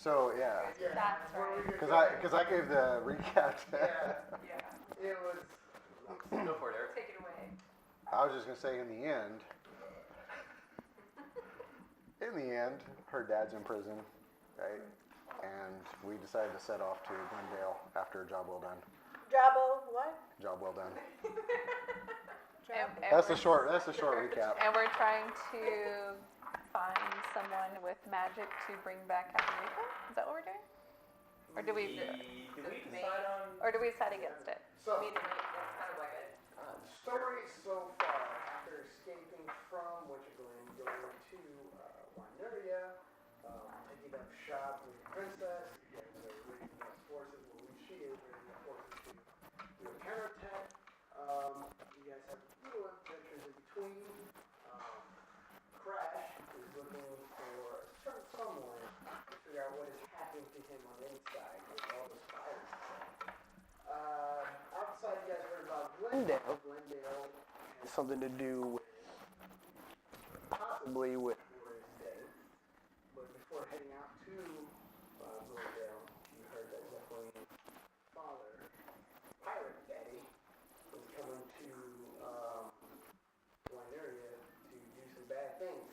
So yeah, That's right. because I gave the recap. It was. Go for it, Eric. Take it away. I was just gonna say in the end, her dad's in prison, right? And we decided to set off to Glendale after a job well done. Jabbo, what? Job well done. And That's the we're- short recap. And we're trying to find someone with magic to bring back Captain Rico? Is that what we're doing? Or do we decide on? or do we decide against it? So, We didn't. That's kind of like story so far, after escaping from Witchaglen, going to Wyneria, taking up shop with the princess, you guys are raising up forces, she is raising up forces to do a counterattack. You guys have little adventures in between. Crash is looking for a certain someone to figure out what is happening to him on the inside with all the fires. Outside, you guys heard about Glendale. Glendale has something to do with, possibly with Gloria's Day. But before heading out to Glendale, you heard that Zephyrin's father, Pirate Daddy, was coming to one area to do some bad things.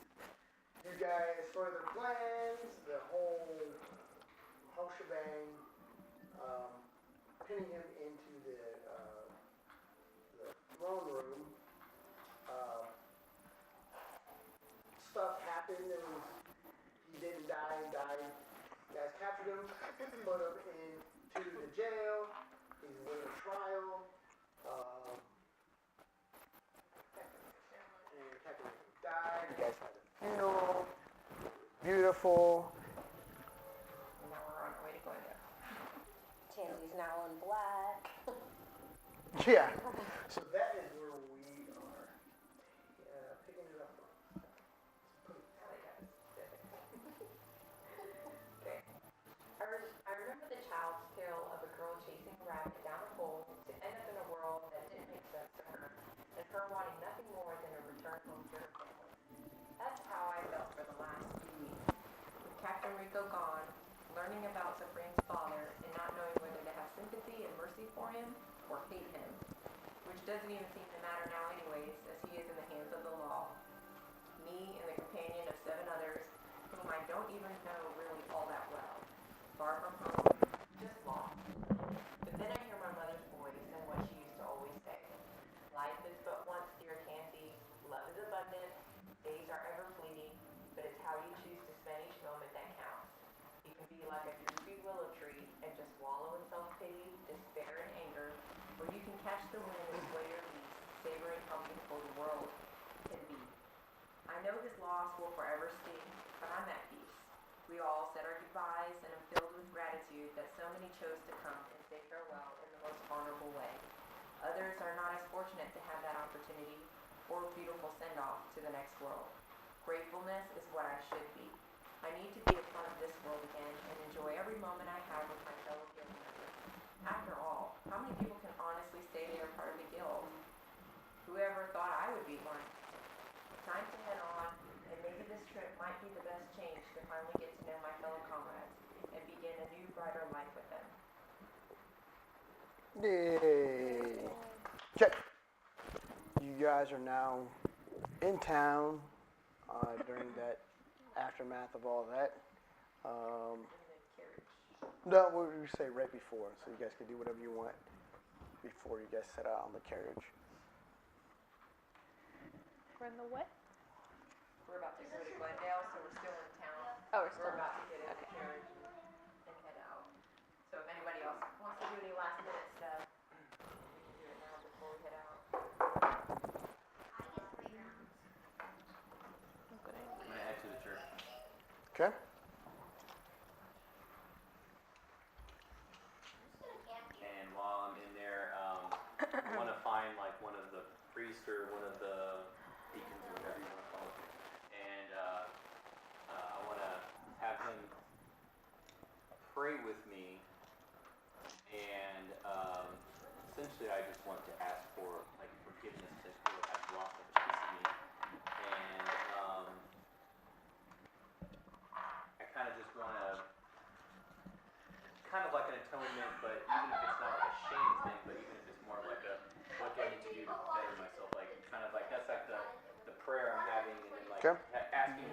You guys further plans, the whole shebang, pinning him into the throne room. Stuff happened. He didn't die. You guys captured him, put him into the jail. He's awaiting trial. And Captain died. You guys had a funeral. Beautiful. now we're on our way to Glendale. Tansy's now in black. Yeah. So that is where we are picking it up from. I remember the child's tale of a girl chasing a rabbit down a hole to end up in a world that didn't make sense to her, and her wanting nothing more than a return home to her family. That's how I felt for the last few weeks. With Captain Rico gone, learning about Zephyrin's father, and not knowing whether to have sympathy and mercy for him or hate him, which doesn't even seem to matter now anyways, as he is in the hands of the law. Me and the companion of 7 others, whom I don't even know really all that well. Far from home, just lost. But then I hear my mother's voice and what she used to always say. Life is but once, dear Tansy. Love is abundant. Days are ever fleeting, but it's how you choose to spend each moment that counts. You can be like a droopy willow tree and just wallow in self-pity, despair, and anger, or you can catch the wind and sway your leaves, savoring how beautiful the world can be. I know his loss will forever sting, but I'm at peace. We all said our goodbyes, and I'm filled with gratitude that so many chose to come and say farewell in the most honorable way. Others are not as fortunate to have that opportunity or beautiful send-off to the next world. Gratefulness is what I should be. I need to be a part of this world again and enjoy every moment I have with my fellow guild members. After all, how many people can honestly say they are part of a guild? Whoever thought I would be one? Time to head on, and maybe this trip might be the best change to finally get to know my fellow comrades and begin a new, brighter life with them. Yay. Check. You guys are now in town during that aftermath of all that. In the carriage. No, what we say right before, so you guys can do whatever you want before you guys set out on the carriage. We're in the what? We're about to go to Glendale, so we're still in town. Oh, we're still We're about to get in the okay. carriage and head out. So if anybody else wants to do any last minute stuff, we can do it now before we head out. Good idea. I'm gonna head to the church. Okay? And while I'm in there, I want to find like one of the priests or one of the deacons or whatever you want to call it, and I want to have him pray with me. And essentially, I just want to ask for like forgiveness to who has lost a piece of me, and I kind of just want to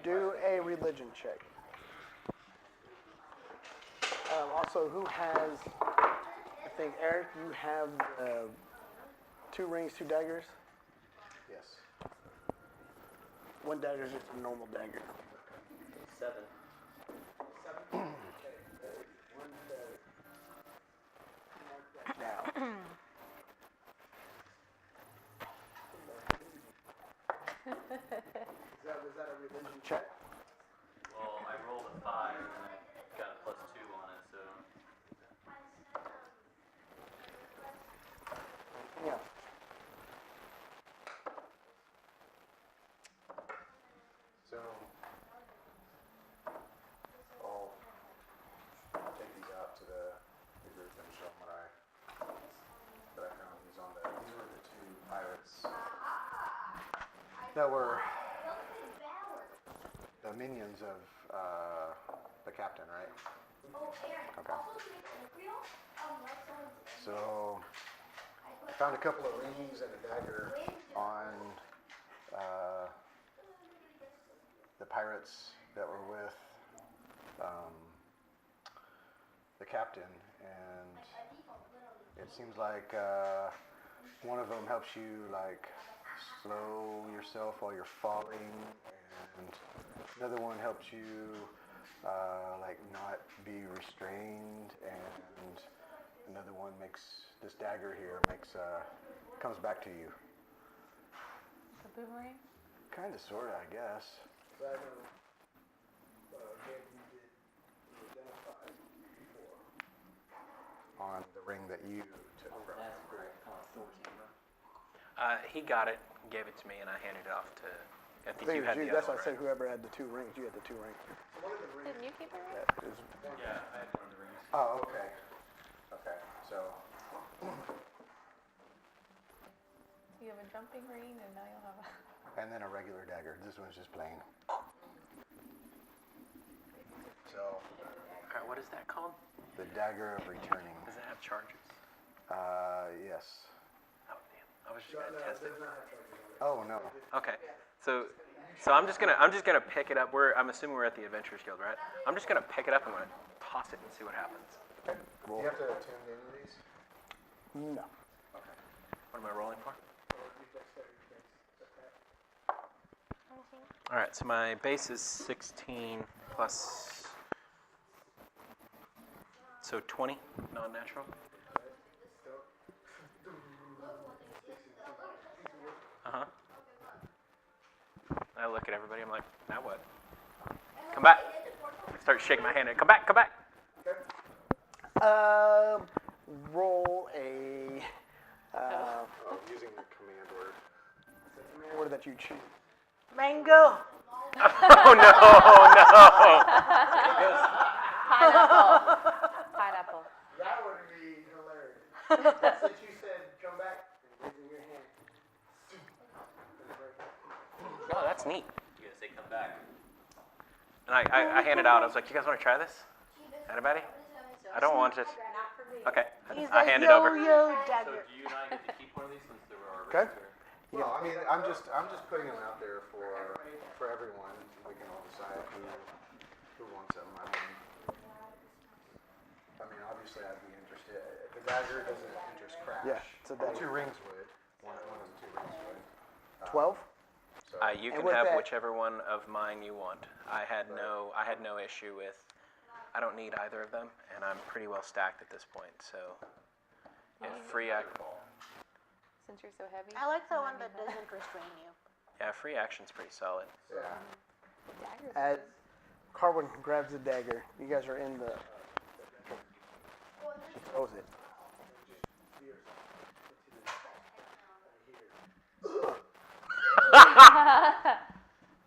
Do a religion check. Also, who has? I think Eric, you have 2 rings, 2 daggers. Yes. 1 dagger is just a normal dagger. 7. Okay, one dagger. Mark that down. Was that a religion check? Well, I rolled a 5 and I got a +2 on it, so. Yeah. So I'll take these out to the group and show them what I found. These were the 2 pirates that were the minions of the captain, right? Okay. So I found a couple of rings and a dagger on the pirates that were with the captain, and it seems like one of them helps you like slow yourself while you're falling, and another one helps you like not be restrained, and another one makes this dagger here comes back to you. The boomerang? Kind of, sort of, I guess. So I know, Gabe, you identify before. On the ring that you took from. He got it, gave it to me, and I handed it off to. I think you it was had the That's other why I one, said whoever had the 2 rings, you had the 2 rings. So one of the rings. Didn't you keep it right? That is, Yeah, I had one of the rings. Oh, okay. Okay, so You have a jumping ring, and now you'll have a. and then a regular dagger. This one's just plain. So Alright, what is that called? the dagger of returning. Does it have charges? Yes. Oh damn! I was just gonna test it. Oh no. Okay, so I'm just gonna pick it up. I'm assuming we're at the Adventurers Guild, right? I'm just gonna pick it up and I'm gonna toss it and see what happens. Do you have to attune any of these? no. Okay. What am I rolling for? All right, so my base is 16 plus, so 20 non-natural. Uh-huh. I look at everybody, I'm like, now what? Come back. I start shaking my hand. Come back, come back. Roll a Using the command word. word that you choose. Mango. Oh, no, no. Pineapple. Pineapple. That would be hilarious. Since you said come back and raising your hand. Oh, that's neat. You gotta say come back. And I handed out, I was like, you guys want to try this? Anybody? I don't want it. Not for me. Okay, He's I a hand it over. yo-yo So dagger. do you and I get to keep one of these since there were our Okay. rings? Well, I mean, I'm just putting them out there for everyone. We can all decide who wants them. I mean, obviously, I'd be interested. If the dagger doesn't interest Crash, Yeah, it's a the dagger. 2 rings would. One of the 2 rings would. 12? So You And can with have that- whichever one of mine you want. I had no issue with. I don't need either of them, and I'm pretty well stacked at this point. So, if free Since you're so heavy. I like the you one might that need doesn't restrain you. yeah, free action's pretty solid. yeah. Dagger's As good. Carwin grabs the dagger, you guys are in the. She throws it.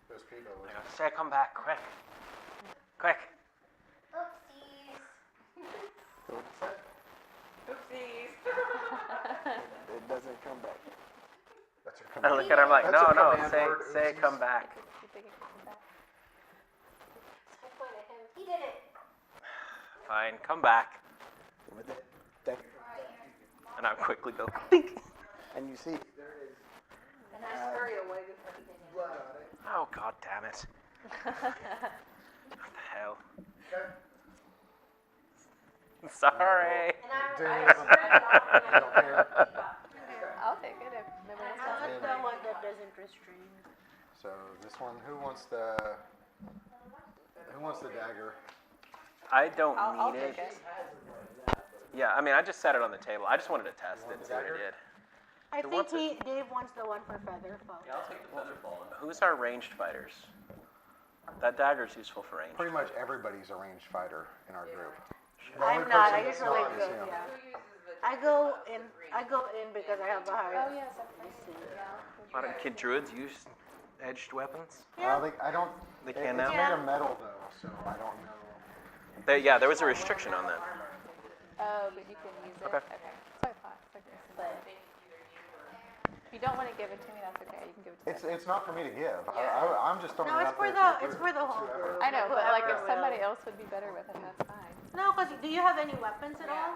Those people. I go, say, come back, quick, quick. Oopsies. It doesn't come back. That's your I command. look at her, I'm like, That's no, a no, command say, word, say, oopsies. come back. You think it can come back? I point at him. He did it. Fine, come back. With the dagger. And I quickly go, think. And you see And I scurry away before he can. blood on it. Oh, god damn it. What the hell? Okay. Sorry. And I Dude, spread it out and I don't care. I'll take it if nobody else I wants like the one that doesn't restrain. So this one, who wants the dagger? I don't I'll need take it. it. Yeah, I mean, I just set it on the table. I just wanted to test it and see what it did. I Who think wants Dave wants the one for Featherfall. Yeah, I'll take the feather falling. Who's our ranged fighters? That dagger's useful for range. Pretty much everybody's a ranged fighter in our group. The I'm only not. person I that's usually not is go. him. Yeah. Who uses the I go in because I have a higher. Oh, yes, Why don't kid druids use edged weapons? Yeah. I don't. They can It's now? made of metal though, so I don't know. Yeah, there was a restriction on that. Oh, but you can use it? Okay. Okay. So I thought. It's okay. But if you don't want to give it to me, that's okay. You can give it to me. It's not for me to give. I'm just throwing No, it it's out for there the to the group. whole group. I know, but like if Whoever somebody will. else would be better with it, that's fine. No, because do you have any weapons at all?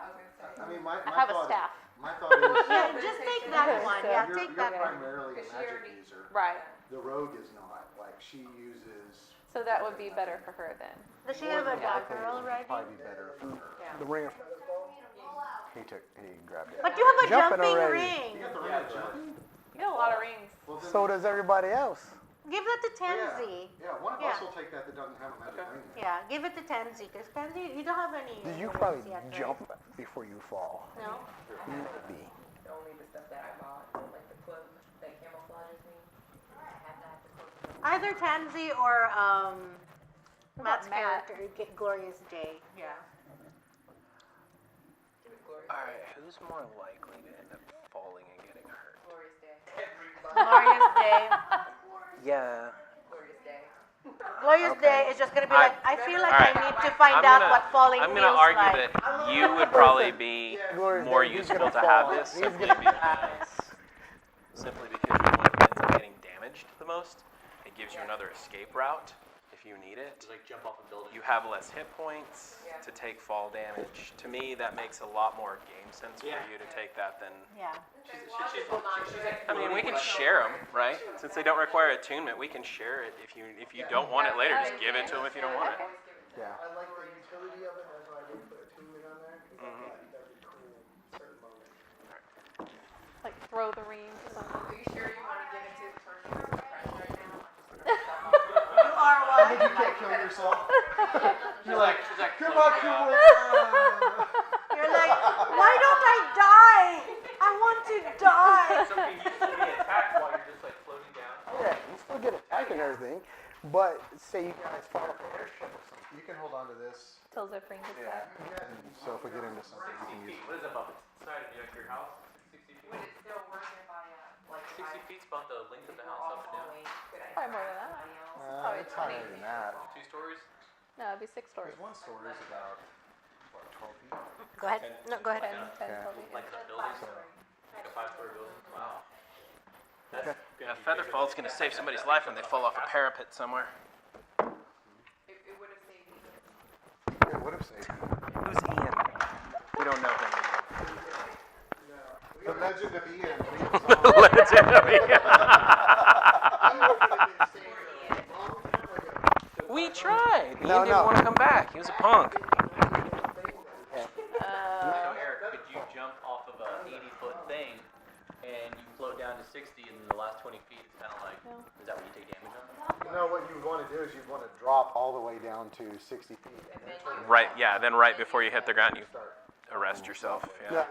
I mean, my I have a thought. staff. My thought is. Yeah, just take that one. So- Yeah, you're, take you're that one. primarily a magic user. Right. The rogue is not. Like she uses. So that would be better for her then. Does she have a Likely, dagger it would already? Probably be better for her. The ring of He grabbed it. But you have a Jumping jumping already. ring. You got the ring of jumping? You got a lot of rings. Well, then, So does everybody else. Give that to Tenzi. yeah, one of Yeah. us will take that doesn't have a magic ring. in it. Yeah, give it to Tenzi because Tenzi, you don't have any. You rings probably yet, right? jump before you fall. No. Maybe. only the stuff that I bought, like the cloak that camouflages me. I had that, the cloak. Either Tansy or What Matt's about Matt? character, Glorious Day. Yeah. Give it Glorious All right, who's more likely to end up falling and getting hurt? Glorious Day. Glorious Day. Yeah. Glorious Day. Glorious Okay. Day is just gonna be like, I feel like Alright. I need to find out what falling I'm feels gonna argue like. that you would probably be Glorious more Day, he's useful gonna to have fall. this He's simply gonna- because you're the one who ends up getting damaged the most. It gives you another escape route if you need it. Just like jump off a building. You have less hit points to take fall damage. To me, that makes a lot more game sense for you to take that than. Yeah. I mean, we can share them, right? Since they don't require attunement, we can share it. If you don't want it later, just give it to them if you don't want it. Yeah. I like the utility of it, that's why I didn't put attunement on there, because I thought that'd be cool in certain moments. Like throw the rings or something. Are you sure you want to give it to the person who's depressed right now? You are I what? think you can't kill yourself. You're like, she's like, Come on, come on. You're like, why don't I die? I want to die. Something you can be attacked while you're just like floating down. Yeah, you still get attacked and everything, but say you guys fall off the airship or something. You can hold on to this. Till Zipring gets back. So if we get into something, you can 60 use feet. What is it about the side of your house? 60 feet. Would it still work if I, like, 60 feet's about the length of the house up and down. Probably more than that. Probably it's higher than that. 2 stories. No, it'd be 6 stories. Because one story is about, what, 12 feet? Go ahead. No, go 10, ahead. 10, Yeah. 12 feet. Like a building. Like a 5-story building. Wow. That's Yeah, gonna be feather bigger fall's than- gonna save somebody's life when they fall off a parapet somewhere. It would have saved me. It would have saved you. Who's Ian? We don't know him. The legend of Ian. Legend of Ian. We tried. Ian No, didn't no. want to come back. He was a punk. So Eric, could you jump off of a 80-foot thing and you float down to 60 and then the last 20 feet is kind of like, No. is that when you take damage on? No, what you want to do is you want to drop all the way down to 60 feet. And then turn Right, yeah, then right before you hit the ground, you start. arrest yourself. No, Yeah.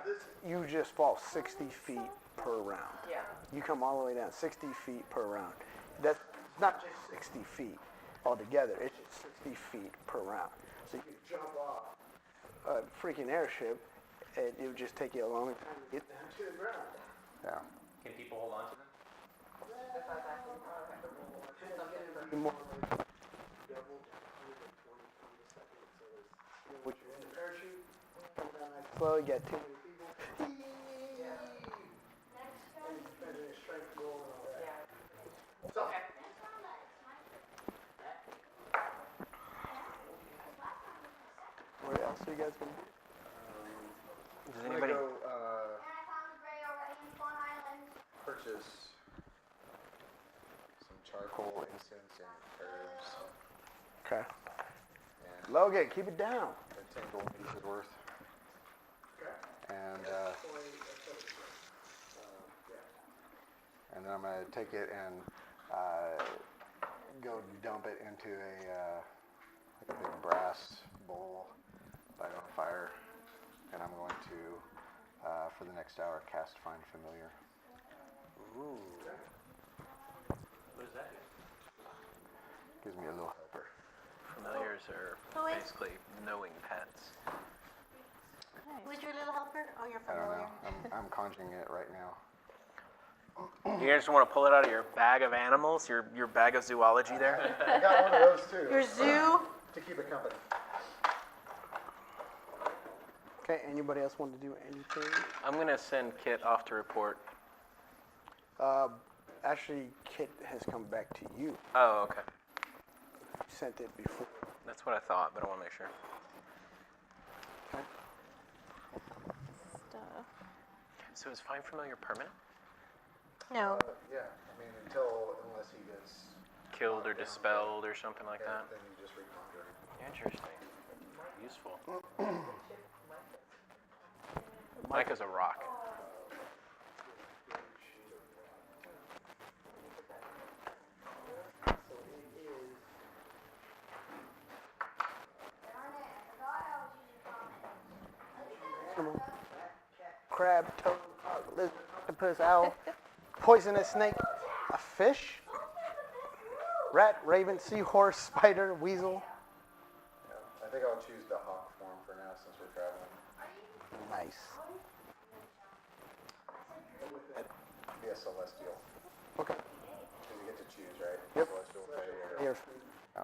you just fall 60 feet per round. Yeah. You come all the way down 60 feet per round. That's not just 60 feet altogether, it's just 60 feet per round. So you can jump off a freaking airship, and it would just take you a long time to get down to the ground. Yeah. Can people hold on to them? Be more Which you're in the parachute, come down nice and slow, you get too many people. And your strength goal and all that. So, What else are you guys gonna do? Does I'm anybody? gonna go purchase some charcoal, incense, and herbs. Okay. And Logan, keep it down. a 10 gold pieces worth. And and then I'm gonna take it and go dump it into like a big brass bowl, light on fire, and I'm going to for the next hour cast Find Familiar. Ooh. What does that do? Gives me a little helper. Familiars are Who is? basically knowing pets. Who's your little helper? Oh, you're I don't familiar. know. I'm conjuring it right now. You just want to pull it out of your bag of animals, your bag of zoology there? I got one of those too. Your zoo? To keep it company. Okay, anybody else want to do anything? I'm going to send Kit off to report. Actually, Kit has come back to you. Oh, okay. You sent it before. That's what I thought, but I want to make sure. Okay. Stuff. So is Find Familiar permanent? No. Yeah, I mean unless he gets Killed or dispelled or something like that? then you just reconjure him. Interesting. Useful. Micah's a rock. Crab, toad, lizard, octopus, owl, poisonous snake, a fish, rat, raven, seahorse, spider, weasel. Yeah, I think I'll choose the hawk form for now since we're traveling. Nice. Be a celestial. Okay. Because you get to choose, right? Yep. Celestial, fairy, or- Here. Yeah.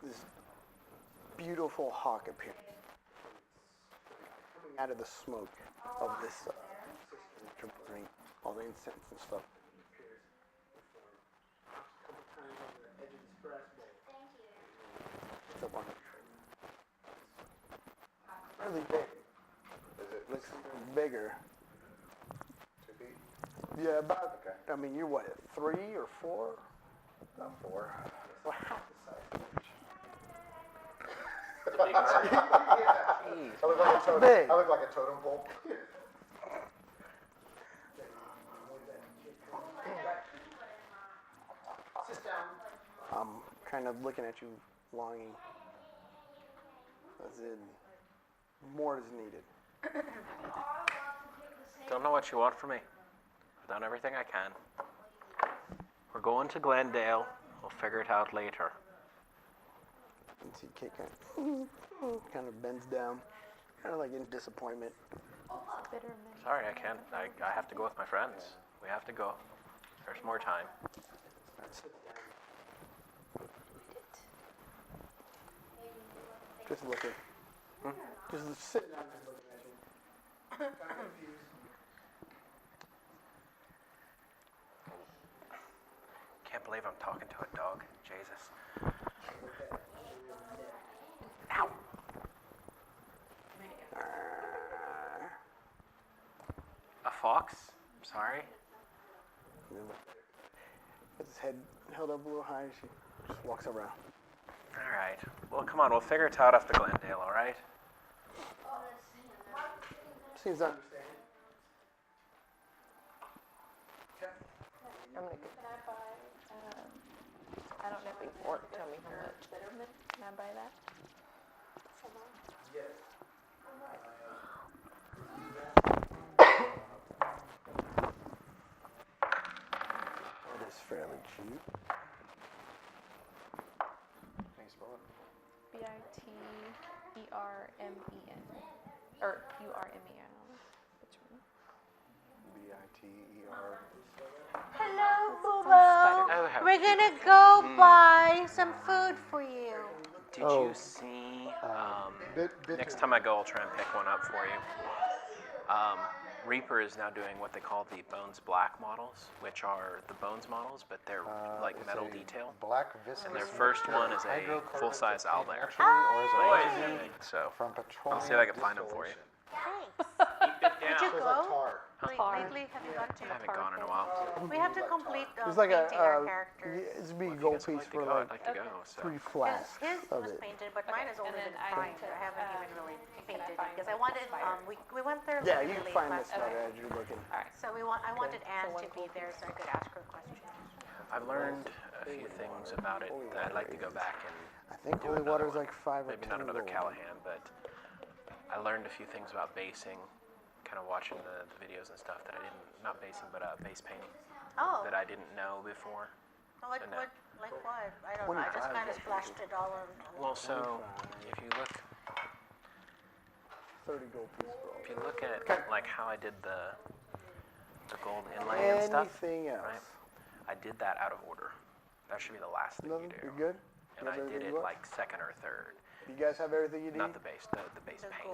This beautiful hawk appears coming out of the smoke of this drink, all the incense and stuff. It's up on it. Really big. Is it Looks even bigger. 2 feet? Yeah, about. Okay. I mean, you're what, 3 or 4? About 4. Well, half the size. I look like a totem. Big. I look like a totem pole. I'm kind of looking at you longing. As in, more is needed. Don't know what you want from me. I've done everything I can. We're going to Glendale. We'll figure it out later. And see Kate kind of bends down, kind of like in disappointment. Bitterman. Sorry, I can't. I have to go with my friends. We have to go. There's more time. Just looking. Just sitting down there looking at you. Kind of confused. Can't believe I'm talking to a dog. Jesus. Ow. A fox? Sorry. With his head held up a little high, she just walks around. All right. Well, come on. We'll figure it out after Glendale, all right? Seems to understand. I'm gonna go. Can I buy? I don't know if the orc tell me how much. Bitterman. Can I buy that? It is fairly cheap. Can you spell it? Bitermen. Or Urmen. Which one? B-I-T-E-R. Hello, Oh, Boobo. how We're cute. gonna go buy some food for you. Did Oh. you see? Bit Next time I go, I'll try and pick one up for you. Reaper is now doing what they call the Bones Black models, which are the Bones models, but they're like It's metal a detail. Black viscous. And their first one is a hydrocarbon full-size obtained owlbear. naturally or as a Boy, resin so from petroleum I'll see if I can find them for you. distillation. Thanks. Keep it Did you down. Feels like go? tar. Car. Lately, have you gone to? I haven't gone in a while. We have to complete It's like painting our a characters. it'd be Well, if you gold guys would piece like to for go, like I'd like to go. So 3 flasks His of was it. painted, but mine has and only then been I primed. need to, I haven't even really can I painted it find because I like wanted. spider? We went there Yeah, really you can late find last this better night. as you're looking. So I wanted Anne one to be gold there so I could ask her questions. I've learned a few things about it that I'd like to go back and I think do holy another water's one. like 5 or 10 maybe not another gold. Callahan, but I learned a few things about basing, kind of watching the videos and stuff that I didn't, not basing, but base painting Oh, that I didn't know before. like and, what? Like what? I don't know. I just 25 kind of gold splashed it all on. Well, so if you look 30 gold pieces for all. if you look at like how I did the gold inlay and stuff, Anything else? right? I did that out of order. That should be the last thing Nothing? you do. You're good? And You I have did everything it you want? like second or third, You guys have everything you need? not the base paint.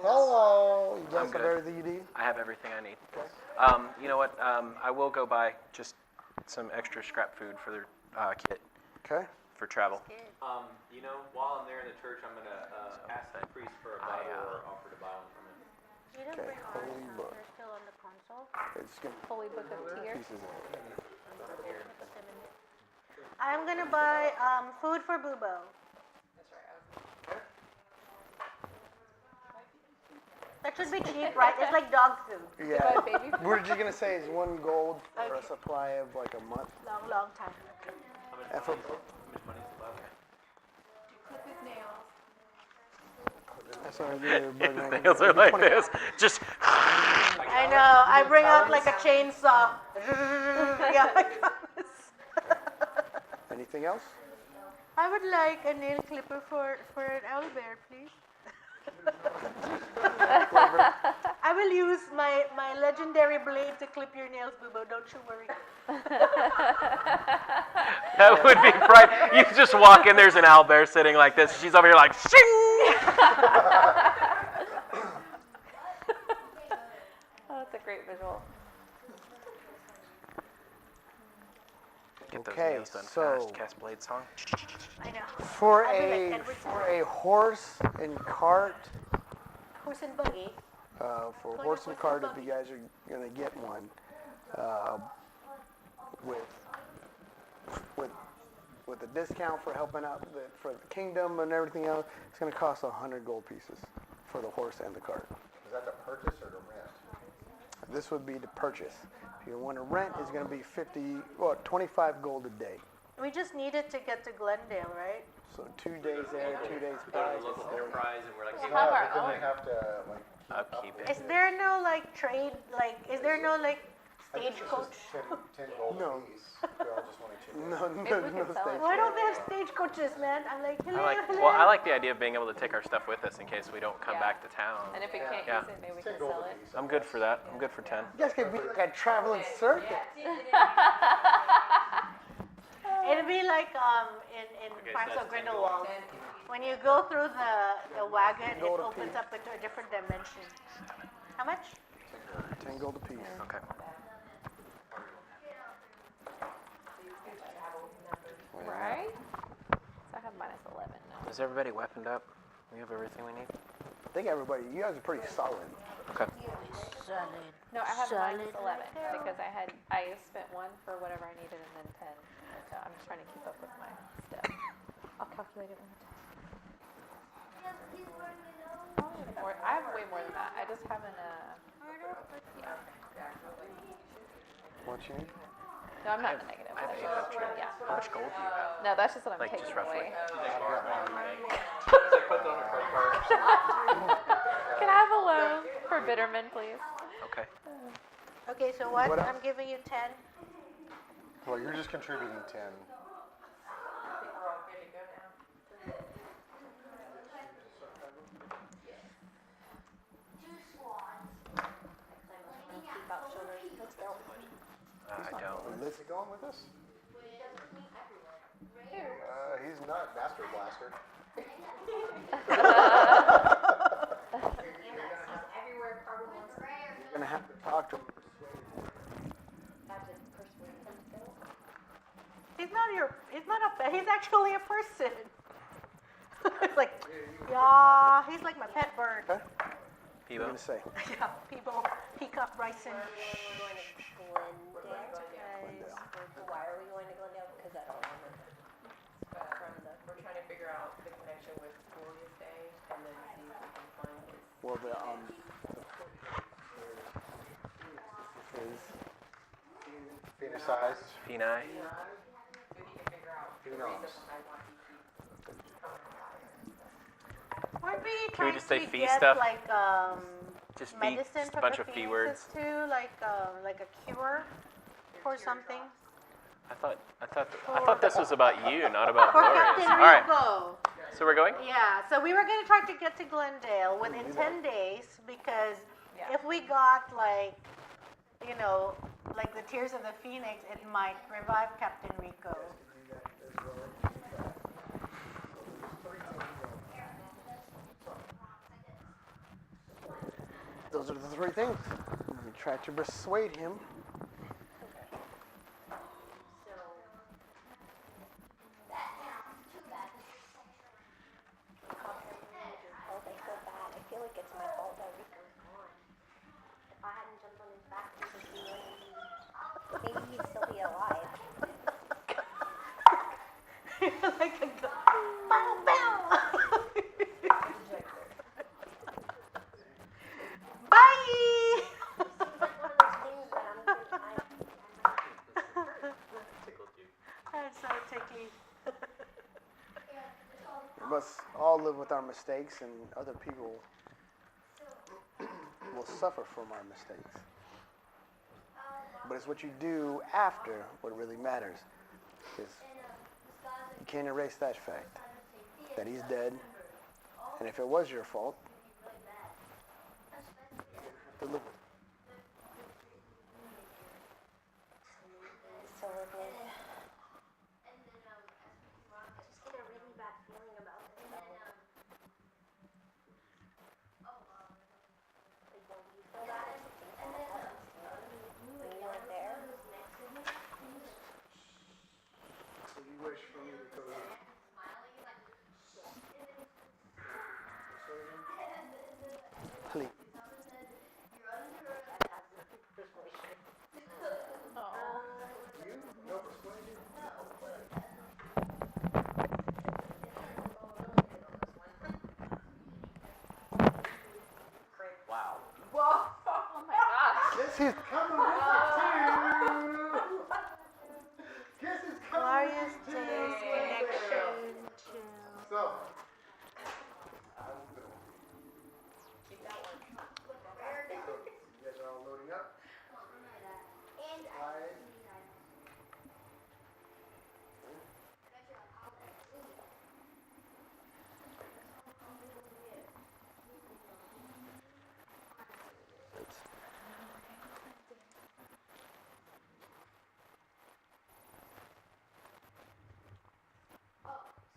Hello! You guys I'm have good. everything you need? I have everything I need. You know what? I will go buy just some extra scrap food for their kit Okay. for travel. You know, while I'm there in the church, I'm gonna ask the priest for a Bible or offer to buy one from him. You didn't Okay, bring holy ours. book. They're still on the console. It's gonna Holy Book of be Tears. pieces of it. I'm gonna buy food for Bubo. That should be cheap, right? It's like dog food. Yeah. Buy baby food. We're just gonna say it's 1 gold for a Okay. supply of like a month. Long time. How much And for money? How much money is the Bible? that's what I do. But Nails are like this. Just I know. I bring out like a chainsaw. Yeah, I promise. Anything else? I would like a nail clipper for an owlbear, please. I will use my legendary blade to clip your nails, Bubo. Don't you worry. that would be right. You just walk in. There's an owlbear sitting like this. She's over here like, shing! Oh, that's a great visual. Get those Okay, nails done so- fast. Cast blade song. I know. For I'll be a like Edward for a horse and cart, Horse and buggy. for a horse and cart, if you guys are gonna get one, with a discount for helping out for the kingdom and everything else, it's gonna cost 100 gold pieces for the horse and the cart. Is that to purchase or to rent? This would be to purchase. If you want to rent, it's gonna be 25 gold a day. We just needed to get to Glendale, right? So 2 days there, 2 days Go back. to the local enterprise and we're like, hey, We'll have our But then own. they have to like Upkeep it. Is there no like trade? Like, is there no like I think it's stagecoach? just 10 gold No. a piece. We all just want to chip in. No, Maybe no, we no could sell it. stage. Why don't they have stagecoaches, man? I'm like, hello, hello. I like the idea of being able to take our stuff with us in case we don't come Yeah. back to town. And if we can't Yeah. use it, maybe we 10 can gold sell a it. piece. I'm good for that. I'm good for 10. You guys could be like a traveling circus. It'd be like in Parks so of that's 10 Grindelwald. When you go through the wagon, it gold a opens piece. up into a different dimension. How much? 10 gold a piece. Okay. Right? So I have -11 now. Is everybody weaponed up? We have everything we need? I think everybody, you guys are pretty solid. Okay. Solid. No, I have Solid -11 like because I spent 1 for whatever I needed and then 10. So I'm just trying to keep up with my stuff. I'll calculate it when we're done. Or I have way more than that. I just haven't yeah. What you need? No, I'm not in the negative. I have That's 800. just- yeah. How much gold do you have? No, that's just what I'm Like, taking just roughly. away. it's like put it on a credit card. Can I have a loan for Bitterman, please? Okay. Okay, so what? What else? I'm giving you 10. Well, you're just contributing 10. I don't. Is Lizzie going with us? He's not Master Blaster. You're gonna have to talk to him. He's not a pet. He's actually a person. It's like, yeah, he's like my pet bird. Okay. What are you gonna say? Yeah, people, Peacock Bryson. We're going to Glendale. Why are we going to Glendale? Because I don't remember. From the. We're trying to figure out the connection with Julius Day and then see if we can find his. Well, the is Phoenixized. Peni. So he can figure out the knows? reason why he keeps coming by. Weren't we Can we trying just say to fee get stuff? like Just fee, medicine just a from bunch the of fee phoenixes words. too, like a cure for something? I thought this was about you, not about For Glorious. Captain All right, Rico. so we're going. Yeah, so we were gonna try to get to Glendale within 10 days because Yeah. if we got like, you know, like the Tears of the Phoenix, it might revive Captain Rico. those are the three things. We try to persuade him. Oh, they so bad. I feel like it's my fault that Rico's gone. If I hadn't jumped on his back, maybe he'd still be alive. Like a bow bow. Bye. One of those things that Tickled you. That's so tickly. We must all live with our mistakes, and other people will suffer from our mistakes. But it's what you do after what really matters. Because you can't erase that fact that he's dead. And if it was your fault, to live with it. So we're good. Just get a really bad feeling about this. Like, don't you feel bad? When you weren't there? So you wish for me to go Please. you? No persuasion? Wow. Oh my gosh. Guess he's Coming with you too! Guess it's coming Glorious with you Day's too! connection to. So, Keep that one. you guys are all loading up. Five.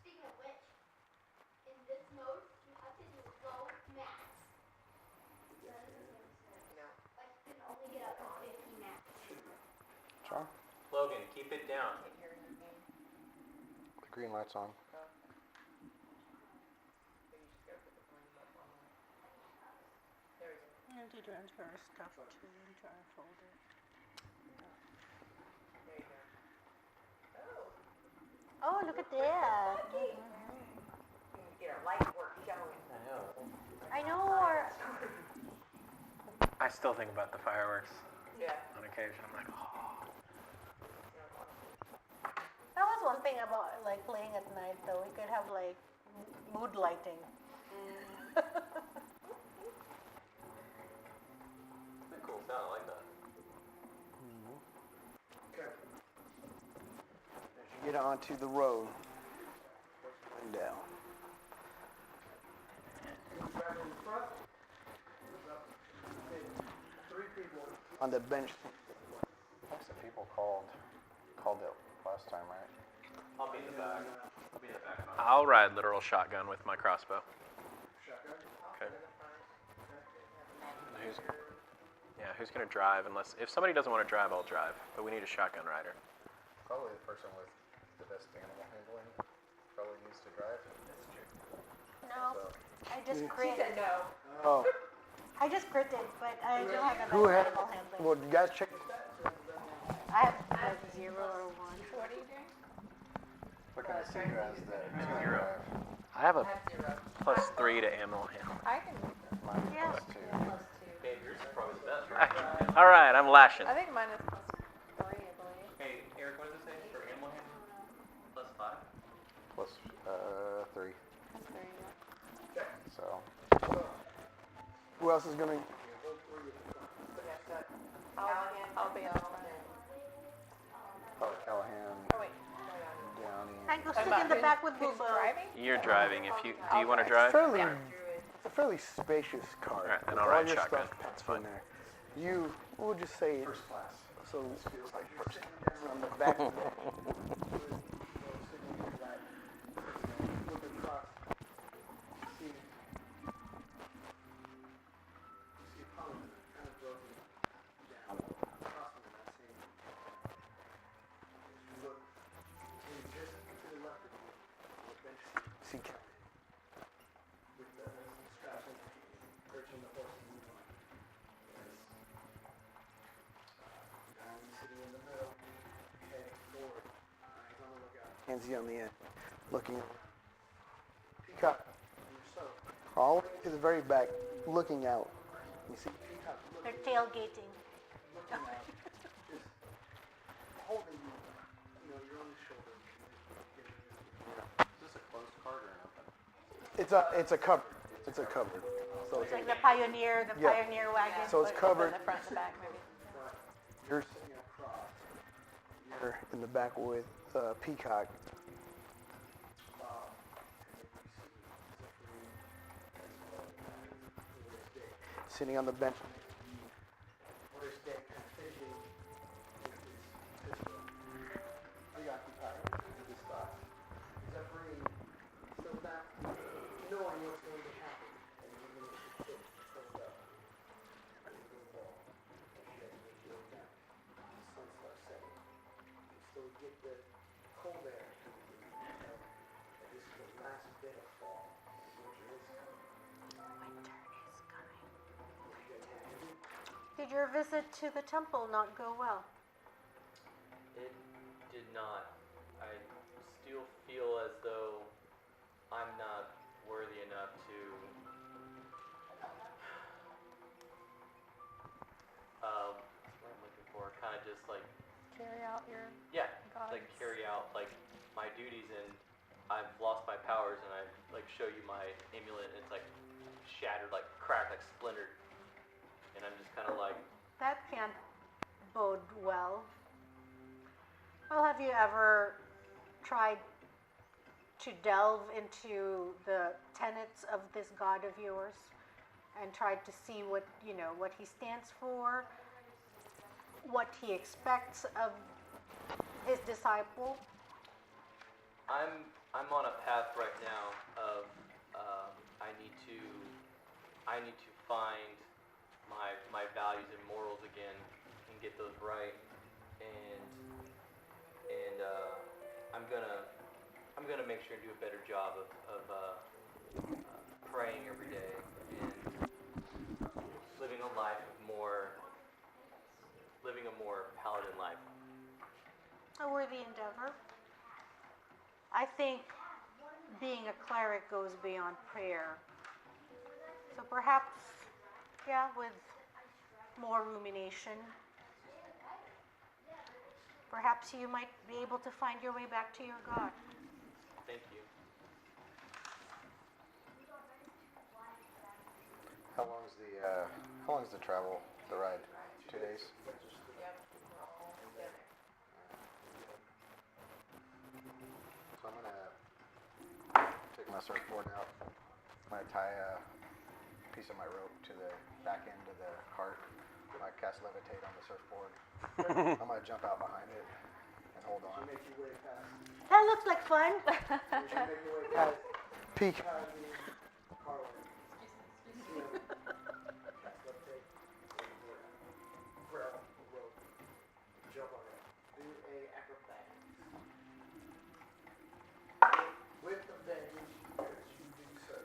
Speaking of which, in this mode, you have to do low max. No. Like, you can only get up to 50 max. John, Logan, keep it down. the green light's on. And to transfer stuff to into our folder. There you go. Oh, look at that. You can get our light work showing. I know. I know. Or I still think about the fireworks Yeah. on occasion. I'm like, oh. that was one thing about like playing at night, though. We could have like mood lighting. Pretty cool sound. I like that. Okay. As you get onto the road, Glendale. Back in front. Three people. On the bench. Most of the people called it last time, right? I'll be in the back. I'll be in the back. I'll ride literal shotgun with my crossbow. Shotgun. Okay. Who's gonna drive? Unless if somebody doesn't want to drive, I'll drive. But we need a shotgun rider. Probably the person with the best animal handling probably needs to drive. No, So, I just She cringe. said no. Oh, I just printed, but I don't have enough Who has? animal handling. Well, you guys check. I have like 0 or 1. So what are you doing? What kind of seed has that? Zero. I have a I have 0. +3 to animal handling. I can. Mine Yeah. plus 2. Okay, yours is probably the best, right? All right, I'm lashing. I think mine is +3, I believe. Hey, Eric, what does it say for animal handling? +5? Plus 3. That's 3. Yeah. So Who else is gonna? I'll be on front. oh, Callahan, Oh wait. Downey. I go sit About in the who's- back with who's Boo-Boo. driving? You're driving. If you do, you want to It's drive? fairly, it's a fairly spacious car. All right, then with I'll all ride your shotgun. stuff That's packed in fine. there. You, we'll just say, First class. so it's like first on the back of the see Captain. With the straps and perching the horse and move on. I'm sitting in the middle, heading forward, eyes on the lookout. Handsy on the end, looking. Peacock, And yourself, all the way to the very back, looking out. You see Peacock They're tailgating. looking out, just holding you, you're on his shoulder. Is this a closed cart or an open? It's a cupboard. It's a cupboard. So It's like the Pioneer Yeah. Pioneer wagon. So it's Put covered. in the front and the back, maybe. you're sitting across. You're in the back with Peacock. Sitting on the bench. Or his deck kind of fidgeting with his pistol, preoccupied with his thoughts. Zephyr still not knowing what's going to happen, and even if the ship comes up, there's no ball. And you guys make your way down. The sun starts setting. You still get the cold air coming in. And this is the last bit of fall. Winter is coming. Did your visit to the temple not go well? It did not. I still feel as though I'm not worthy enough to what I'm looking for, kind of just like, Carry out your yeah, gods. like carry out like my duties, and I've lost my powers, and I like show you my amulet, and it's like shattered, like cracked, like splintered, and I'm just kind of like, That can't bode well. Well, have you ever tried to delve into the tenets of this god of yours and tried to see what he stands for, what he expects of his disciple? I'm on a path right now of I need to find my values and morals again and get those right, and I'm gonna make sure and do a better job of praying every day and living a more paladin life. A worthy endeavor. I think being a cleric goes beyond prayer. So perhaps, with more rumination, perhaps you might be able to find your way back to your God. Thank you. How long is the travel, the ride? 2 days? So I'm gonna take my surfboard out. I'm gonna tie a piece of my rope to the back end of the cart. I cast levitate on the surfboard. I'm gonna jump out behind it and hold on. Make your way past. That looks like fun. You should make your way past Peacock. Carlin. See him. Cast levitate. Grab the rope. Jump on it. Do a acrobatics. With advantage, as you do so.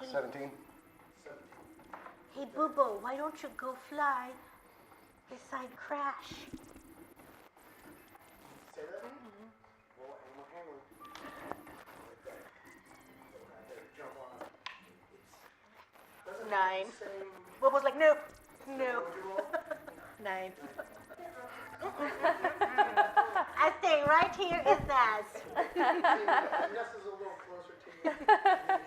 17. Hey, Boo-Boo, why don't you go fly beside Crash? Say that? Well, animal handling. Like that. I better jump on it. Doesn't have 9. the same. Boo-Boo's like, no, no. What'd you roll? 9. I stay right here in that. Ness is a little closer to you.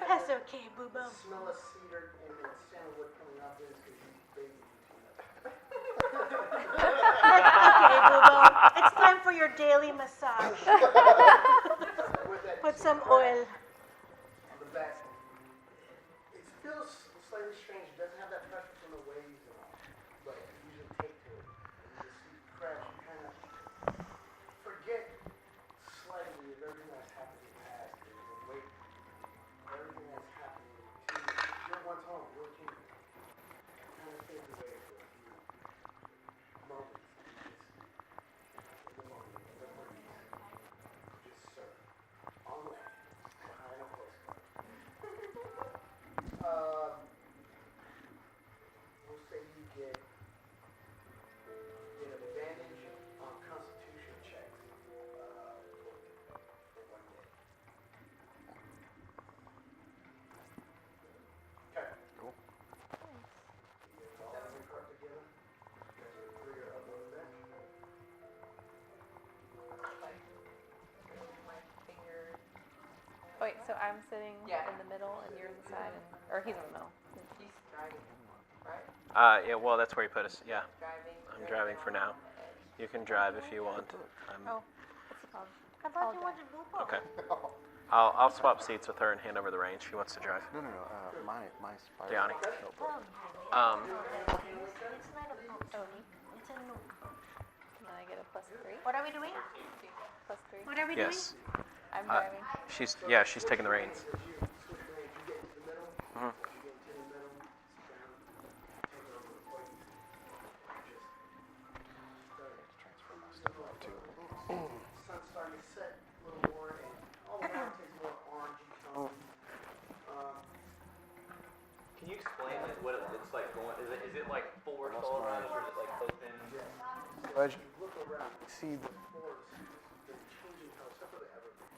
That's okay, Boo-Boo. Smell of cedar and sandalwood coming off this because you baby Okay, Boo-Boo. It's time for your daily massage. With that Put some cedar oil. on the back. It feels slightly strange. It doesn't have that pressure from the waves and all, but you usually take to it. And you just crash. You kind of forget slightly of everything that's happened in the past. And the weight of everything that's happening to you. You're once home. You're a kingdom. Kind of fades away for a few moments. In the moment, in the breeze. Just surf on land behind a postcard. We'll say you get an advantage on constitution checks for 1 day. Okay. Cool. You get all of your card together. You guys are 3 or up over there. My finger. Oh, wait, so I'm sitting Yeah. in the middle and you're inside, or he's in the middle. He's driving, right? Yeah, well, that's where you put us. Yeah, Driving. I'm driving for now. You can drive if you want. Oh, what's it called? I thought you wanted Boo-Boo. Okay. I'll swap seats with her and hand over the reins. She wants to drive. No. My spider. Gianni. notebook. It's not a boat. Oh, It's a notebook. can I get a +3? What are we doing? +3. What are we Yes. I'm driving. She's taking the reins. As you switch lanes, you get into the middle. Mhm. As you get into the middle, sit down, take over the plate. Just start Transfer my stuff out too. sun's starting to set a little more, and all around takes more orangey tone. Can you explain like what it looks like going? Is it like forest Almost all around mine. us, or is it like open? So As as you look around, you see the forest is changing color, except for the evergreen.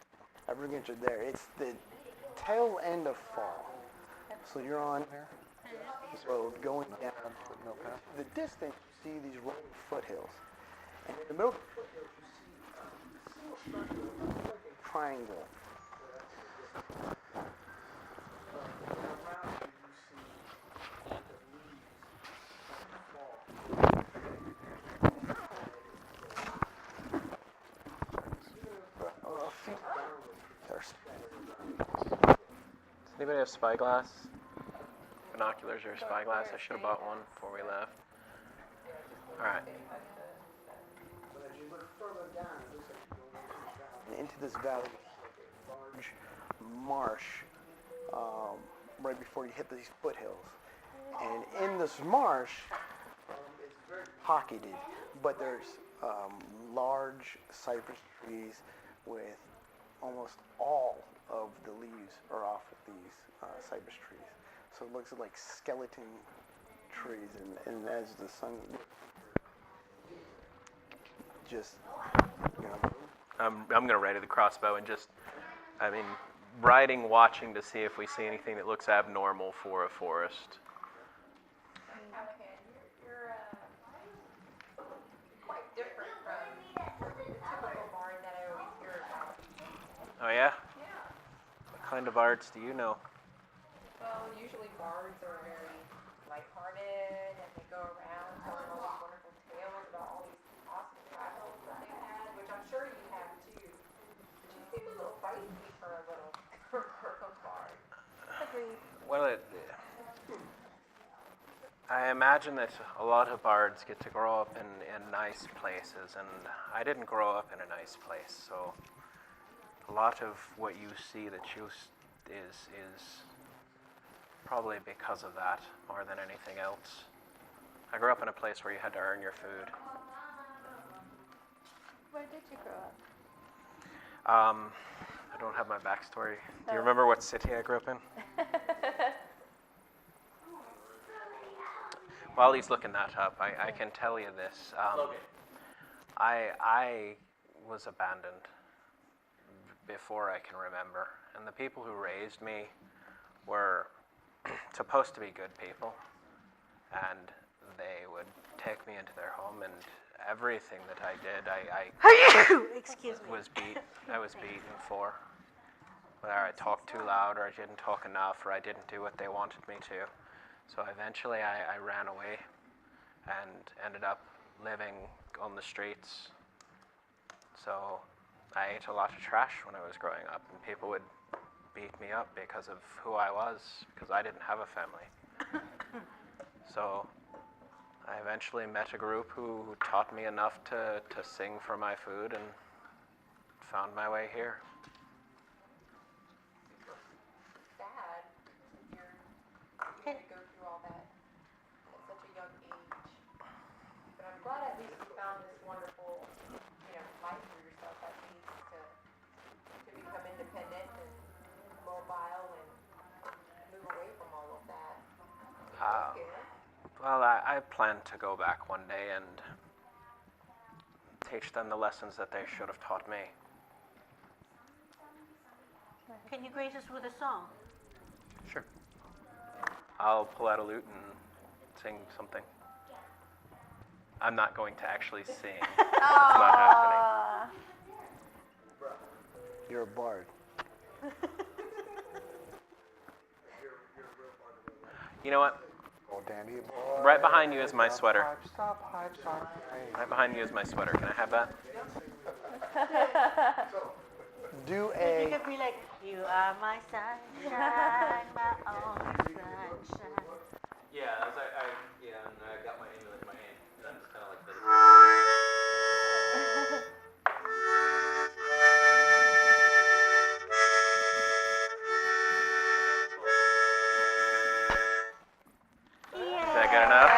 evergreens are there. It's the tail end of fall. So you're on this road going down. No path. The distance, you see these rolling foothills. And in the middle of the foothills, you see a single structure that looks like a triangle. And around you, you see the leaves fall. Does anybody have spyglass? Binoculars or a spyglass? I should have bought one before we left. All right. But as you look further down, it looks like you're going Into this valley, like a large marsh, right before you hit these foothills. And in this marsh, it's very pocketed, but there's large cypress trees with almost all of the leaves are off of these cypress trees. So it looks like skeleton trees, and as the sun just, I'm gonna ready the crossbow and just, riding, watching to see if we see anything that looks abnormal for a forest. You're quite different from the typical bard that I always hear about. Oh yeah? Yeah. What kind of arts do you know? Well, usually bards are very lighthearted and they go around telling all these wonderful tales about all these awesome travels that they've had, which I'm sure you have too. But you seem a little feisty for a little bard. Agreed. Well, I imagine that a lot of bards get to grow up in nice places, and I didn't grow up in a nice place, so a lot of what you see that you is probably because of that more than anything else. I grew up in a place where you had to earn your food. Where did you grow up? I don't have my backstory. Do you remember what city I grew up in? While he's looking that up, I can tell you this. Logan. I was abandoned before I can remember, and the people who raised me were supposed to be good people, and they would take me into their home, and everything that I did, I Excuse me. I was beaten for. Whether I talked too loud, or I didn't talk enough, or I didn't do what they wanted me to. So eventually I ran away and ended up living on the streets. So I ate a lot of trash when I was growing up, and people would beat me up because of who I was, because I didn't have a family. So I eventually met a group who taught me enough to sing for my food, and found my way here. Sad if you had to go through all that at such a young age. But I'm glad at least you found this wonderful, life for yourself at least to become independent and mobile and move away from all of that. That's good. Well, I plan to go back one day and teach them the lessons that they should have taught me. Can you grace us with a song? Sure. I'll pull out a lute and sing something. I'm not going to actually sing. It's not happening. You're a bard. You know what? Oh, Danny boy. Right behind you is my sweater. Stop hype, stop. Right behind you is my sweater. Can I have that? Do You a could be like, you are my sunshine, my only sunshine. Yeah, and I got my amulet in my hand. And I'm just kind of like this. Is that good enough?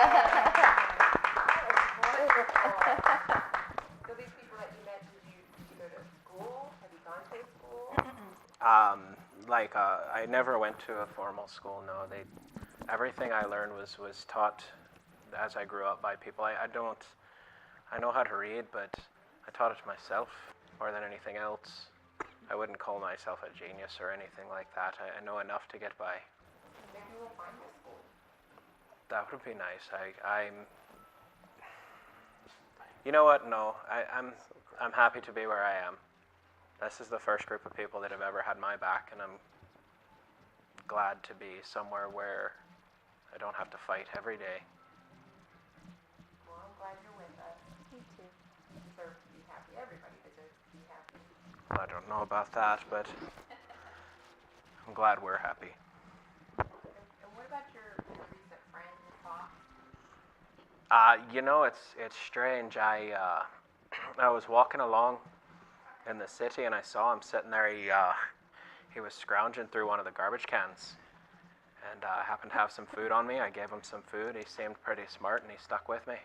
So these people that you met, did you go to school? Have you gone to school? I never went to a formal school. No, everything I learned was taught as I grew up by people. I know how to read, but I taught it to myself more than anything else. I wouldn't call myself a genius or anything like that. I know enough to get by. Maybe we'll find a school. That would be nice. You know what? No, I'm happy to be where I am. This is the first group of people that have ever had my back, and I'm glad to be somewhere where I don't have to fight every day. Well, I'm glad you're with us. Me too. You deserve to be happy. Everybody deserves to be happy. I don't know about that, but I'm glad we're happy. And what about your recent friend, Fox? It's strange. I was walking along in the city, and I saw him sitting there. He was scrounging through one of the garbage cans, and I happened to have some food on me. I gave him some food. He seemed pretty smart, and he stuck with me.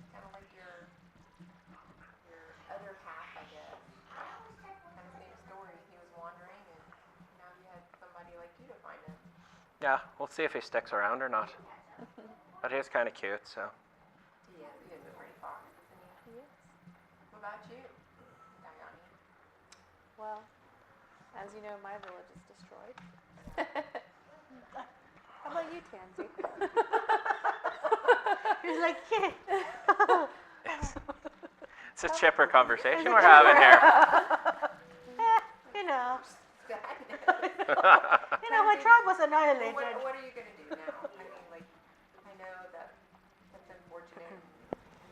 Kind of like your other half, I guess. Kind of same story. He was wandering, and now you had somebody like you to find him. Yeah, we'll see if he sticks around or not. But he's kind of cute, so. He is a pretty fox, isn't he? Yes. What about you, Diane? Well, as you know, my village is destroyed. How about you, Tansy? He's like, yeah. It's a chipper conversation we're having here. You know. What My tribe was annihilated. are you going to do now? I know that's unfortunate.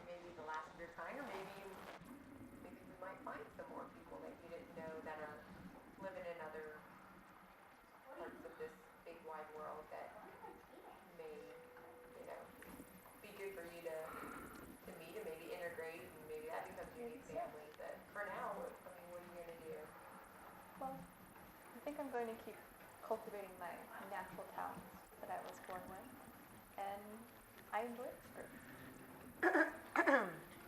Maybe the last of your kind, or maybe we might find some more people that you didn't know that are living in other parts of this big wide world that may, be good for you to meet and maybe integrate, and maybe that becomes your new family. But for now, what are you going to do? Well, I think I'm going to keep cultivating my natural talents that I was born with, and I enjoy this group.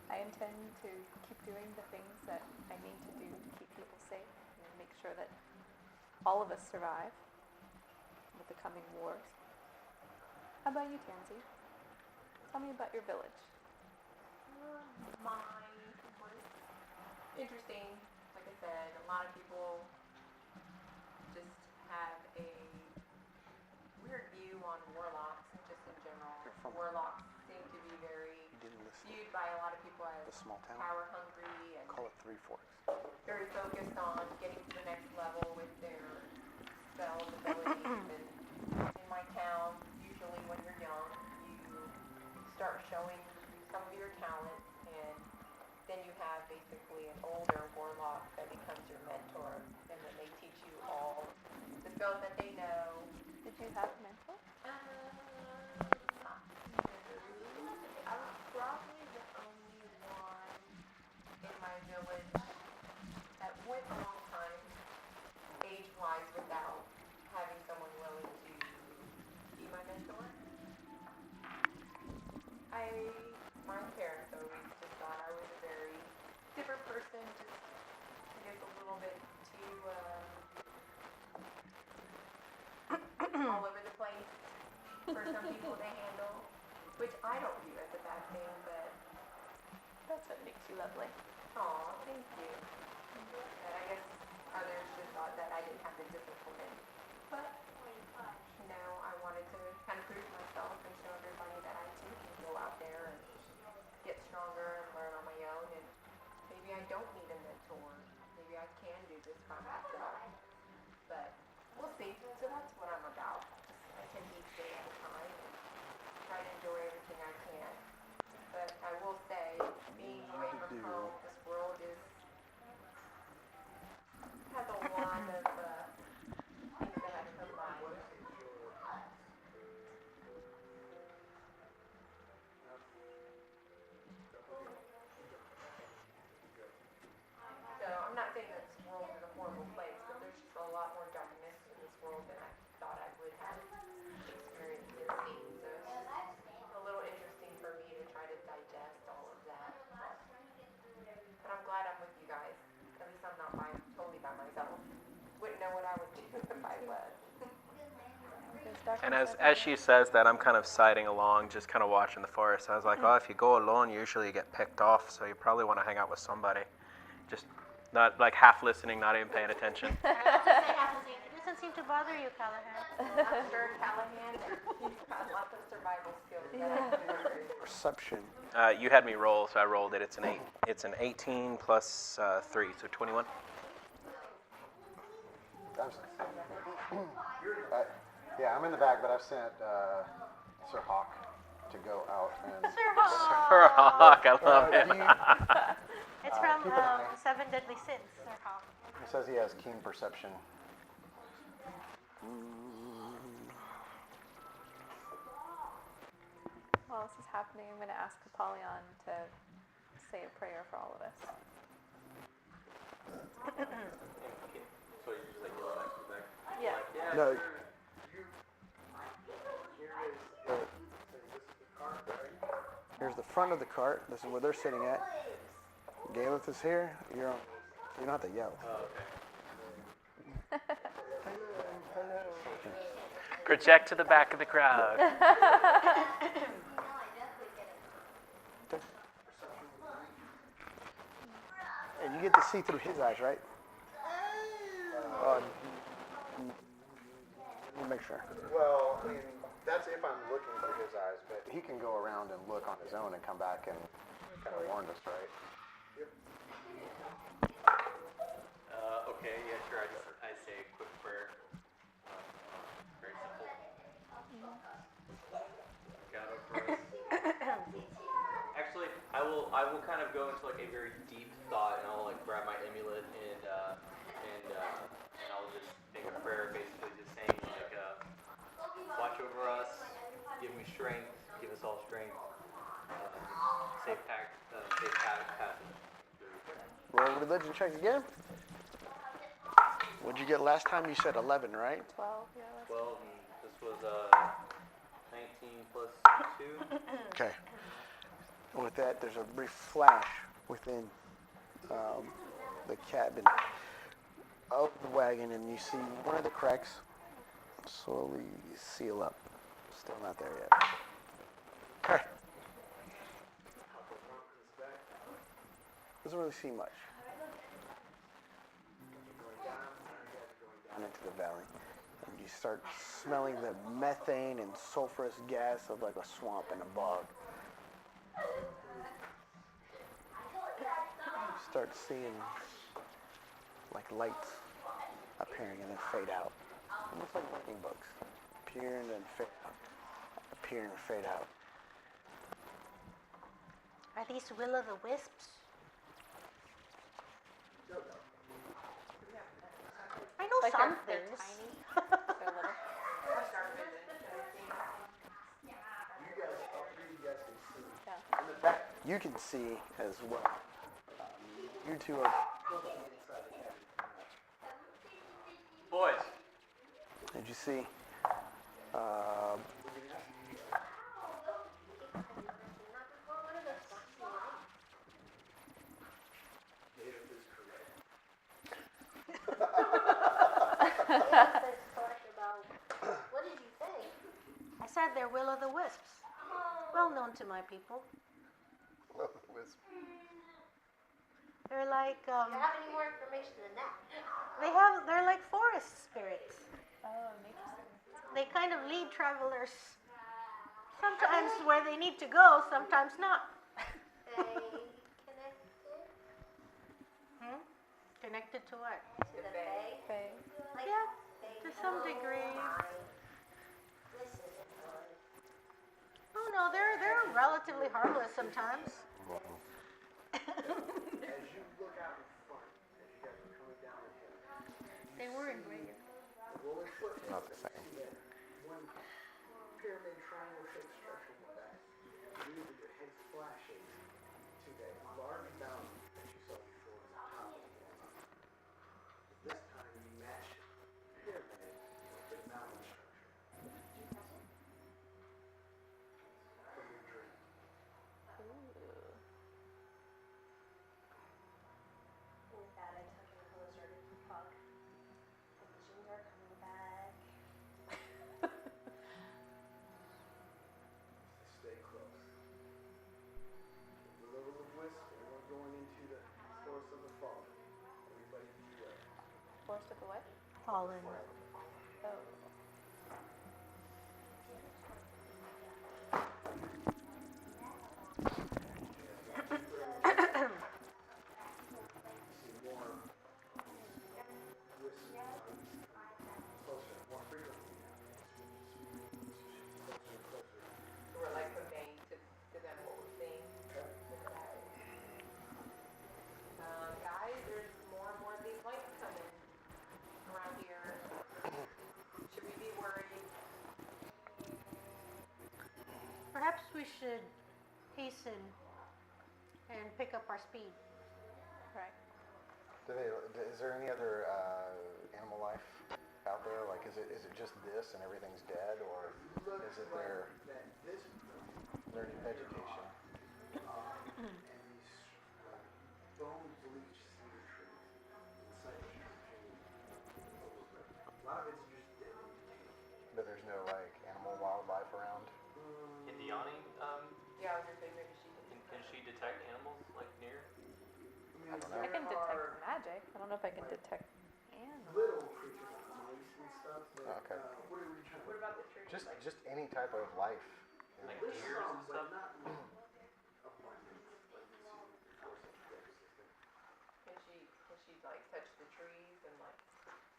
I intend to keep doing the things that I need to do to keep people safe and make sure that all of us survive. the coming wars. How about you, Tansy? Tell me about your village. Mine was interesting. Like I said, a lot of people just have a weird view on warlocks, just in general. Warlocks seem to be very viewed by a lot of people as The small town. power hungry and Call it Three Forks. very focused on getting to the next level with their spells, abilities, and in my town, usually when you're young, you start showing some of your talents, and then you have basically an older warlock that becomes your mentor, and then they teach you all the spells that they know. Did you have a mentor? I was probably the only one in my village that went a long time, age-wise, without having someone willing to be my mentor. My parents always just thought I was a very different person, just I guess a little bit too all over the place for some people to handle, which I don't view as a bad thing, but That's what makes you lovely. aw, thank you. And I guess others just thought that I didn't have the discipline. But, I wanted to kind of prove myself and show everybody that I too can go out there and get stronger and learn on my own. And maybe I don't need a mentor. Maybe I can do this by myself. But we'll see. So that's what I'm about. I take each day at a time and try to enjoy everything I can. But I will say, being away from home, this world has a lot of things that have come by. So I'm not saying that this world is a horrible place, but there's just a lot more darkness in this world than I thought I would have experienced and seen. So it's just a little interesting for me to try to digest all of that. But I'm glad I'm with you guys. At least I'm not totally by myself. Wouldn't know what I would do if I was. And as she says that, I'm kind of siding along, just kind of watching the forest. I was like, oh, if you go alone, usually you get picked off, so you probably want to hang out with somebody. Just not like half listening, not even paying attention. It doesn't seem to bother you, Callahan. I'm sure Callahan, he's got lots of survival skills. Perception. You had me roll, so I rolled it. It's an 8. It's an 18 plus 3, so 21. Yeah, I'm in the back, but I've sent Sir Hawk to go out and Sir Hawk, I love it. It's from keep an eye. Seven Deadly Sins, Sir Hawk. He says he has keen perception. While this is happening, I'm going to ask Apollyon to say a prayer for all of us. So you just like go back to back. Yeah. Yeah, No. sure. Here's the front of the cart. This is where they're sitting at. Galeth is here. You don't have to yell. Oh, okay. Project to the back of the crowd. And you get to see through his eyes, right? Let me make sure. Well, I mean, that's if I'm looking through his eyes, but he can go around and look on his own and come back and kind of warn us, right? Okay, yeah, sure. I say a quick prayer. Very simple. God over us. Actually, I will kind of go into like a very deep thought, and I'll like grab my amulet and I'll just make a prayer, basically just saying like, watch over us, give me strength, give us all strength, safe passage. Roll religion check again. What'd you get last time? You said 11, right? 12, yeah. 12, and this was 19 plus 2. Okay. With that, there's a brief flash within the cabin of the wagon, and you see one of the cracks slowly seal up. Still not there yet. Okay. Doesn't really see much. Down into the valley, and you start smelling the methane and sulfurous gas of like a swamp and a bog. You start seeing like lights appearing and then fade out, almost like lightning bugs. Appear and then fade out. Appear and fade out. Are these will-o'-the-wisps? I know Like some they're things. tiny. They're little. You can see as well. You two are. Boys, Did you see? What did you say? I said they're will-o'-the-wisps. Well known to my people. They're like Do you have any more information than that? they're like forest spirits. Oh, nature. They kind of lead travelers sometimes where they need to go, sometimes not. They connected Hmm? Connected to what? to the bay? Faye. Like, Yeah, they to some know degree. this isn't good. Oh no, they're relatively harmless sometimes. As you look out in front, as you guys are coming down the hill, They were in gray. the rolling footprints, Not the same. you see that one pyramid triangle-shaped structure in the back. Immediately your head flashes to that large mountain that you saw before at the top of the hill. This time you match the pyramid with the mountain structure. From your dream. With that, I took a blizzard hug. The visions are coming back. Stay close. The little wisp, and we're going into the forest of the fallen. Everybody beware. Forest of the what? Fallen. Oh. See more wisps closer, more frequently. Closer and closer. We're like conveying to them what we're seeing. Guys, there's more and more of these lights coming around here. Should we be worried? Perhaps we should hasten and pick up our speed. Right. Is there any other animal life out there? Like, is it just this and everything's dead, or is it there? That this There any vegetation? and these bone bleached cedar trees and cypress trees overgrown. A lot of it's just dead and decaying. But there's no like animal wildlife around. can Diani, Yeah, I was gonna say maybe she can she detect animals like near? I don't know. I can There detect are magic. I don't know if I can detect animals. little creatures like mice and stuff, but Okay. what are we trying What to about the trees? Just any type of life. Like There's deers and some, but stuff? not abundant, like you see in the forest of the ecosystem. Can she like touch the trees and like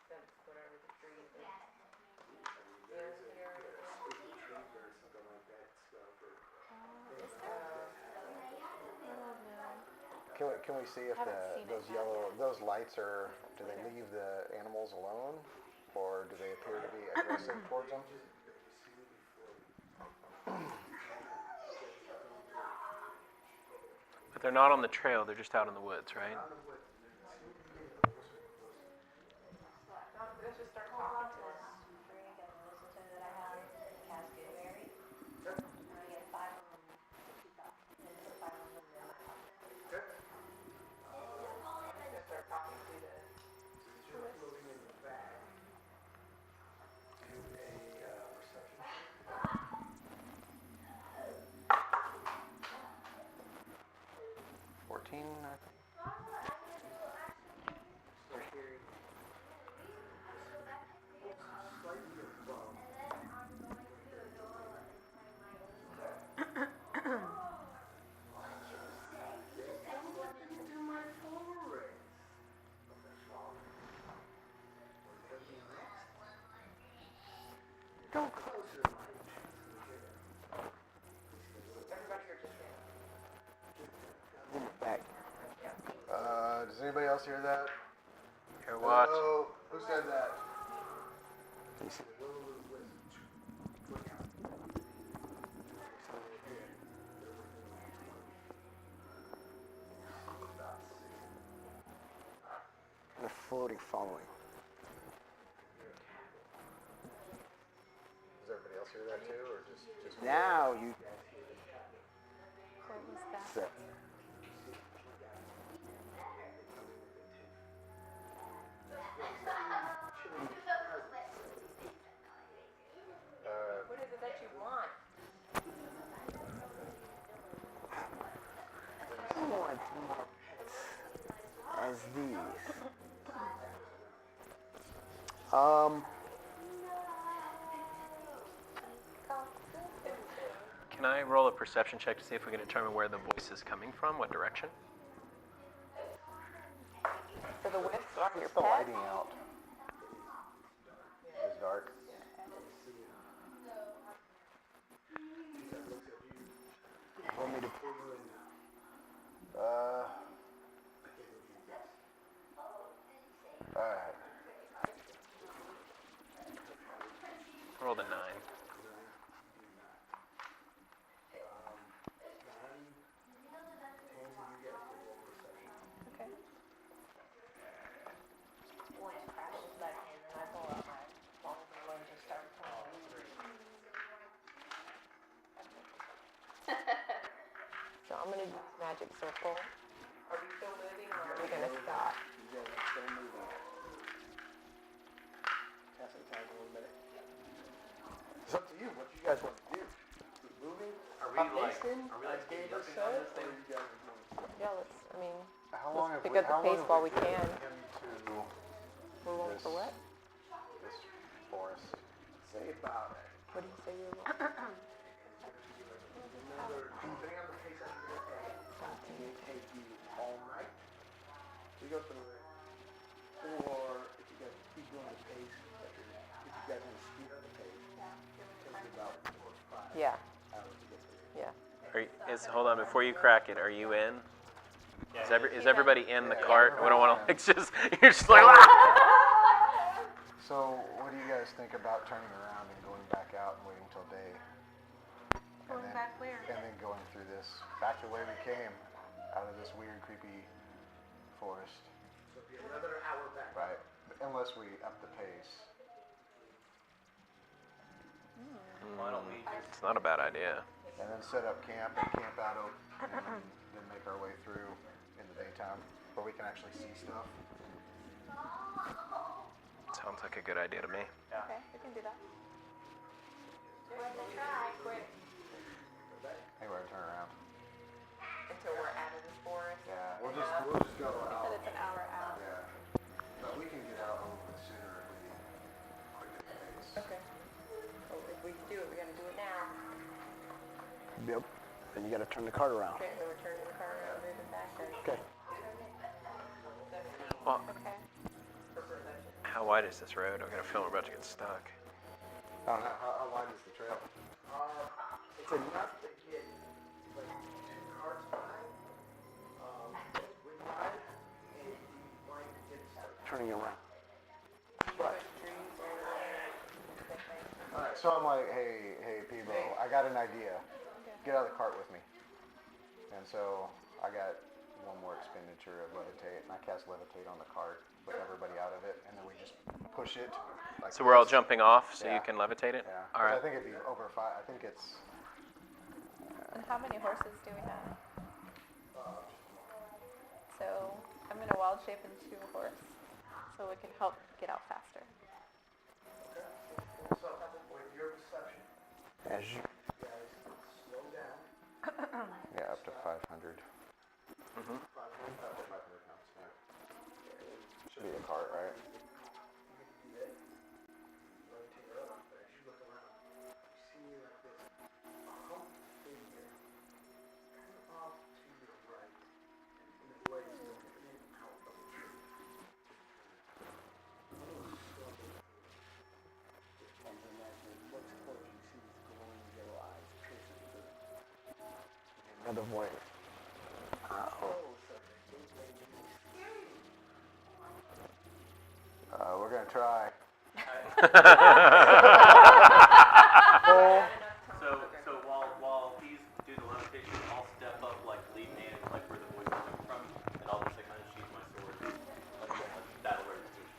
sense whatever the trees is? There's a speaking tree bird, something like that, spell for Is there? I don't know. Can we see if Haven't seen it yet. those lights are, do they leave the animals alone, or do they appear to be aggressive towards them? But they're not on the trail, they're just out in the woods, right? Let's just start talking to them. We're gonna go listen to that I have cast Berry. I'm gonna get 5 of them to keep up. And put 5 of them in my pocket. I'm gonna start talking to the. You see? They're floating, following. Does everybody else hear that too, or just Now you What was that? set. What is it that you want? I want more pets as these. Can I roll a perception check to see if we can determine where the voice is coming from, what direction? For the wisp or your It's the pet? lighting out. It's dark. Want me to pull you in? Alright. Roll the 9. Okay. Voice crashes back in, and I pull out my phone and just start calling. So I'm gonna use magic circle. Are we still moving or are we gonna stop? You guys are still moving. Pass some time a little minute. It's up to you. What you guys want to do? Keep moving? Are we Up like, pacing, are we like Gabe jumping said, on this or thing? you guys are doing? Yeah, let's, I mean, How long have pick we, up the how long pace have while we given can. him to we're rolling for what? this forest? Say about What do you say you're rolling? Remember, depending on the pace that you're going to take, it may take you all night to go through it. Or if you guys keep doing the pace, if you guys want to speed up the pace, it takes you about 4 or 5 Yeah, hours to get through. yeah. Hold on, before you crack it, are you in? Is everybody in the cart? We don't want to, it's just, you're just like, So, what do you guys think about turning around and going back out and waiting till day? Going back where? And then going through this, back the way we came, out of this weird, creepy forest, So it'll be another hour back. right? Unless we up the pace. Why don't we just it's not a bad idea. And then set up camp and camp out and then make our way through in the daytime, where we can actually see stuff. Sounds like a good idea to me. Okay, we can do that. Hey, we're gonna turn around. Until we're out of this forest. Yeah, we'll just go You out. said it's an hour out. Yeah, but we can get out a little bit sooner if we quicken the pace. Okay. Well, if we can do it, we gotta do it now. Yep. Then you got to turn the cart around. Okay, so we're turning the car around, moving back then. Okay. Well, Okay. how wide is this road? I'm gonna feel we're about to get stuck. How wide is the trail? It's enough to get like 2 cars by, with mine, and you might get started. Turning around. Alright, so I'm like, hey, Peebo, I got an idea. Get out of the cart with me. And so I got one more expenditure of levitate, and I cast levitate on the cart with everybody out of it, and then we just push it. Like So we're all this. jumping off so you Yeah. can levitate it? Yeah. All 'Cause right. I think it'd be over 5. I think it's. And how many horses do we have? So I'm gonna wild shape into a horse, so we can help get out faster. So with your perception, As you you guys slow down. Yeah, up to 500. Mm-hmm. 500 pounds, yeah. Should be the cart, right? Rotate her up, but as you look around, you see like this hump figure kind of off to your right, and the blades going in and out of the tree. And then as it looks towards you, see these glowing yellow eyes piercing through. Another voice. We're gonna try. Oh, So while these do the levitation, I'll step up like lead man, like where the voice is coming from, and I'll just like kind of sheath my sword. Like that'll levitation.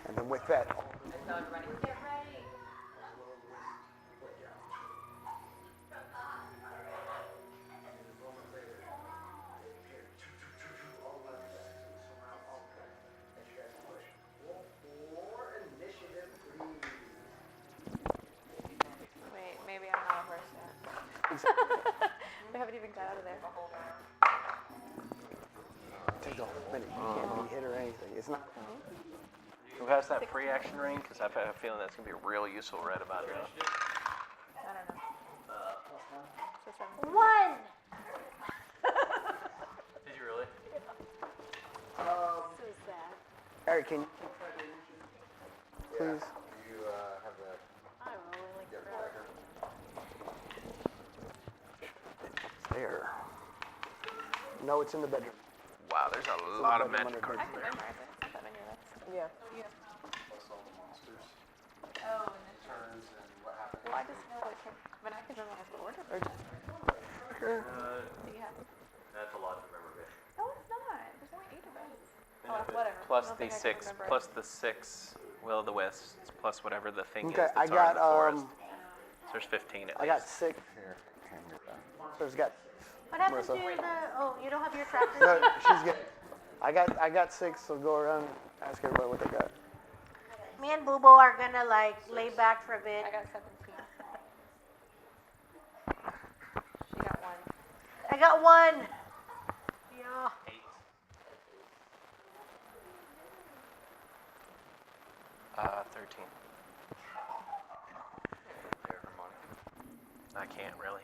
and then with that, And so everybody, get ready. Wait, maybe I'm not a horse yet. They haven't even got out of there. take the whole minute. You can't be hit or anything. It's not. Who has that free action ring? Because I have a feeling that's going to be real useful right about now. I don't know. So 17. 1. Did you really? So sad. Eric, can you please? You have the I really like get that. tracker. It's there. No, it's in the bedroom. Wow, there's a lot of magic cards I can there. memorize it. It's not on your list. Yeah. Plus all the monsters, Oh, and then, turns, and what happens. well, I just know what came, but I can memorize the order. Do you have? That's a lot to remember, man. No, it's not. There's only 8 of us. Oh, whatever. Plus I don't the think I can 6, remember it. plus the 6 will o' the wisps, plus whatever the thing Okay, is I that's got already in the forest. So there's 15 at I least. got 6. Here, hand me that. There's got. What happened Marissa. to the? Oh, you don't have your tracker. No, she's good. I got 6. So go around, and ask everybody what they got. Me and Boobo are gonna like lay back for a bit. I got 17. She got 1. I got 1. Yeah. 13. I can't really.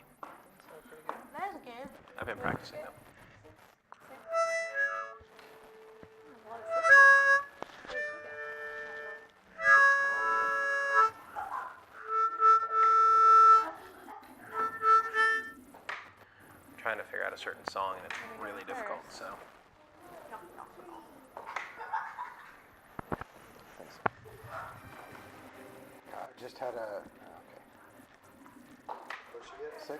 That's good. I've been practicing them. A lot of 60s. What did she get? I'm trying to figure out a certain song and it's really difficult, so. Thanks. I just had a. Okay. What did she get? 6?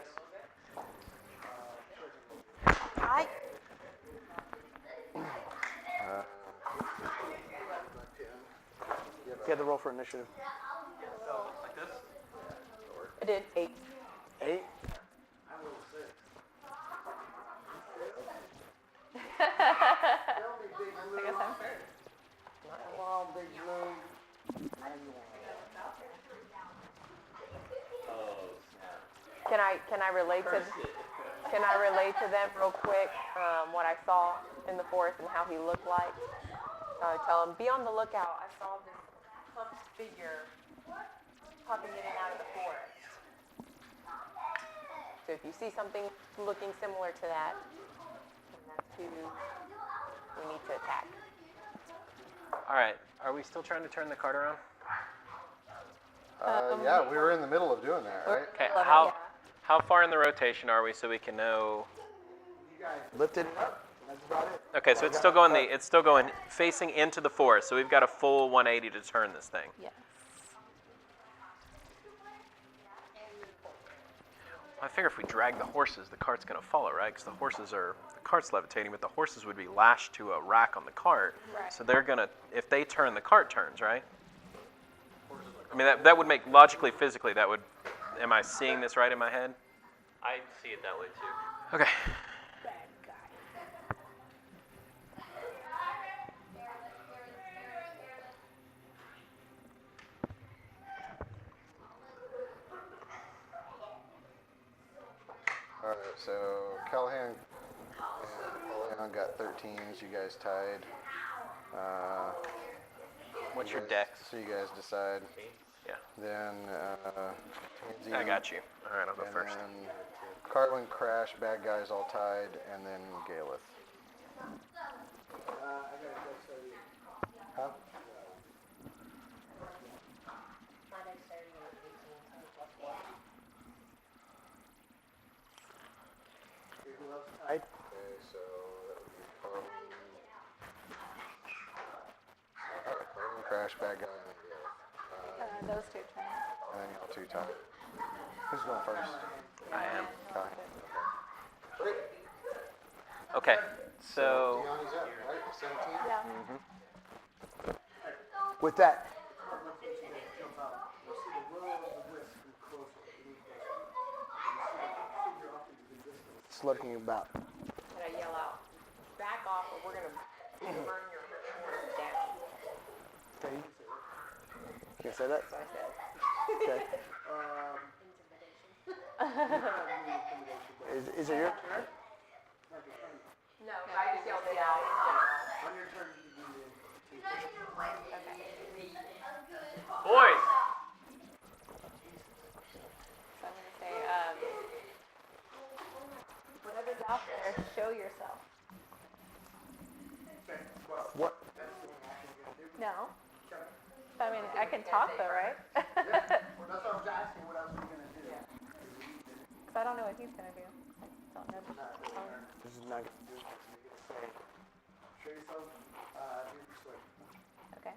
I. You had to roll for initiative. Like this? I did 8. 8. I guess I'm first. Wow, big blue. Oh, snap. Can I relate to them real quick what I saw in the forest and how he looked like? Tell them, be on the lookout. I saw this clumped figure popping in and out of the forest. So if you see something looking similar to that, then that's who we need to attack. All right, are we still trying to turn the card around? Yeah, we were in the middle of doing that, right? Okay, 11, how far in the rotation are we so we can know? Lifted it up. That's about it. Okay, so it's still going facing into the forest. So we've got a full 180 to turn this thing. Yes. I figure if we drag the horses, the cart's going to follow, right? Because the cart's levitating, but the horses would be lashed to a rack on the cart. Right. So they're going to, if they turn, the cart turns, right? I mean, that would make logically, physically, that would, am I seeing this right in my head? I see it that way too. Okay. All right, so Callahan and Leon got 13s. You guys tied. What's your guys- dex? So you guys decide. Yeah. Then Tansy I got you. All right, I'll go and first. then Carlin, Crash, bad guys all tied, and then Galeth. Huh? My dexterity is 18, so plus 1. Right? Okay, so that would be Carlin. All right, Carlin, Crash, bad guy, and then Galeth. Those two turn. And then y'all two talk. Who's going first? I am. Okay. Okay, so Deani's up, right? 17? Yeah. With that, it's looking about. And I yell out, back off or we're gonna burn your horse down. Okay, you can say that. So I said. Okay. Is it your turn? No, I just yelled it out. On your turn, you can do Boys! So I'm going to say, whatever's out there, show yourself. What? No. I mean, I can talk though, right? Well, that's what I was asking. What else are you gonna do? Because I don't know what he's going to do. I don't know. This is not gonna do it. You're gonna say, Show yourself. Do persuade. Okay.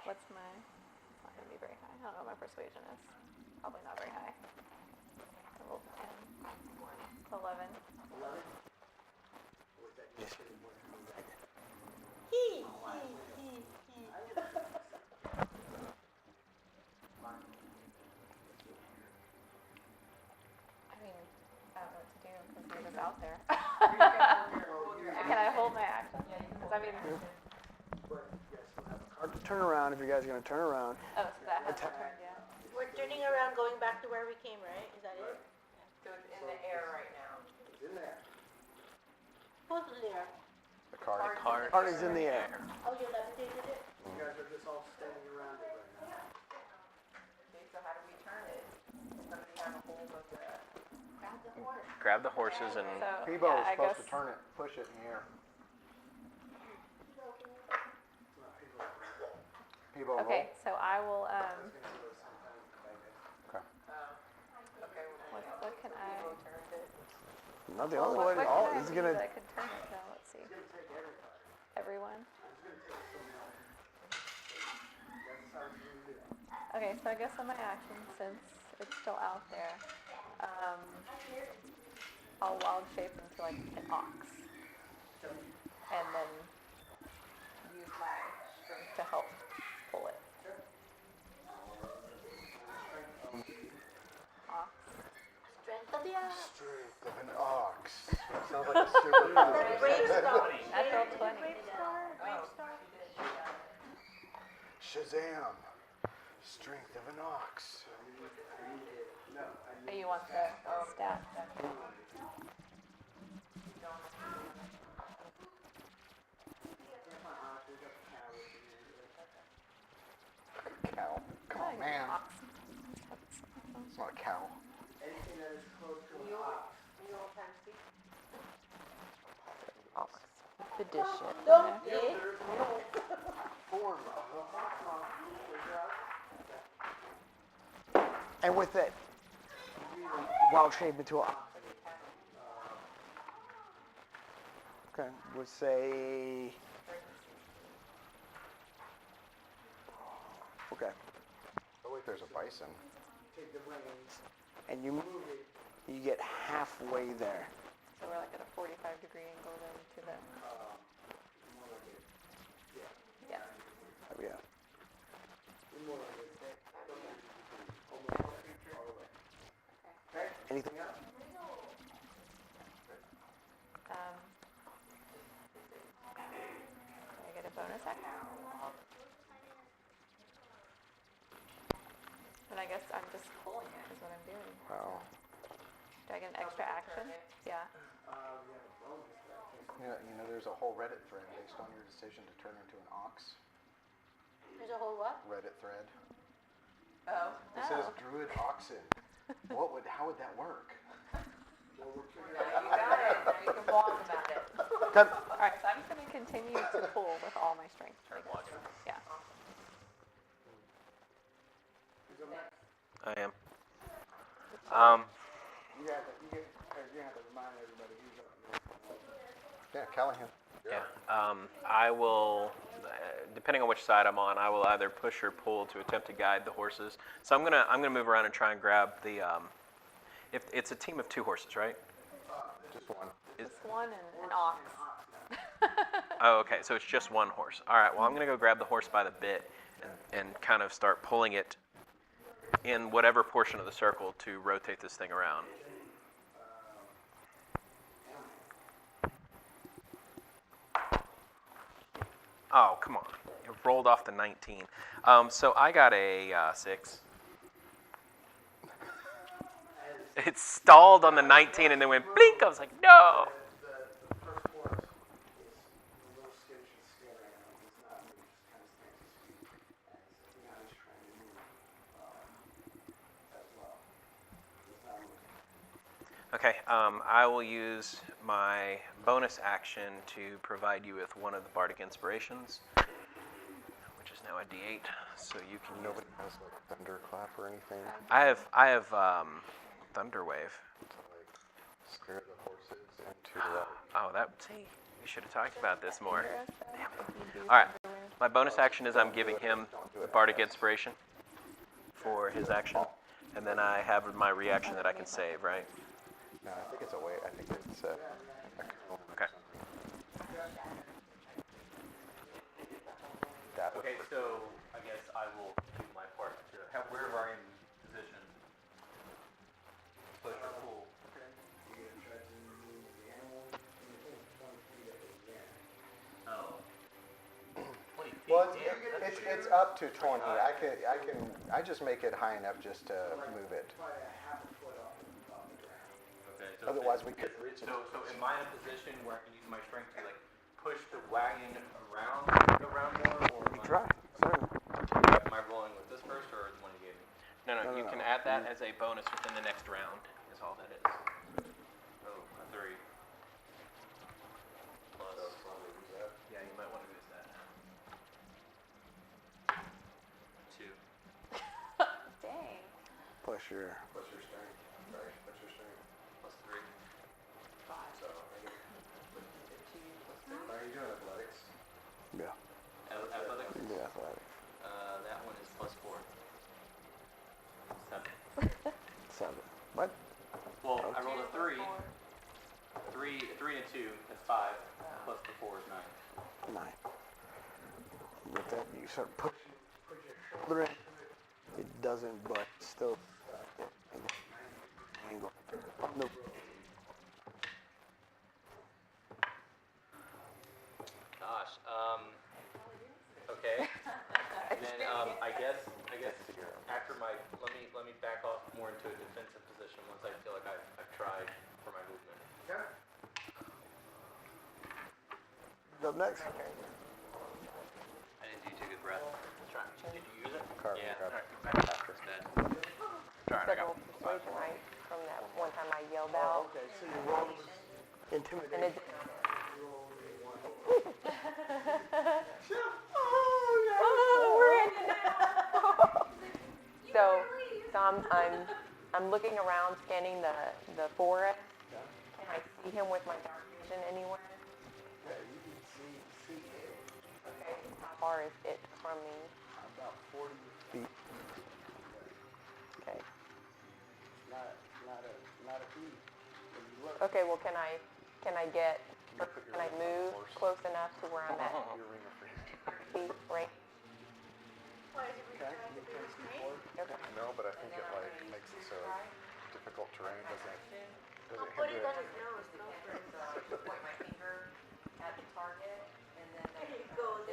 What's my, it's not going to be very high. I don't know what my persuasion is. Probably not very high. I rolled a 10. 11. 11. just I mean, I don't know what to do because you're just out there. Can I hold my action? Because I mean, hard to turn around if you guys are gonna turn around. oh, so that has Attack. turned, yeah. We're turning around, going back to where we came, right? Is that it? So it's in the air right now. It's in there. Who's there? The card. card. Card is in the air. Oh, you levitated it? You guys are just all standing around it right now. Okay, so how do we turn it? Somebody have a hold of the. Grab the horses and So, Peebo yeah, is I supposed guess, to turn it, push it in the air. Peebo, roll. okay, so I will, Okay. what can I, Not the well, only what way. can All I is do gonna. that I can turn it though? Let's see. Everyone? Okay, so I guess on my action, since it's still out there, I'll wild shape into like an ox. And then use my strength to help pull it. Ox. Strength of the ox. Strength of an ox. Sounds like a super Brave star. Natural 20. Shazam! Strength of an ox. Oh, you want the staff? Cow. Come Oh, on, man. Ox. It's not a cow. Anything that is close to an ox. The dish shit. There's no form of an ox. And with it, wild shape into an ox. Okay, we'll say. Okay, Oh wait, there's a bison. Take the reins. and you Move it. you get halfway there. So we're like at a 45-degree angle then to the, More like it. yeah. There we go. More like it. Almost all the way. Okay. Anything else? Do I get a bonus action? But I guess I'm just pulling it is what I'm doing. Wow. Do I get an extra action? Yeah. We have a bonus that takes. You know, there's a whole Reddit thread based on your decision to turn into an ox. There's a whole what? Reddit thread. Oh. It says druid oxen. How would that work? Now you got it. Now you can walk about it. Done. All right, so I'm just going to continue to pull with all my strength. I guess. Yeah. I am. You have to remind everybody who's up next. Yeah, Callahan. Yeah. I will, depending on which side I'm on, I will either push or pull to attempt to guide the horses. So I'm gonna move around and try and grab the. If it's a team of 2 horses, right? Just one. Just one and an ox. Oh, okay. So it's just one horse. All right. Well, I'm gonna go grab the horse by the bit and kind of start pulling it in whatever portion of the circle to rotate this thing around. Oh, come on. It rolled off the 19. So I got a 6. It stalled on the 19 and then went blink. I was like, no. The first horse is a little skittish and scared right now. He's not moving, just kind of stands his feet as now he's trying to move as well. He's not moving. Okay, I will use my bonus action to provide you with one of the Bardic Inspirations, which is now a D8, so you can use. Nobody has like thunderclap or anything I have Thunderwave. to like scare the horses into Oh, see, we should have talked about this more. Damn it. All right, my bonus action is I'm giving him the Bardic Inspiration for his action, and then I have my reaction that I can save, right? No, I think it's a way. I think it's a cone or Okay. something. That would Okay, so I guess I will do my part to have wherever I am positioned. Push or pull. You're going to try to move the animal in 20 feet of the air. Oh. 20 feet. Well, Damn, that's it's up to 20. I just make it high enough just to move it. Probably a half a foot off the ground. Okay, so Otherwise, we could reach it. So am I in a position where I can use my strength to like push the wagon around more, or am Try, certainly. am I rolling with this first or the one you gave me? No, No, you no, can no. add that as a bonus within the next round, is all that is. Oh, a 3. Plus. Yeah, you might want to use that. 2. Dang. Plus your. What's your strength? Sorry, what's your strength? Plus 3. So, are you doing athletics? Yeah. Athletics? Yeah, athletic. That one is plus 4. 7. 7. What? Well, I rolled a 3. 3 and a 2, that's 5. Plus the 4 is 9. 9. With that, you start pushing, put your shoulder in. It doesn't, but still angle on the road. Gosh, okay. And then I guess after let me back off more into a defensive position once I feel like I've tried for my movement. Up next. I didn't do too good breath. Try. Did you use it? Carve Yeah. grab Alright, back after that. Darn, I Said got roll persuasion, right? From that one time I yelled out. Okay, so you roll And intimidation. it, so I'm looking around, scanning the forest. Can I see him with my dark vision anywhere? Yeah, you can see it Okay. How far is it from me? about 40 feet. Okay. not a feet. When you look, Okay. Well, can I move close enough to where I'm at? Feet, right? okay, you can see forward. Okay. No, but I think it like makes it so difficult terrain doesn't Put hinder it it. on his nose. Point my finger at the target, and then There you go.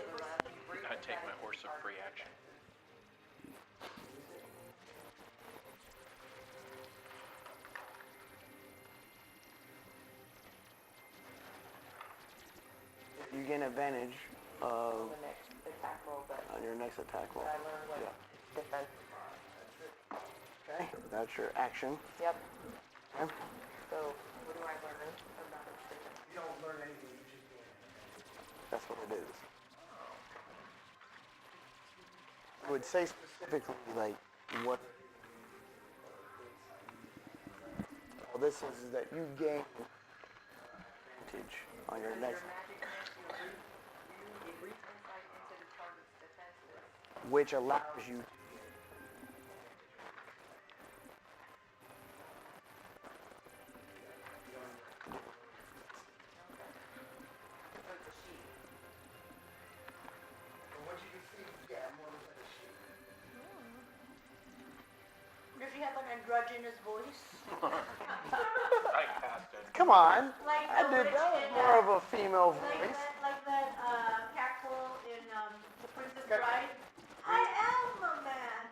I take my horse of free action. You gain advantage of the next attack roll, but on your next attack roll. I learned what Yeah. defense. Okay, that's your action. Yep. Okay. So what do I learn about its defense? You don't learn anything, you just do it. That's what it is. I would say specifically like what all this is that you gain advantage On your Under next, magic mist, it breathes insight into the target's defenses. which allows you. So it's a sheep. From what you can see, yeah, more like a sheep. Does he have an androgynous voice? Come on. Like I the did. witch That was in, more of a female like voice. that castle in The Princess Bride. I am a man.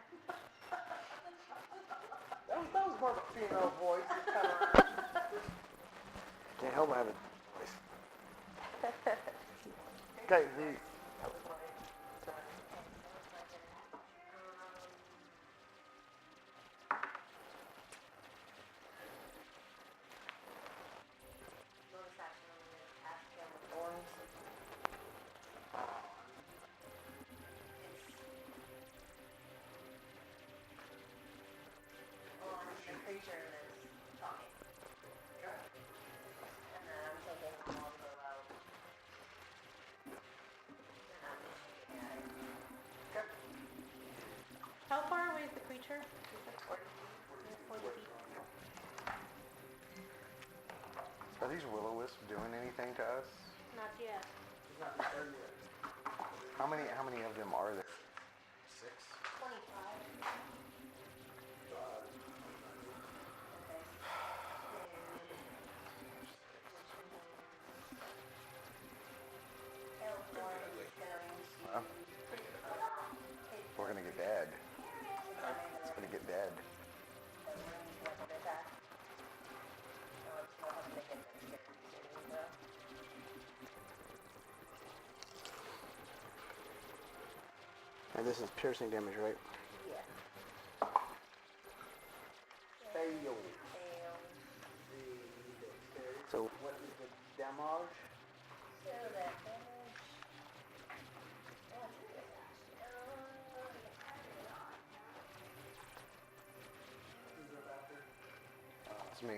That was more of a female voice. It's kind of Can't help having a voice. Okay. Bonus action on the attack them with thorns. On the creature that's talking. And then I'm taking the longbow out. And I'm shooting at it. How far away is the creature? It's like 40 feet. 40 feet. Are these will-o-wisps doing anything to us? Not yet. How many of them are there? 6? 25. Huh? We're gonna get dead. It's gonna get dead. And this is piercing damage, right? fail. So What is the damage? So that damage. It's me.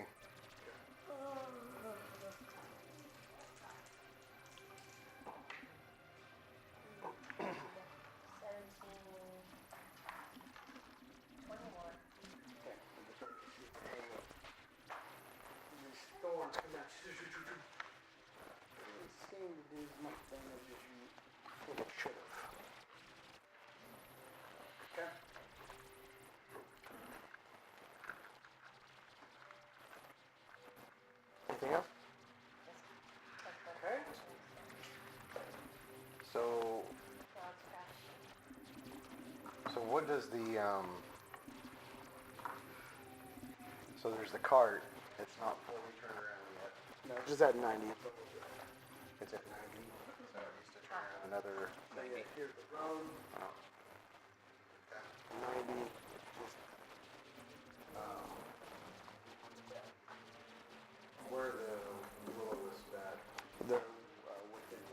These storms come out. It seemed to do as much damage as you think it should have. Okay. anything else? Okay. So what does the so there's the cart. It's not fully turned around yet. No, just at 90. It's at 90. So it needs to turn around another 90. Here's the road. Oh. 90. Where are the will-o-wisps at? The, Within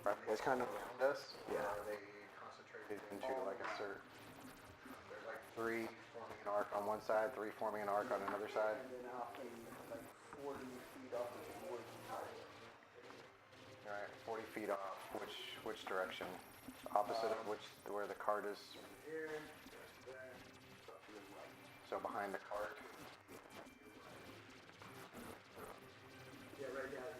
10 feet. it's kind of. Around us? Yeah. Or are they concentrated into like a certain? There's like 3 forming an arc on one side, 3 forming an arc on another side. And then off the, like 40 feet off of the wood. All right, 40 feet off. Which direction? Opposite of which where the cart is. Here, there's that. Up to the right. So behind the cart. Yeah, right down here.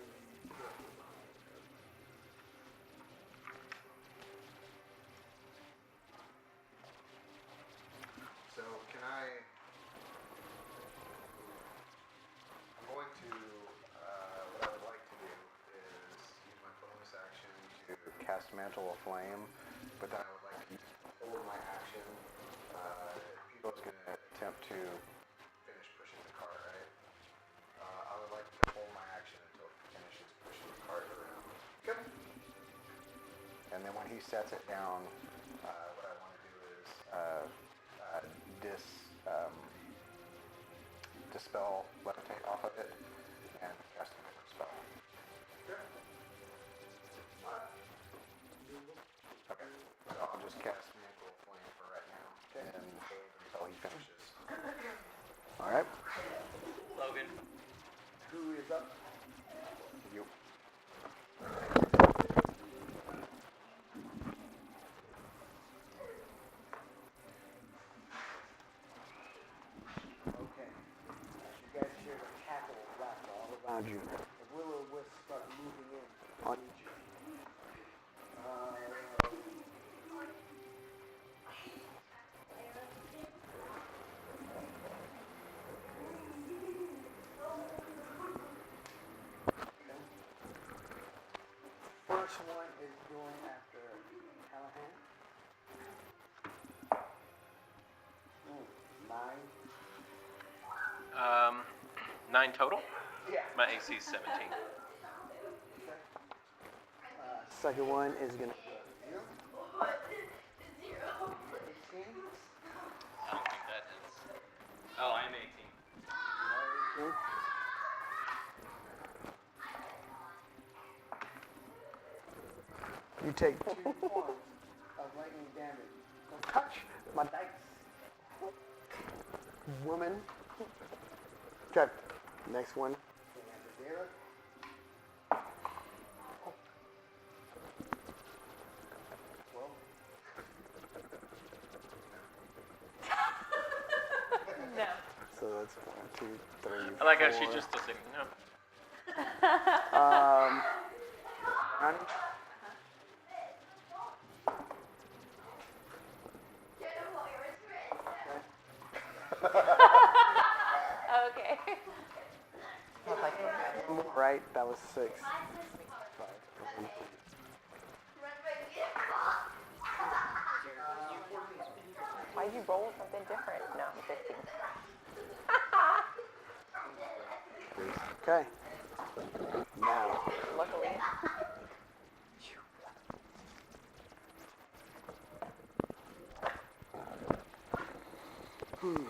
So can I'm going to, what I would like to do is use my bonus action to cast Mantle of Flame, but then I would like to hold my action. Pico's going to attempt to finish pushing the cart, right? I would like to hold my action until it finishes pushing the cart around. Okay. And then when he sets it down, what I want to do is dispel levitate off of it and cast a different spell. Okay, so I'll just cast Mantle of Flame for right now and hold until he finishes. All right. Logan. Who is up? You. around you. The will-o'-wisps start moving in on each of you. First one is going after Callahan. 9. 9 total? Yeah. My AC is 17. Second one is gonna go 0. 18. I don't think that hits. Oh, I am 18. You take 2 points of lightning damage. Don't touch my dice. Woman. Okay. Next one. Zero. No. So that's 1, 2, 3, I like how 4. she just doesn't know. Ronnie? Okay. Right, that was 6. Why'd you roll something different? No, I'm 15. Okay. Now, Luckily. ooh.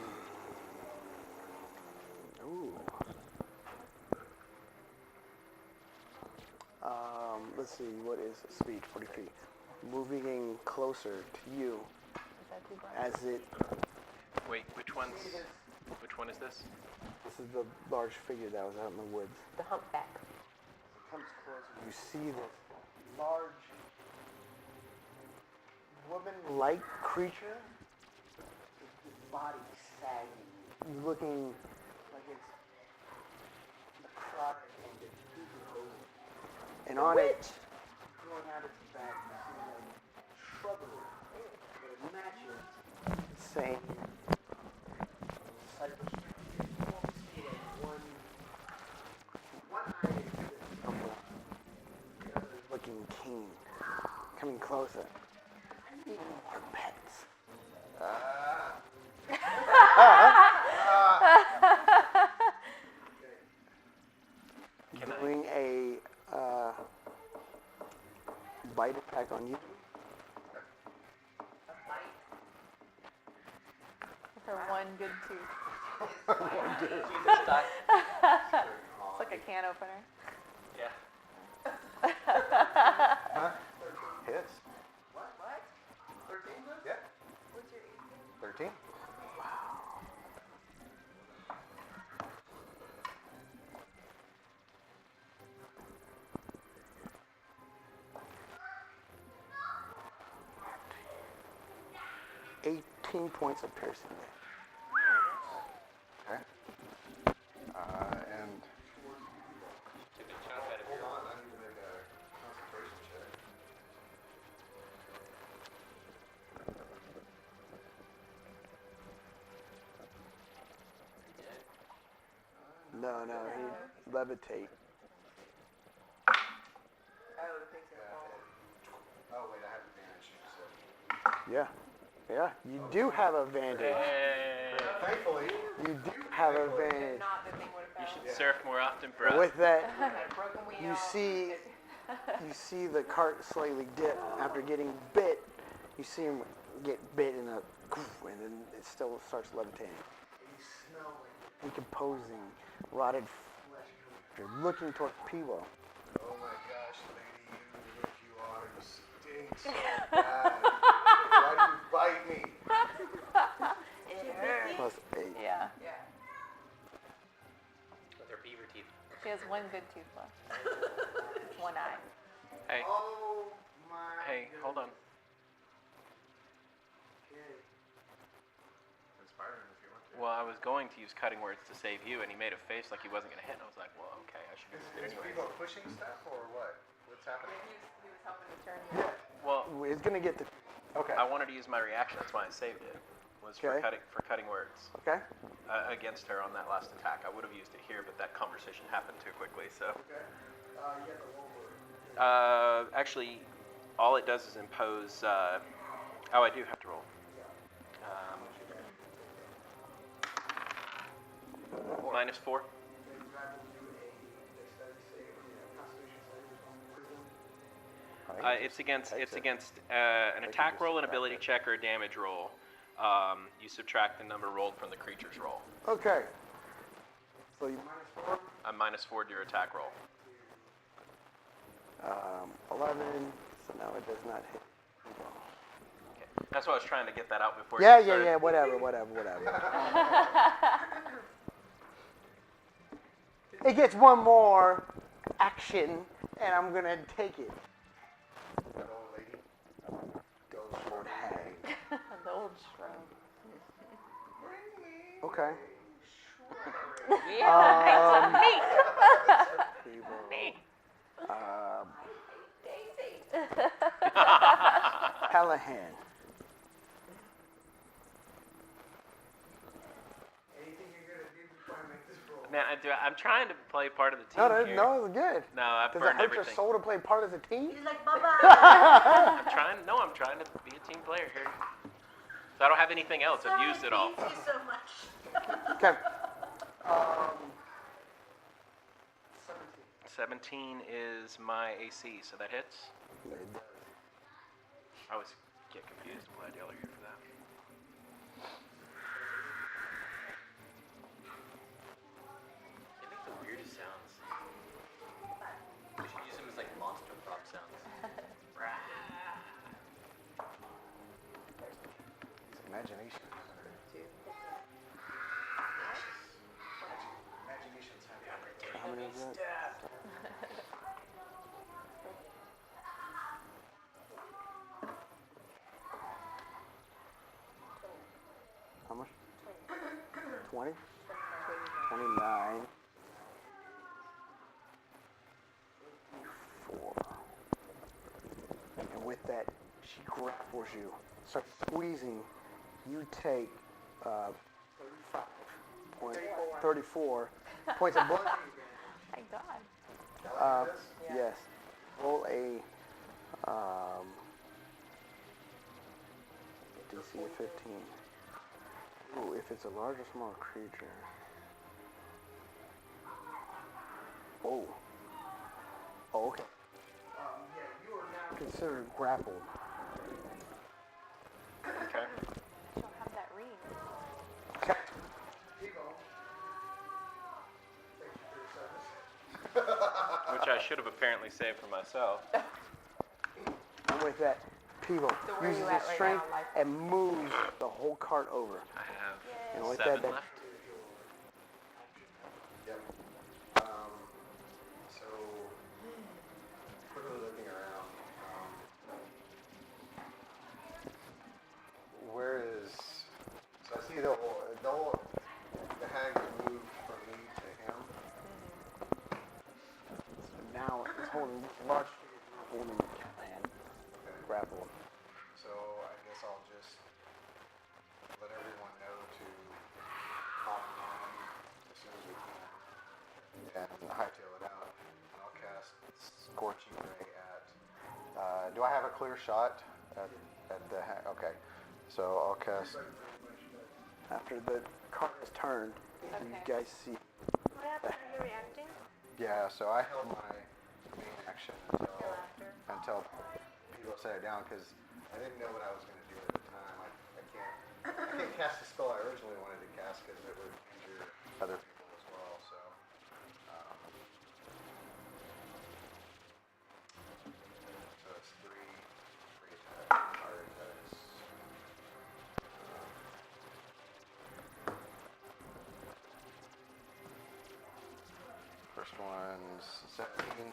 Let's see, what is speed? 40 feet. Moving in closer to you Is that too bright? as it. Wait, which one is this? This is the large figure that was out in the woods. The humpback. Comes closer. You see this large woman-like creature. Its body sagging, looking like it's necrotic and decomposing. And on it, growing out its back, you see like shrubbery, but it matches the same cypress tree. You won't see like one eye is humble, the other is looking keen, coming closer. More pets. Doing a bite attack on you. For one good tooth. Jesus, Doc. It's like a can opener. Yeah. Hits. What? 13? Yeah. What's your 13? Wow. Points of piercing damage. Okay. And Took a chunk out of your hold on, I need to make a concentration check. No, he levitate. Oh wait, I have advantage. So. Yeah, you do have advantage. Hey. Thankfully. You do have advantage. Not the thing would have You fell. should surf more often, bro. With that, Had a broken wheel. you see the cart slightly dip after getting bit. You see him get bit in a, and then it still starts levitating. You smell like decomposing, rotted flesh. You're looking towards Pivo. Oh my gosh, lady, you look you are. You stink so bad. Why do you bite me? Plus 8. Yeah. With her beaver teeth. She has one good tooth left. One eye. Hey, Oh my. hey, hold on. Spider-Man if you want to. Well, I was going to use cutting words to save you, and he made a face like he wasn't going to hit, and I was like, well, okay, I should use it Is anyway. people pushing stuff or what? What's happening? He was helping me turn. Well, It's gonna get the. Okay. I wanted to use my reaction. That's why I saved it. Was Okay. for cutting words Okay. against her on that last attack. I would have used it here, but that conversation happened too quickly. So Okay. You get the one word. actually, all it does is impose. Oh, I do have to roll. -4. They grapple you a dexterity save, constitution save, wisdom. It's against Takes it. an can attack just roll, an subtract ability it. check, or a damage roll. You subtract the number rolled from the creature's roll. Okay. So you -4. I'm -4 to your attack roll. 11. So now it does not hit. Okay. That's why I was trying to get that out before. Yeah, you yeah, started. yeah. Whatever. It gets one more action, and I'm gonna take it. That old lady. Old hag. The old shrub. Okay. Yeah, People. Daisy. Callahan. Anything you're gonna do before I make this roll? Man, I'm trying to play part of the team No, here. no, it's good. No, I've Does it burned hurt your everything. soul to play part of the team? He's like, bye-bye. I'm trying to be a team player here. So I don't have anything else. I've used it all. Thank you so much. Okay. 17. 17 is my AC, so that hits. I always get confused. I'm glad y'all are here for that. They make the weirdest sounds. We should use them as like monster frog sounds. It's imagination. Imagination's happy. How many is that? How much? 20? 29. 4. And with that, she grapples you. Starts squeezing. You take 34 points of bludgeoning damage. My God. Yes. Roll a DC of 15. Ooh, if it's a large or small creature. Oh. Oh, okay. Yeah, you are now. Considered grappled. Okay. She'll have that ring. Okay. Eagle. Thank you for your service. Which I should have apparently saved for myself. And with that, Peeble So where uses you his at right strength now, life? and moves the whole cart over. I And have with 7 that, left. Yep. So, quickly looking around, where is? So I see the hag moved from me to him. So now it's holding large holding Callahan. Grapple. So I guess I'll just let everyone know to hop on as soon as we can and hightail it out. And I'll cast Scorching Ray at. Do I have a clear shot at the hag? Okay. So I'll cast. After the cart is turned, you Okay. guys see. What happened? Are you reacting? Yeah. So I held my main action Till after. until people set it down because I didn't know what I was going to do at the time. I can't cast the spell I originally wanted to cast because it would injure other people as well. So, so it's three attacks. First one's 17.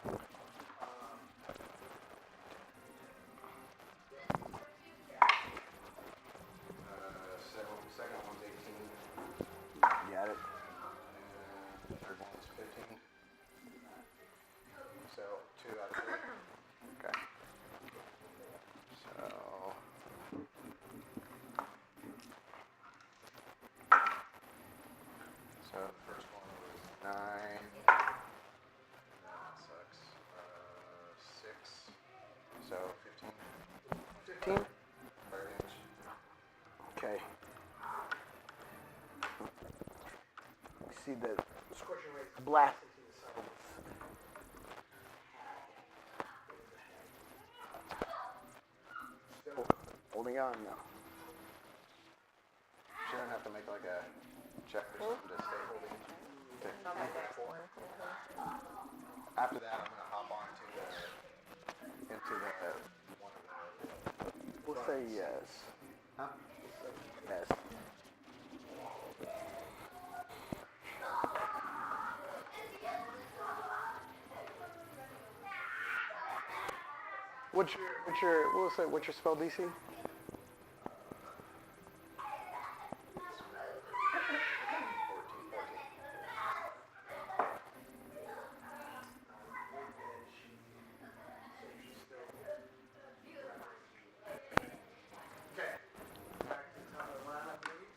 Second one's 18. So the first one was 9. That sucks. 6. So 15. 15? Fire damage. Okay. You see the Scorching rays. blast. Still holding on now. Shouldn't have to make like a check or something to stay holding. Okay. After that, I'm gonna hop on into the one of the. We'll say yes. Huh? Yes. What's your spell DC?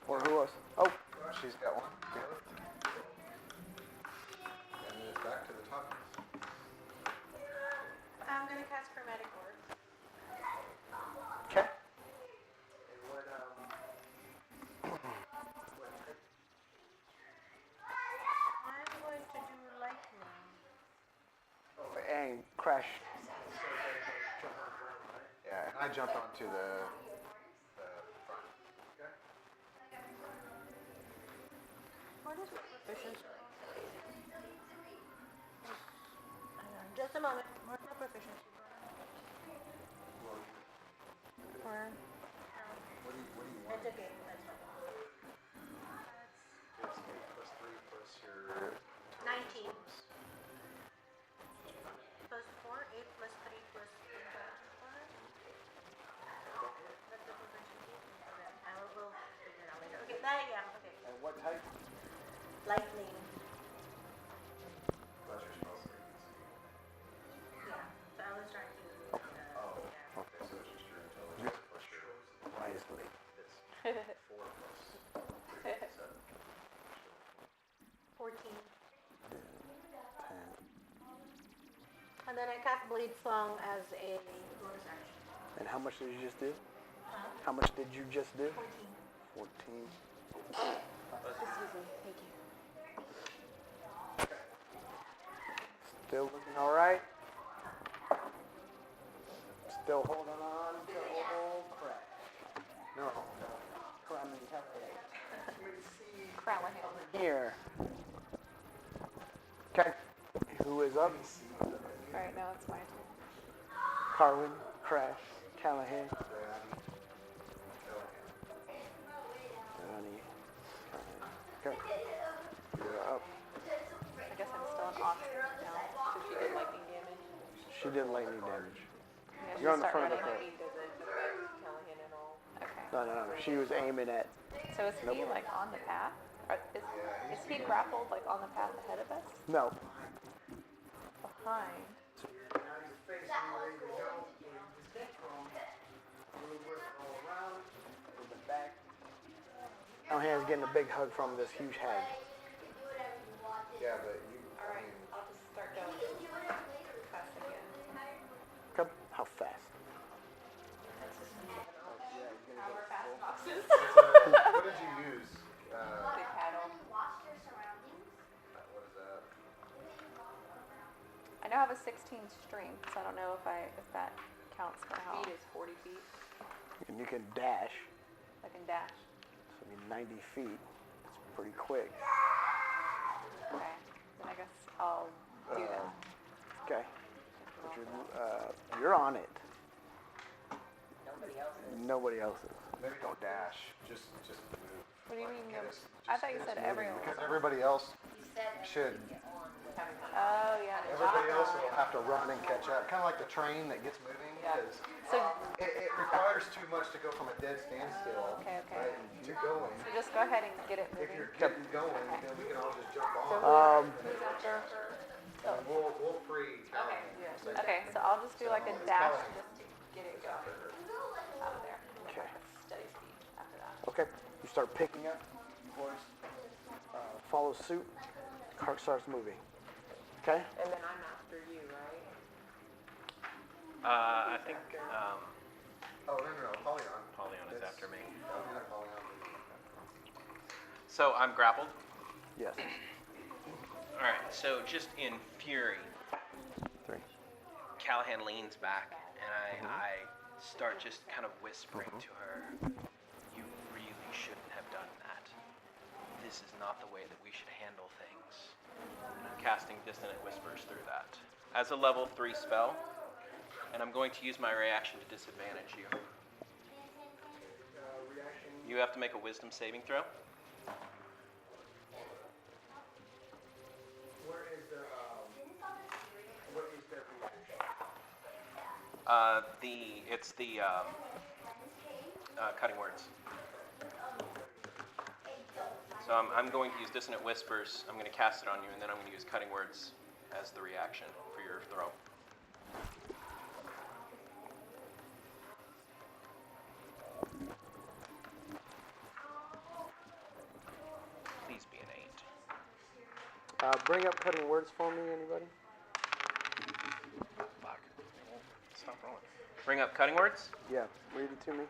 Or who else? Oh, She's got one. And then it's back to the top. I'm gonna cast Chromatic Orb. okay. And what type? I'm going to do lightning. And crash. Yeah, and I jumped onto the front. Okay. What is my proficiency? Hang on, just a moment. What's my proficiency? Or What do you want? It's okay. That's fine. It's 8 plus 3 plus your 19. Plus 4, 8 plus 3 plus 4. That's the proficiency. Okay, we'll figure it out later. Okay, that, yeah, okay. And what type? Lightning. plus your spell save. Yeah, so I was trying to. Oh, okay, so it's just your intelligence plus your Wisely. it's 4 plus 3 plus 7. 14. 10. And then I cast Blade Song as a bonus action. And how much did you just do? How much did you just do? 14. 14. thank you. Still looking all right. Still holding on to old crap. No. Crowley. Here. Okay. Who is up? Alright, now it's my turn. Carwin, Crash, Callahan. Ronnie, Callahan. Okay. You're up. I guess I'm still an Austin now, so she did lightning damage. She did lightning damage. Yeah, You're on she'll the start front of the running. thing. Okay. No. She was aiming at. So is he like on the path? Or is he grappled like on the path ahead of us? No. Behind. Now you're facing ready to go. Just get from. Move it all around. From the back. Callahan's getting a big hug from this huge hag. Yeah, but you. Alright, I'll just start going fast again. Come. How fast? Our fast boxes. What did you use? Big paddle. Watch your surroundings. What is that? I know I have a 16 strength, so I don't know if that counts for how. Speed is 40 feet. And you can dash. I can dash. So I mean 90 feet. It's pretty quick. Okay. Then I guess I'll do that. Okay. But you're on it. Nobody else is. Maybe don't dash. Just move. What do you mean? Get us- I just thought you get us said moving, everyone. Because everybody else should. Oh, yeah. Everybody else will have to run and catch up. Kind of like the train that gets moving. Yeah. 'Cause So, it requires too much to go from a dead standstill. Okay. Right, to going. so just go ahead and get it If moving. you're getting going, then we can all just jump on. Who's after her? And we'll free. Okay. Okay, so I'll just do like a dash just to get it going out of there. Okay. Steady speed after that. Okay. You start picking up. Horse. follows suit. Cart starts moving. Okay? And then I'm after you, right? I think Oh, no, Polyon. Polyon is after me. Polyon. So I'm grappled. Yes. All right. So just in fury, 3. Callahan leans back, and I start just kind of whispering to her, "You really shouldn't have done that. This is not the way that we should handle things." And I'm casting Dissonant Whispers through that. As a level 3 spell, and I'm going to use my reaction to disadvantage you. Reaction. You have to make a Wisdom saving throw. Where is the what is their reaction? It's the cutting words. So I'm going to use Dissonant Whispers. I'm going to cast it on you, and then I'm going to use Cutting Words as the reaction for your throw. Please be an 8. Bring up cutting words for me, anybody? Fuck. Stop rolling. Bring up Cutting Words. Yeah, read it to me.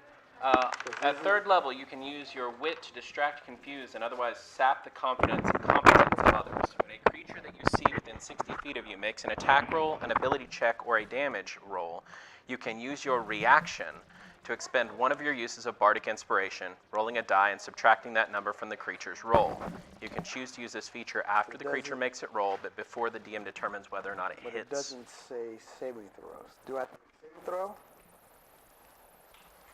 At 3rd level, you can use your wit to distract, confuse, and otherwise sap the confidence and competence of others. When a creature that you see within 60 feet of you makes an attack roll, an ability check, or a damage roll, you can use your reaction to expend one of your uses of Bardic Inspiration, rolling a die and subtracting that number from the creature's roll. You can choose to use this feature after the creature makes it roll, but before the DM determines whether or not it But hits. it doesn't say saving throws. Do I have to make a saving throw?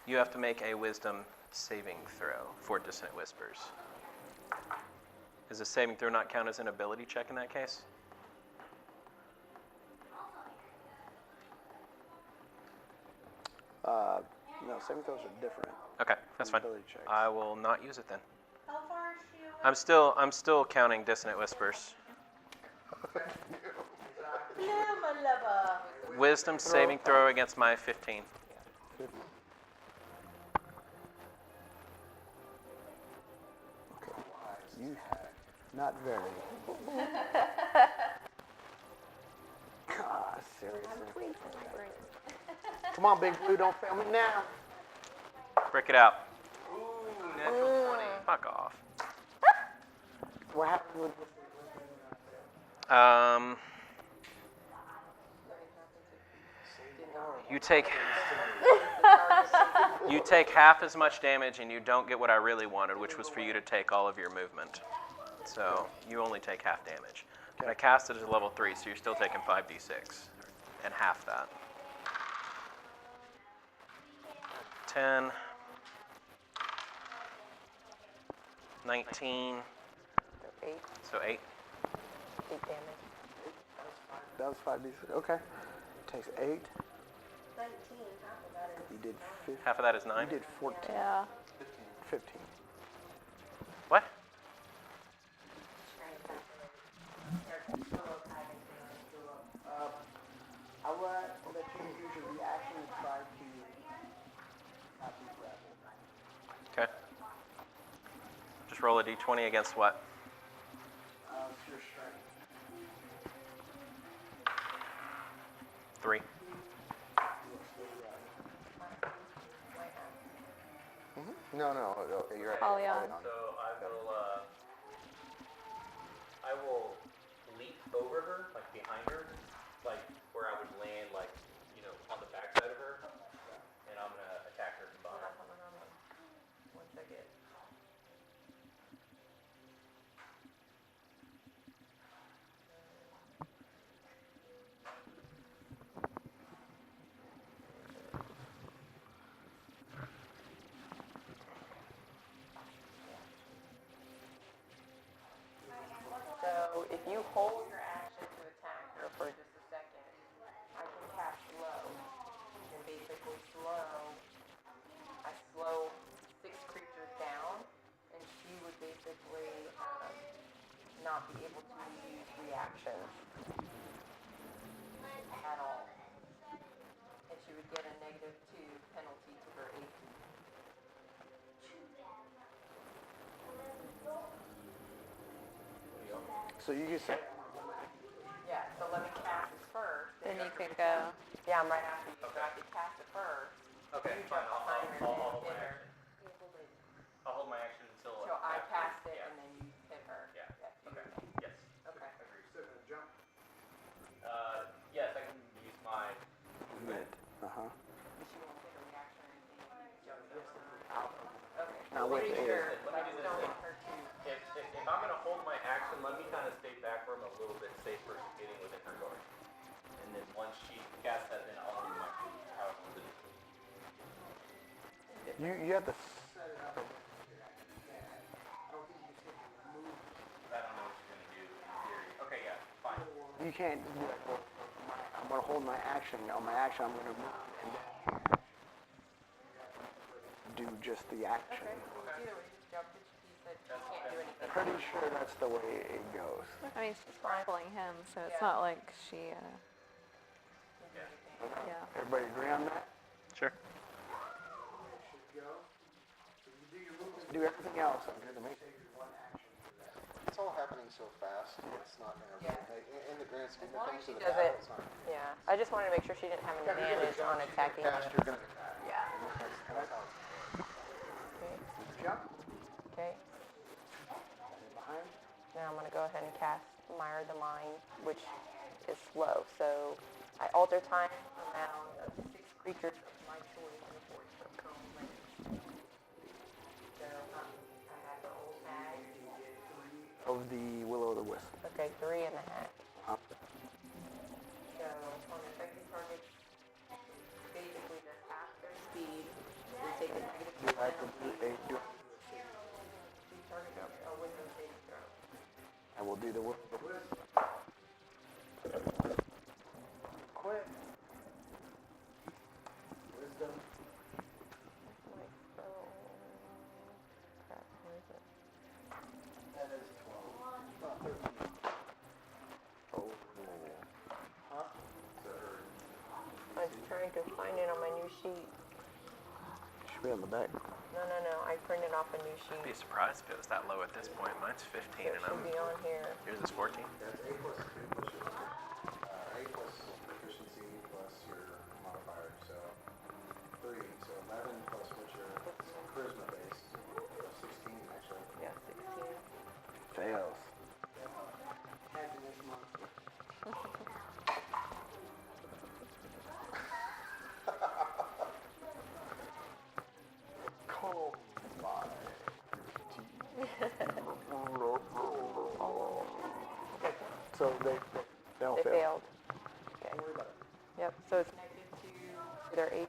You have to make a Wisdom saving throw for Dissonant Whispers. Does a saving throw not count as an ability check in that case? No, saving throws are different. Okay, that's fine. Ability checks. I will not use it then. How far is she away? I'm still counting Dissonant Whispers. Wisdom saving throw against my 15. You not very. God, seriously. Come on, Big Blue, don't fail me now. Break it out. Natural 20. Fuck off. What happened with you take half as much damage and you don't get what I really wanted, which was for you to take all of your movement. So you only take half damage. And I cast it as a level 3, so you're still taking 5d6 and half that. 10, 19, 8. so 8. 8 damage. that was 5d6? Okay. Takes 8. 19, half of that is. You did 15. Half of that is 9. You did 14. Yeah. 15. What? I'll let you use your reaction to try to not be grappled. Okay. Just roll a d20 against what? It's your strength. 3. No, you're right. Polyon. So I will leap over her, like behind her, like where I would land, like, on the backside of her, and I'm gonna attack her from behind. Once I get. So if you hold your action to attack her for just a second, I can cast slow. And basically I slow 6 creatures down, and she would basically not be able to use reactions at all. And she would get a -2 penalty to her AP. So you can say, Yeah, so let me cast it first. Then you can go. Yeah, I'm right after you, so I have to cast it first. Okay, You fine. jump behind her I'll hold and my hit her. action. I'll hold my action until So I after- cast it yeah. and then you hit her. Yeah. Yes, you Okay. hit me. Yes. Okay. Agreed. Still gonna jump. Yes, I can use my movement. uh-huh. But she won't take a reaction or anything. You jump over. Okay. Now Well, with pretty the sure, air. but I just don't want her to. If I'm gonna hold my action, let me kind of stay back from a little bit safer getting within her guard. And then once she casts that, then I'll do my power move. You have to, I don't know what she's gonna do in theory. Okay, yeah, fine. you can't just be like, well, I'm gonna hold my action. On my action, I'm gonna move and then do just the action. Okay. Either way, just jump. You said she can't do anything. Pretty sure that's the way it goes. I mean, she's pulling him, so it's Yeah. not like she. Yeah. Everybody agree on that? Sure. Do everything else. I'm gonna make It's all happening so fast, it's not gonna Yeah. really, in the grand scheme As of long things as she of the does battle, it- it's not. Yeah, I just wanted to make sure she didn't have an advantage on attacking Cast, me. you're gonna attack. Yeah. That's how it's Okay. jump Okay. behind. Now I'm gonna go ahead and cast Mire the Mind, which is slow. So I alter time around 6 creatures of my choice in a 40-foot cone range. So I have the old hag. Of the Will-O-the-Wisp. Okay, 3 in the hat. Up. So on affected targets, basically that's half their speed. We take a negative Do I have to penalty. do a, These targets are wisdom saving throw. I will do the Will-O-the-Wisp. Quit. Wisdom. Like, so, crap, where is it? That is 12. 13. Oh. Huh? I was trying to find it on my new sheet. Should be on the back. No. I printed off a new I'd be sheet. surprised if it was that low at this point. Mine's 15 So it and should be on here. yours is 14. That's A plus A plus proficiency plus your modifier, so 3. So 11 plus what's your charisma base, so 16 actually. Yeah, 16. Fails. Call my So they all They fail. failed. Okay. Yep, so it's negative 2 to their AC.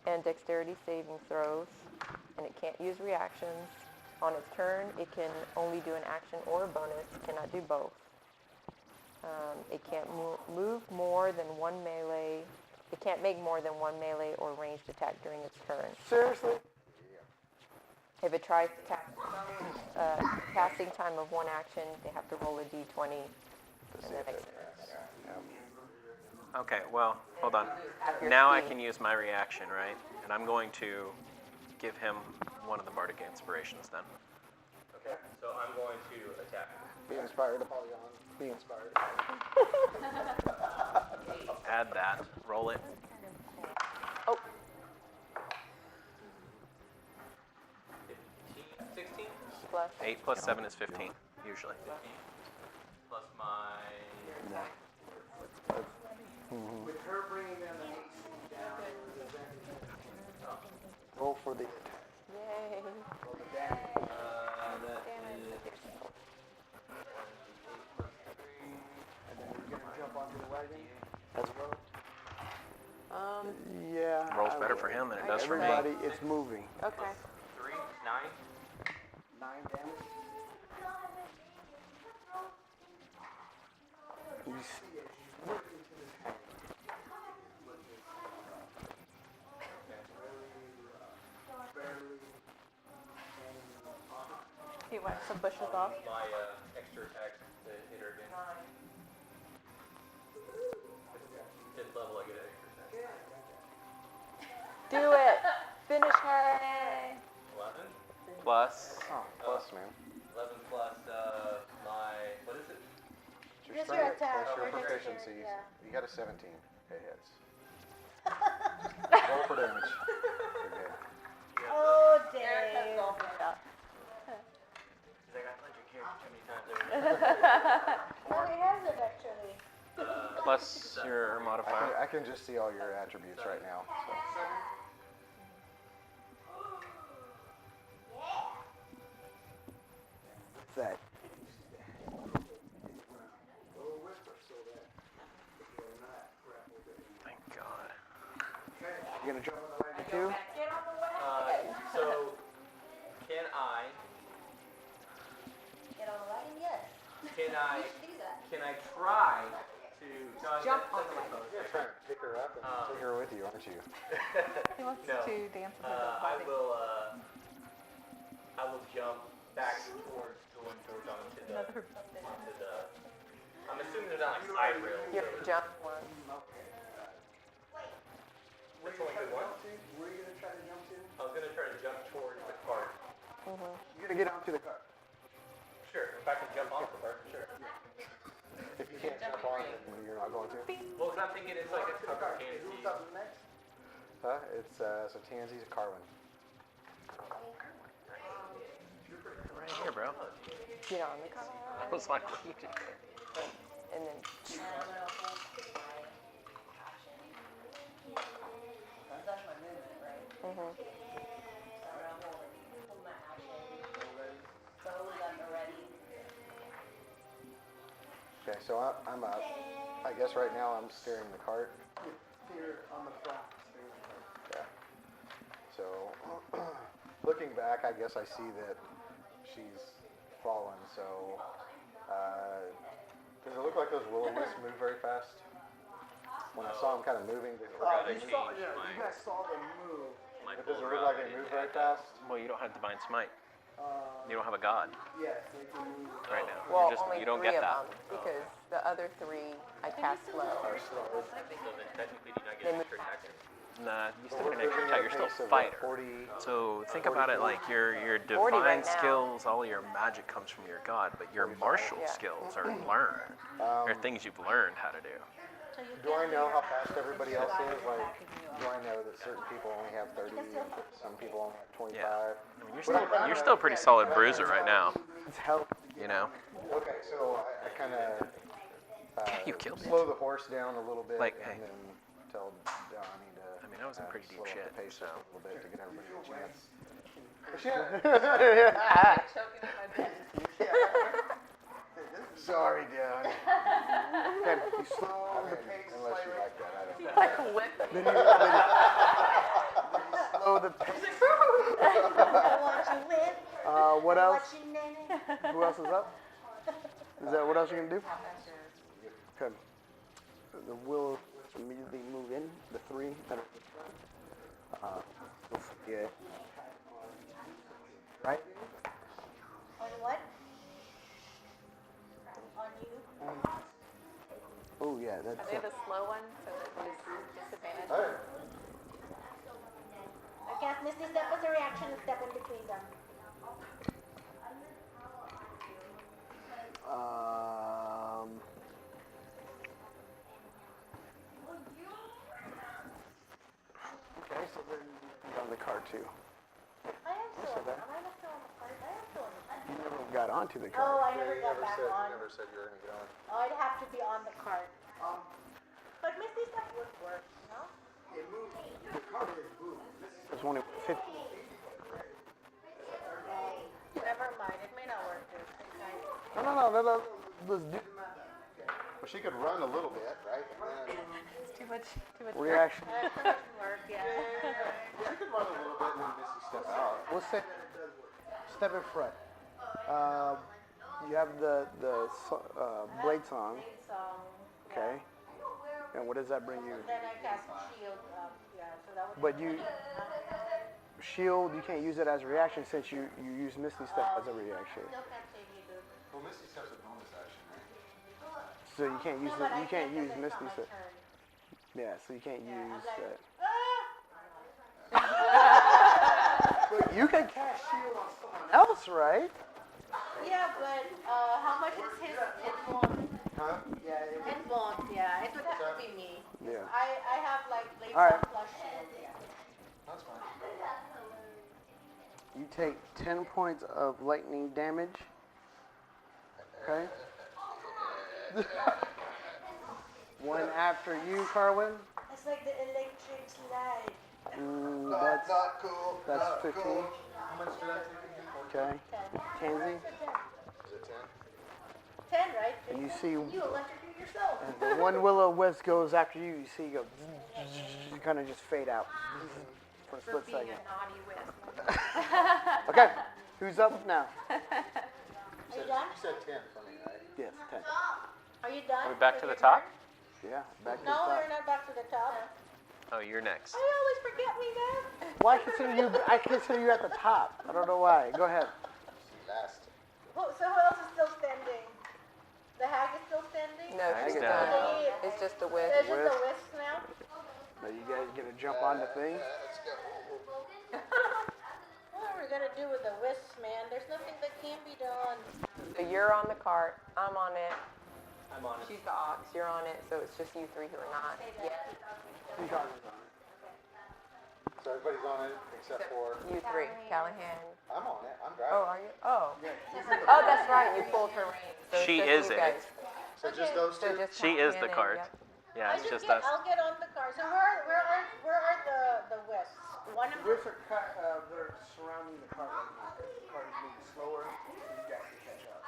And dexterity saving throws. And it can't use reactions. On its turn, it can only do an action or a bonus. It cannot do both. It can't move more than one melee. It can't make more than one melee or ranged attack during its turn. Seriously? If it tries to cast casting time of one action, they have to roll a d20 and then Okay, well, hold on. At your Now I speed. can use my reaction, right? And I'm going to give him one of the bardic inspirations then. Okay, so I'm going to attack. Be inspired, Apollyon. Be inspired. Add that. Roll it. Oh, 16 plus 8 plus 7 is 15, usually. plus my With her bringing down the AC down, Roll for the yay. roll the damage. that is And then you're gonna jump onto the wagon as well. Um, Yeah. Rolls I better will. for him than it does for me. Everybody, it's moving. okay. 3, 9. 9 damage. You see it. She's working to this hand. Barely. He wipes some bushes off. My extra attack to hit her again. 5th level, I get an extra attack. Do it. Finish her. 11. Plus, Oh, plus man. 11 plus my, what is it? It's your Just your strength attack, plus your your dexterity, proficiencies. yeah. You got a 17. It hits. Roll for damage. Okay. Oh, Eric has Dave. golf out. Because I got legend character too many times over. Well, he has it actually. Plus your modifier. I can just see all your attributes right now. So. What's that? Thank God. You gonna jump on the wagon too? Get on the wagon. So, can I Get on the wagon, yes. Can I Do that. try to Jump on the wagon. You're trying to pick her up and take her with you, aren't you? He wants No. to dance with her I body. will jump back going towards onto the I'm assuming there's not like side rails. You have to jump one. Which one good one? Where are you gonna try to jump to? I was gonna try to jump towards the cart. You're gonna get onto the car. Sure, if I can jump off the cart, sure. If you can't jump on it, you're not going to. Well, 'cause I'm thinking it's like a tucker can Who's up next? Huh? It's so Tansy's a Carwin. Right here, bro. Get on the car. I was like, what are you doing? And then Okay, so I'm up. I guess right now I'm steering the cart. Here on the front. Yeah. So, looking back, I guess I see that she's fallen. So, does it look like those will-o-wisps move very fast? When I saw them kind of moving, they Forgot I You saw, changed yeah, my- you guys saw them move. My But does it bull look route, like I they didn't move very add that. fast? Well, you don't have divine smite. Uh, You don't have a god yes, they can move. right now. well, you just only you don't three get of that. them because the other three I cast slow. So then technically do you not They get move extra attack? Nah, you still We're get an extra moving attack. at You're a still pace a of, fighter. 40. So think about it like your 40 divine right now. skills, all your magic comes from your god, but your martial Yeah. skills are learned. They're things you've learned how to do. Do I know how fast everybody else is? Like, do I know that certain people only have 30, some people only have 25? I mean, you're still a pretty solid bruiser right now. It's help. You know. Okay, so I kind of You killed it. slow the horse down a little bit Like, and hey. then tell Donnie to I mean, that was in pretty deep slow up shit, the pace so. a little bit to get everybody a chance. Choking my butt. Sorry, Donnie. Okay, you slow the pace Unless you slightly. like that, I don't know. Like whipping. Then you slow the pace. I want you with. What I else? want you nene. Who else is up? Is that what else you gonna do? Okay. The will immediately move in. The three that are don't forget. Right? On what? On you? Oh yeah, Are that's they the slow ones so that there's disadvantage? Hey, I cast Misty Step as a reaction and step in between them. Okay, so then you're on the car too. I am still on the cart. I am still on the cart. I am still on the cart. You never got onto the Oh, car. I never got back on. you never said you were going to get on. Oh, I'd have to be on the cart. But Misty Step would work, no? It moves. The car is moving. There's only 50. Never mind. It may not work, dude. No. Let's do Well, she could run a little bit, right? And then It's too much reaction. That doesn't work, yeah. she could run a little bit and then Misty step out. We'll say step in front. You have the blade song, Song. okay? And what does that bring you? Then I cast shield. Yeah, so that would. But you shield, you can't use it as a reaction since you use Misty Step as a reaction. Still can't save you, dude. Well, Misty Step's a bonus action, right? So you can't use No, but I you can't can't use because it's Misty not my Step. turn. Yeah, so you can't Yeah, I'm use like, that. But you can cast shield on someone else, right? Yeah, but how much is his? It won't. Huh? Yeah, it It won't. Yeah, it would have to be me. Yeah. I have like lace All right. up plush shoes. That's fine. You take 10 points of lightning damage. Okay. One after you, Carwin. It's like the electric slide. That's Not cool. that's not 15. Cool. How much did I take? Okay. Tansy. Is it 10? 10, right? And you see, You electrocute yourself. and one will-o-wisp goes after you. You see, you kind of just fade out for a For split being second. a naughty wisp. Okay. Who's up now? Are you done? You said 10 for me, right? Yes, 10. Are you done? Are we back with to the your top? turn? Yeah. Back to No, the top. we're not back to the top. Oh, you're next. I always forget me, man. Why I consider you at the top. I don't know why. Go ahead. Last. So who else is still standing? The hag is still standing? No, she's get done. that. It's just a whiff. There's just the wisp now? Now you guys get to jump on the thing. Let's go. What are we gonna do with the wisps, man? There's nothing that can be done. So you're on the cart. I'm on it. I'm on it. She's the ox. You're on it. So it's just you three who are not yet. So everybody's on it except for. You three. Callahan. I'm on it. I'm Oh, driving. are you? Oh. Oh, that's right. You pulled her reins. So it's She just is you it. guys. So just those So two. just She is the Callahan and- cart. Yeah, it's just us. I'll get on the car. So where are the wisps? One of them. Wisps are they're surrounding the cart right now. The cart is moving slower, so you guys can catch up.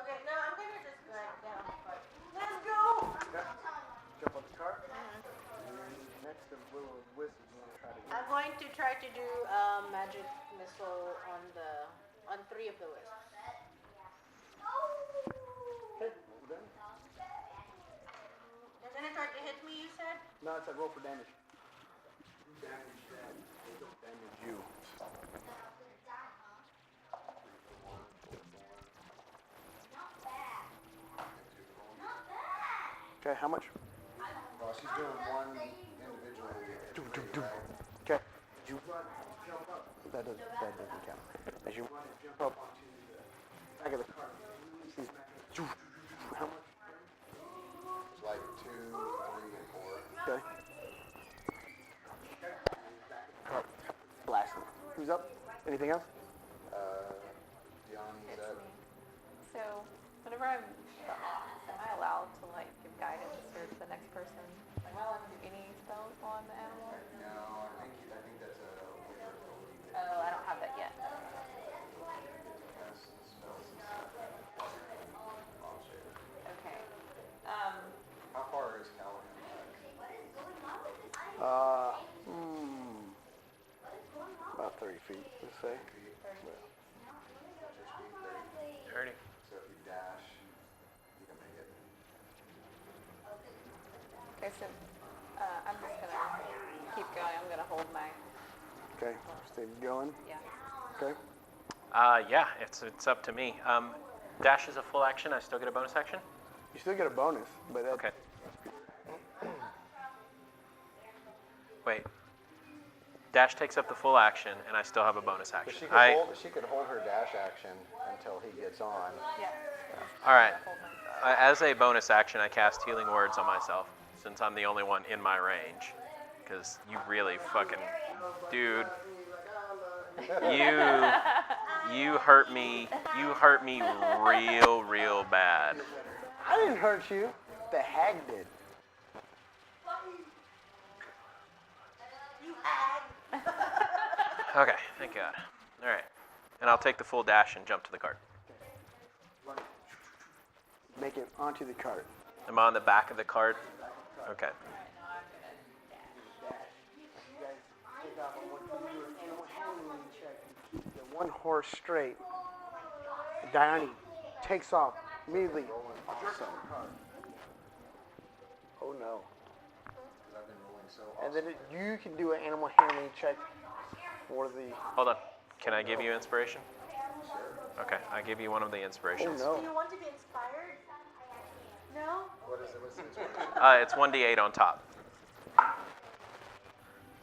Okay, no, I'm gonna just get on the cart. Let's go! Jump on the cart. And then next, the little wisp is going to try to I'm going to try to do magic missile on 3 of the wisps. Okay, we're done. They're gonna try to hit me, you said? No, it's a roll for damage. Damage them. They don't damage you. Okay, how much? Well, she's doing one individually. Okay. You run, jump up. That doesn't count. As you run and jump up onto the back of the cart, you release these back. How much? It's like 2, 3, and 4. Okay. Cart. Blasting. Who's up? Anything else? Yanni's It's up. me. So, whenever I'm the ox, am I allowed to like give guidance or to the next person? Like, am I allowed to do any spells on the animal? No, I think that's a wizard ability. Oh, I don't have that yet. Has spells and stuff. Okay. How far is Callahan? About 30 feet, let's say. 30. So if you dash, you can make it. Okay, so I'm just gonna keep going. I'm gonna hold my Okay, stay going. yeah. Okay. Yeah, it's up to me. Dash is a full action. I still get a bonus action. You still get a bonus, but that's Okay. Wait. Dash takes up the full action, and I still have a bonus But action. she could hold her dash action until he gets on. Yeah. All right. Hold my As a bonus action, I cast Healing Words on myself, since I'm the only one in my range. Because you really fucking, dude, you hurt me. You hurt me real bad. I didn't hurt you. The hag did. Okay, thank God. All right, and I'll take the full dash and jump to the cart. Make it onto the cart. I'm on the back of the cart. Okay. The one horse straight. Diane takes off immediately. Awesome. Oh no. Because I've been rolling so And awesome. then you can do an animal handling check for the. Hold on. Can I give you inspiration? Okay, I give you one of the Oh inspirations. no. Do you want to be inspired? No? What is it? What's the inspiration? It's 1d8 on top.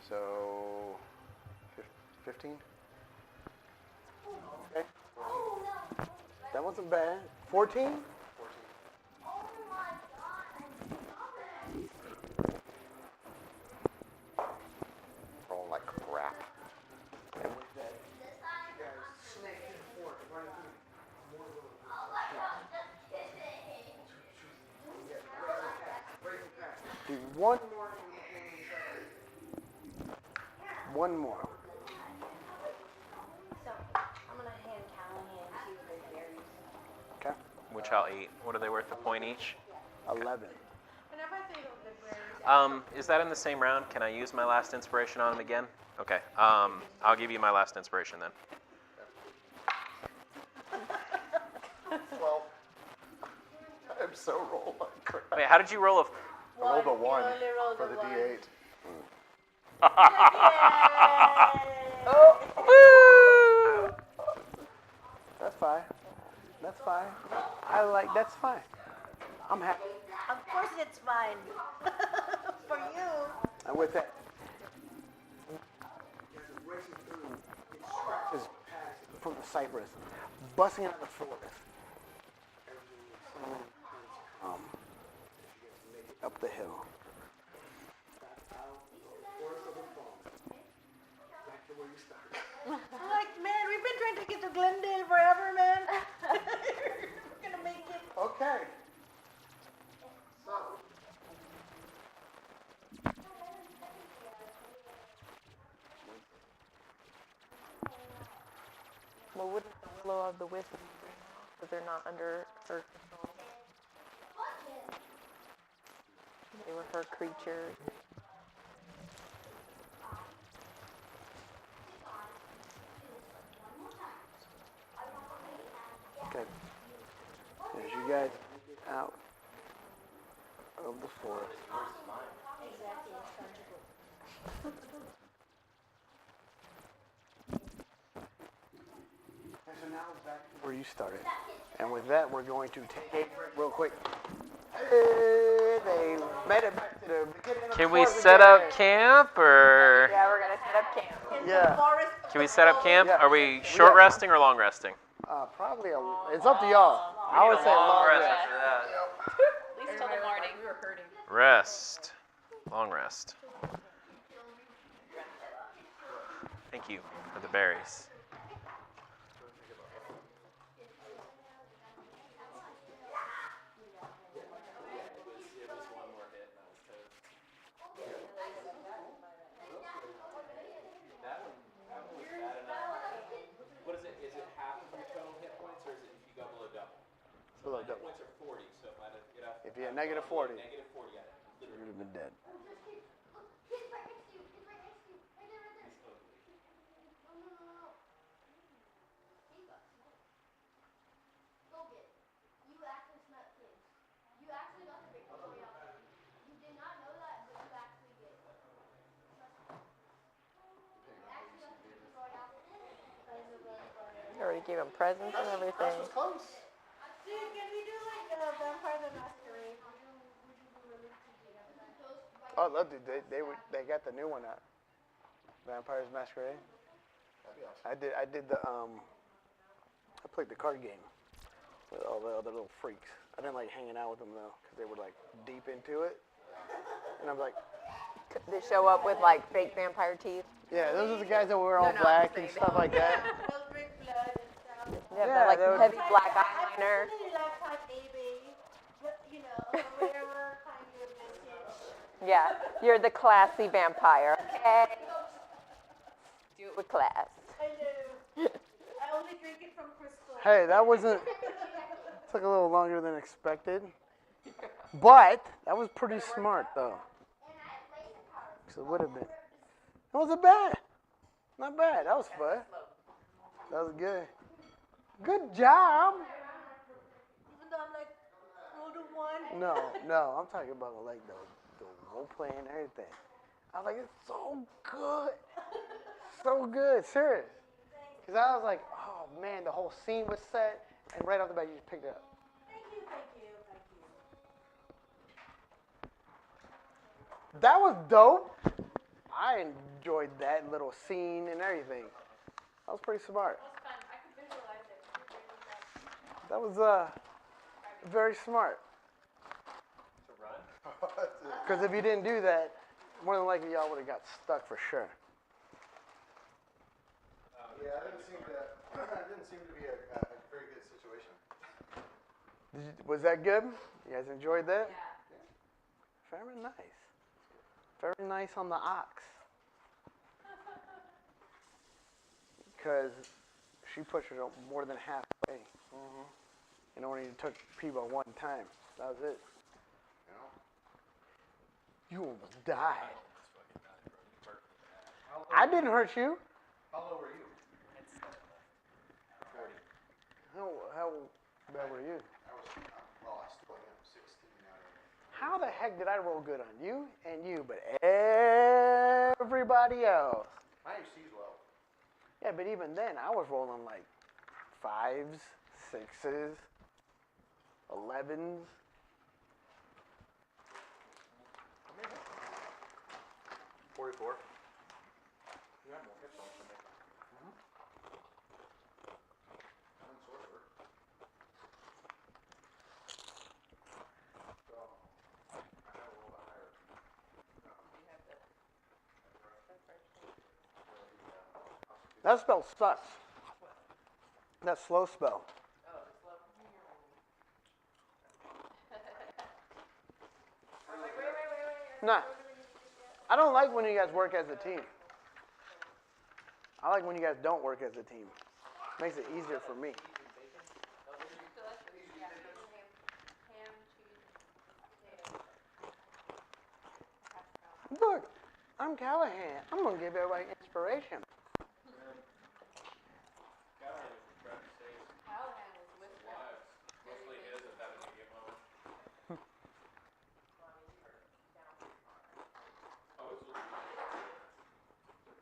So, 15? Okay. That wasn't bad. 14? Roll like crap. And with that, you guys snake through the fork, run through more of those. Do one more. One more. So, I'm gonna hand Callahan 2 good berries. Okay. Which I'll eat. What are they worth a point each? 11. Whenever I say those good berries, Is that in the same round? Can I use my last inspiration on him again? Okay. I'll give you my last inspiration then. 12. I'm so rolled like crap. Wait, how did you roll a? I rolled a you 1 only rolled for a the one. D8. That's fine. That's fine. That's fine. I'm happy. Of course it's fine. For you. And with that, racing through, it stretches past from the cypress, busting out the forest. Up the hill. Back to where you started. I'm like, man, we've been trying to get to Glendale forever, man. We're gonna make it. Okay. So. Well, wouldn't the Willow of the Wisp be green now? Because they're not under her control. They were her creatures. Okay. As you guys get out of the forest. And so now back to where you started. And with that, we're going to take a break real quick. Hey, they made it back to the beginning of the Can we forest set again. up camp or? Yeah, we're gonna set up camp. Yeah. Can we set up camp? Yeah. Are we short resting or long resting? Probably it's up to y'all. I would say long rest. At least till the morning. We were hurting. Rest. Long rest. Thank you for the berries. What is it? Is it half of your total hit points, or is it if you go below double? Below My hit double. points are 40, so if I had to get off. If you had negative 40, Negative 40, yeah. you would have been dead. He's right next to you. He's right next to you. Right there, right there. No. He got smoked. Go get it. You actually snuck in. You actually got the victory out there. You did not know that, but you actually did. Trust me. You actually got the victory out there. You already gave him presents and everything. Close. Dude, can we do like Vampire the Masquerade? Oh, look, dude, they got the new one out. Vampires Masquerade. I did the I played the card game with all the other little freaks. I didn't like hanging out with them though, because they were like deep into it. And I'm like, They show up with like fake vampire teeth. yeah, those are the guys that were all No, black I'm and saying stuff like that. They'll drink blood and stuff. Yeah, Yeah, they're like they would- heavy black eyeliner. I really like type AB, but you know, whatever kind of vintage. Yeah, you're the classy vampire. Okay. Do it with class. I do. I only drink it from crystal. Hey, that wasn't. Took a little longer than expected, but that was pretty smart though. Because it would have been. It wasn't bad. Not bad. That was fun. That was good. Good job. Even though I'm like, roll to 1. No. I'm talking about like the role play and everything. I was like, it's so good. So good. Serious. Because I was like, oh man, the whole scene was set, and right off the bat, you just picked it up. Thank you. That was dope. I enjoyed that little scene and everything. That was pretty smart. It was fun. I That was very smart. To run? Because if you didn't do that, more than likely y'all would have got stuck for sure. Yeah, it didn't seem to be a very good situation. Was that good? You guys enjoyed that? Yeah. Very nice. Very nice on the ox. Because she pushed it more than halfway. And only took Peebo one time. That was it. You almost died. I didn't hurt you. How low were you? How bad were you? I still am 16 out of How the heck did I roll good on you and you, but everybody else? My AC's low. Yeah, but even then, I was rolling like 5s, 6s, 11s. 44. You had more hits on than me. I'm sorcerer. So, I have a little bit higher. That spell sucks. That slow spell. Nah. I don't like when you guys work as a team. I like when you guys don't work as a team. Makes it easier for me. Look, I'm Callahan. I'm going to give everybody inspiration.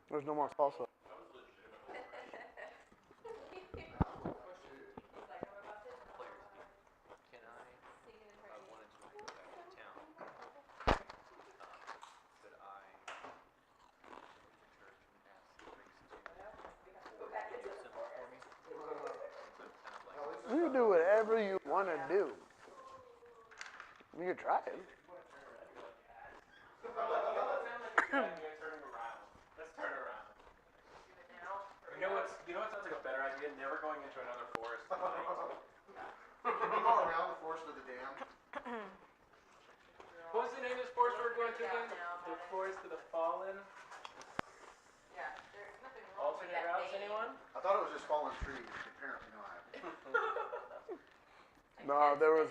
There's no more salsa. You do whatever you want to do. You can try it. You know what sounds like a better idea? Never going into another forest. Can we go around the forest to the dam? What was the name of this forest we were going to again? The Forest of the Fallen? Yeah, there's nothing wrong with Alternate that routes, name. anyone? I thought it was just fallen trees. Apparently not. No, there was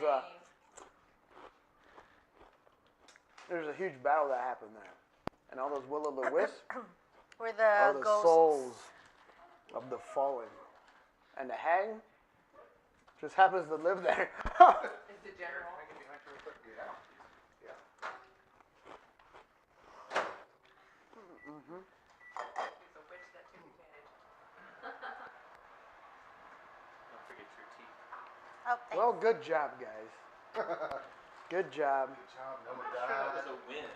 there's a huge battle that happened there. And all those will-o'-the-wisps Where are the the ghosts. souls of the fallen. And the hag just happens to live there. Is the general. Yeah. He's a witch that took advantage. Don't forget your teeth. Oh, thanks. Well, good job, guys. Good job. Good job. No I'm not sure that was die. a win.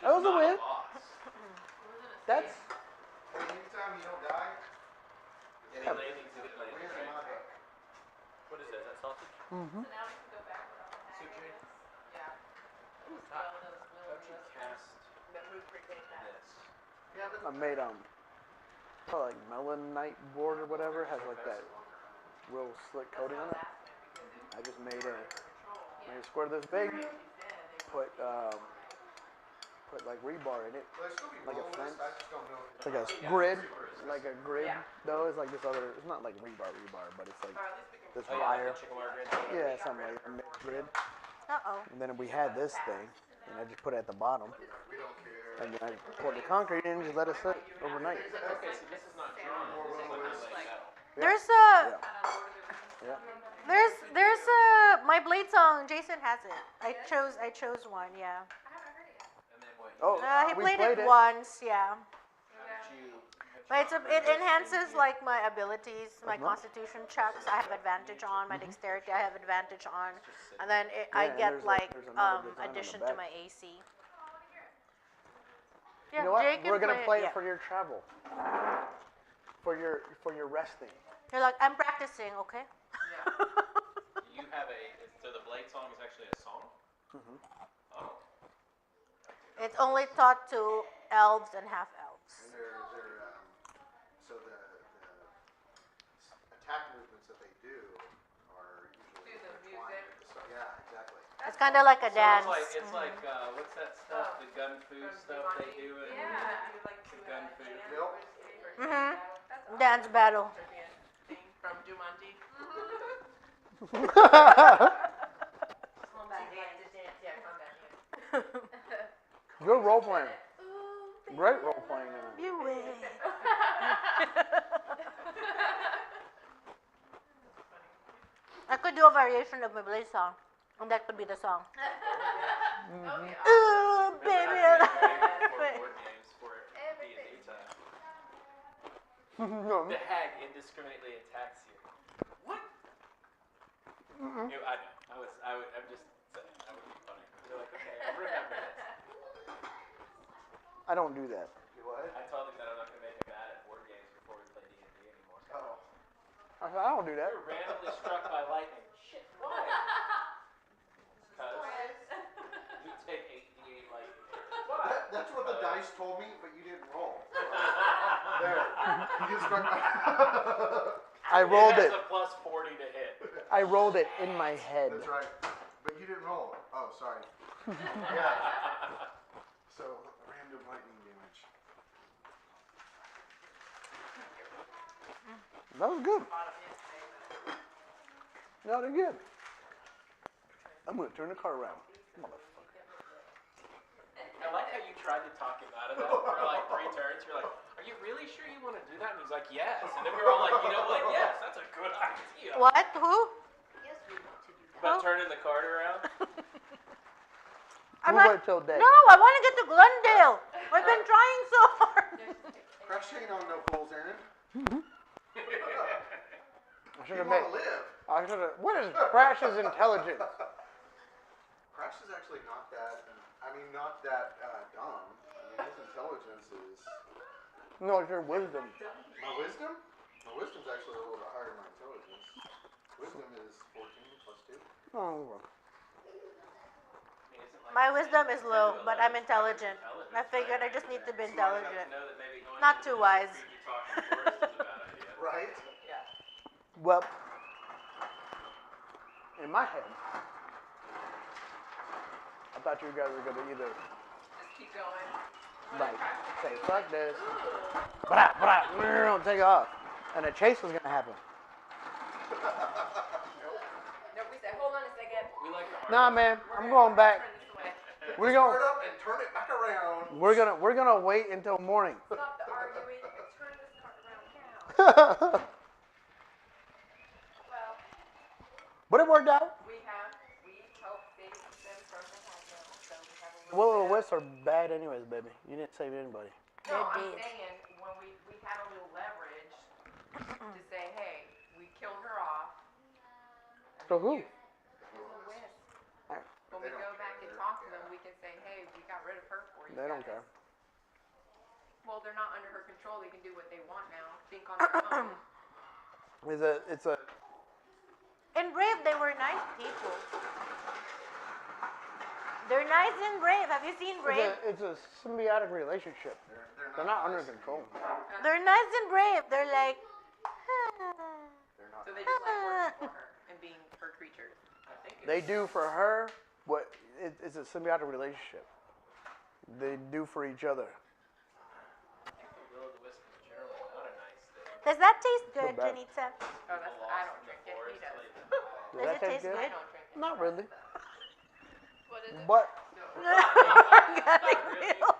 That was a Not win. loss. That's Hey, anytime you don't die, Any Yeah. landings in it, like, wins in my book. what is that? Is that sausage? So now we can go back without the So hag, I Jane, guess. Yeah. How Well, those how'd you cast that move pretty good at this? Yeah, but I made probably like melanite board or whatever. Has like that real slick coating on it. I just made a square this big. Put like rebar in it. well, there's still be Like a blow fence? I just don't know if Like a grid. Like a grid. No, it's like this other. It's not like rebar, but it's like this Oh, yeah, wire. like the chicken wire grid? Yeah, something like a mixed grid. Uh-oh. And then we had this thing, and I just put it at the bottom. we don't care. And then I poured the concrete in and just let it sit overnight. Okay, so this is not drawing. This is like metal. There's a Yeah. there's a my blade song. Jason has it. I chose one. Yeah. And then what? Oh, He we played played it it. once. Yeah. How'd you But it enhances like my abilities, my Uh-huh. constitution checks. I have advantage on my dexterity. I have advantage on, and then Yeah, I and get there's like there's another design on the addition to back. my AC. You know what? Jay can We're gonna play yeah. it for your travel. For your resting. You're like, I'm practicing, okay? you have so the Blade song is actually a song? Mhm. Oh. It's only taught to elves and half elves. And so the attack movements that they do are usually Do the intertwined music. with the song. Yeah, exactly. It's kind of like a So dance. it's like what's that stuff? The gun fu From stuff they Jumanji. do. And Yeah. You like to gun food. dance Nope. or sing or Mhm. That's awesome. Dance battle. Thing from Jumanji. Combat dance. Yeah, combat dance. Good role playing. Great role playing. You win. I could do a variation of my Blade song, and that could be the song. Okay. Ooh, baby. Board games for D&D time. No. The hag indiscriminately attacks you. What? Mm-mm. I know. I'm just saying. That would be funny. You're like, okay, I remember this. I don't do that. You what? I told him that I'm not going to make him mad at board games before we play D&D anymore. Oh. I said, I don't do that. You're randomly struck by lightning. Shit, why? Because you take 8d8 lightning damage. Why? That's what the dice told me, but you didn't roll. There. You just struck my... I rolled it. It has a plus 40 to hit. I rolled it in my head. That's right. But you didn't roll. Oh, sorry. Yeah. So, random lightning damage. That was good. No, they're good. I'm gonna turn the car around. Motherfucker. I like how you tried to talk him out of that for like 3 turns. You're like, are you really sure you want to do that? And he's like, yes. And then we were all like, you know what? Yes, that's a good idea. What? Who? Yes, we want to do that. About turning the cart around? I'm We'll like, wait till day. no, I want to get to Glendale. I've been trying so hard. Crash ain't on no fool's errand. I should You have made. want to live. I should have. What is Crash's intelligence? Crash is actually not that, not that dumb. I mean, his intelligence is... No, it's your wisdom. My wisdom? My wisdom's actually a little bit higher than my intelligence. Wisdom is 14 plus 2. Oh, well. My wisdom is low, but I'm intelligent. I figured I just need to be intelligent. Not too wise. Right? Well, in my head, I thought you guys were gonna either Just keep going. like say fuck this, take off, and a chase was gonna happen. No, we said, hold on a second. We like the Nah, man, I'm going back. Turn this way. We're Start gonna up and turn it back around. we're gonna wait until morning. Stop the arguing and turn this cart around now. Well, But it worked out. we helped save them from the hospital, so we have a Will little o' the bit wisps are bad anyways, baby. You didn't save anybody. No, I'm Indeed. saying when we had a little leverage to say, hey, we killed her off. So who? Will Wisp. Alright. When we go back and talk to them, we can say, hey, we got rid of her for you. They don't guys. care. Well, they're not under her control. They can do what they want now. Think on their own. It's a In Brave, they were nice people. They're nice and brave. Have you seen Brave? it's a symbiotic relationship. They're not under control. They're nice and brave. They're like, They're not. So they just like working for her and being her creatures. They do for her what it's a symbiotic relationship. They do for each other. Will o' the wisp in general is not a nice thing. does that taste good, bad. Janita? Oh, that's, I don't drink it. He does. Does Does that it taste taste good? I good? don't drink it. Not really. What is it? But Organic milk.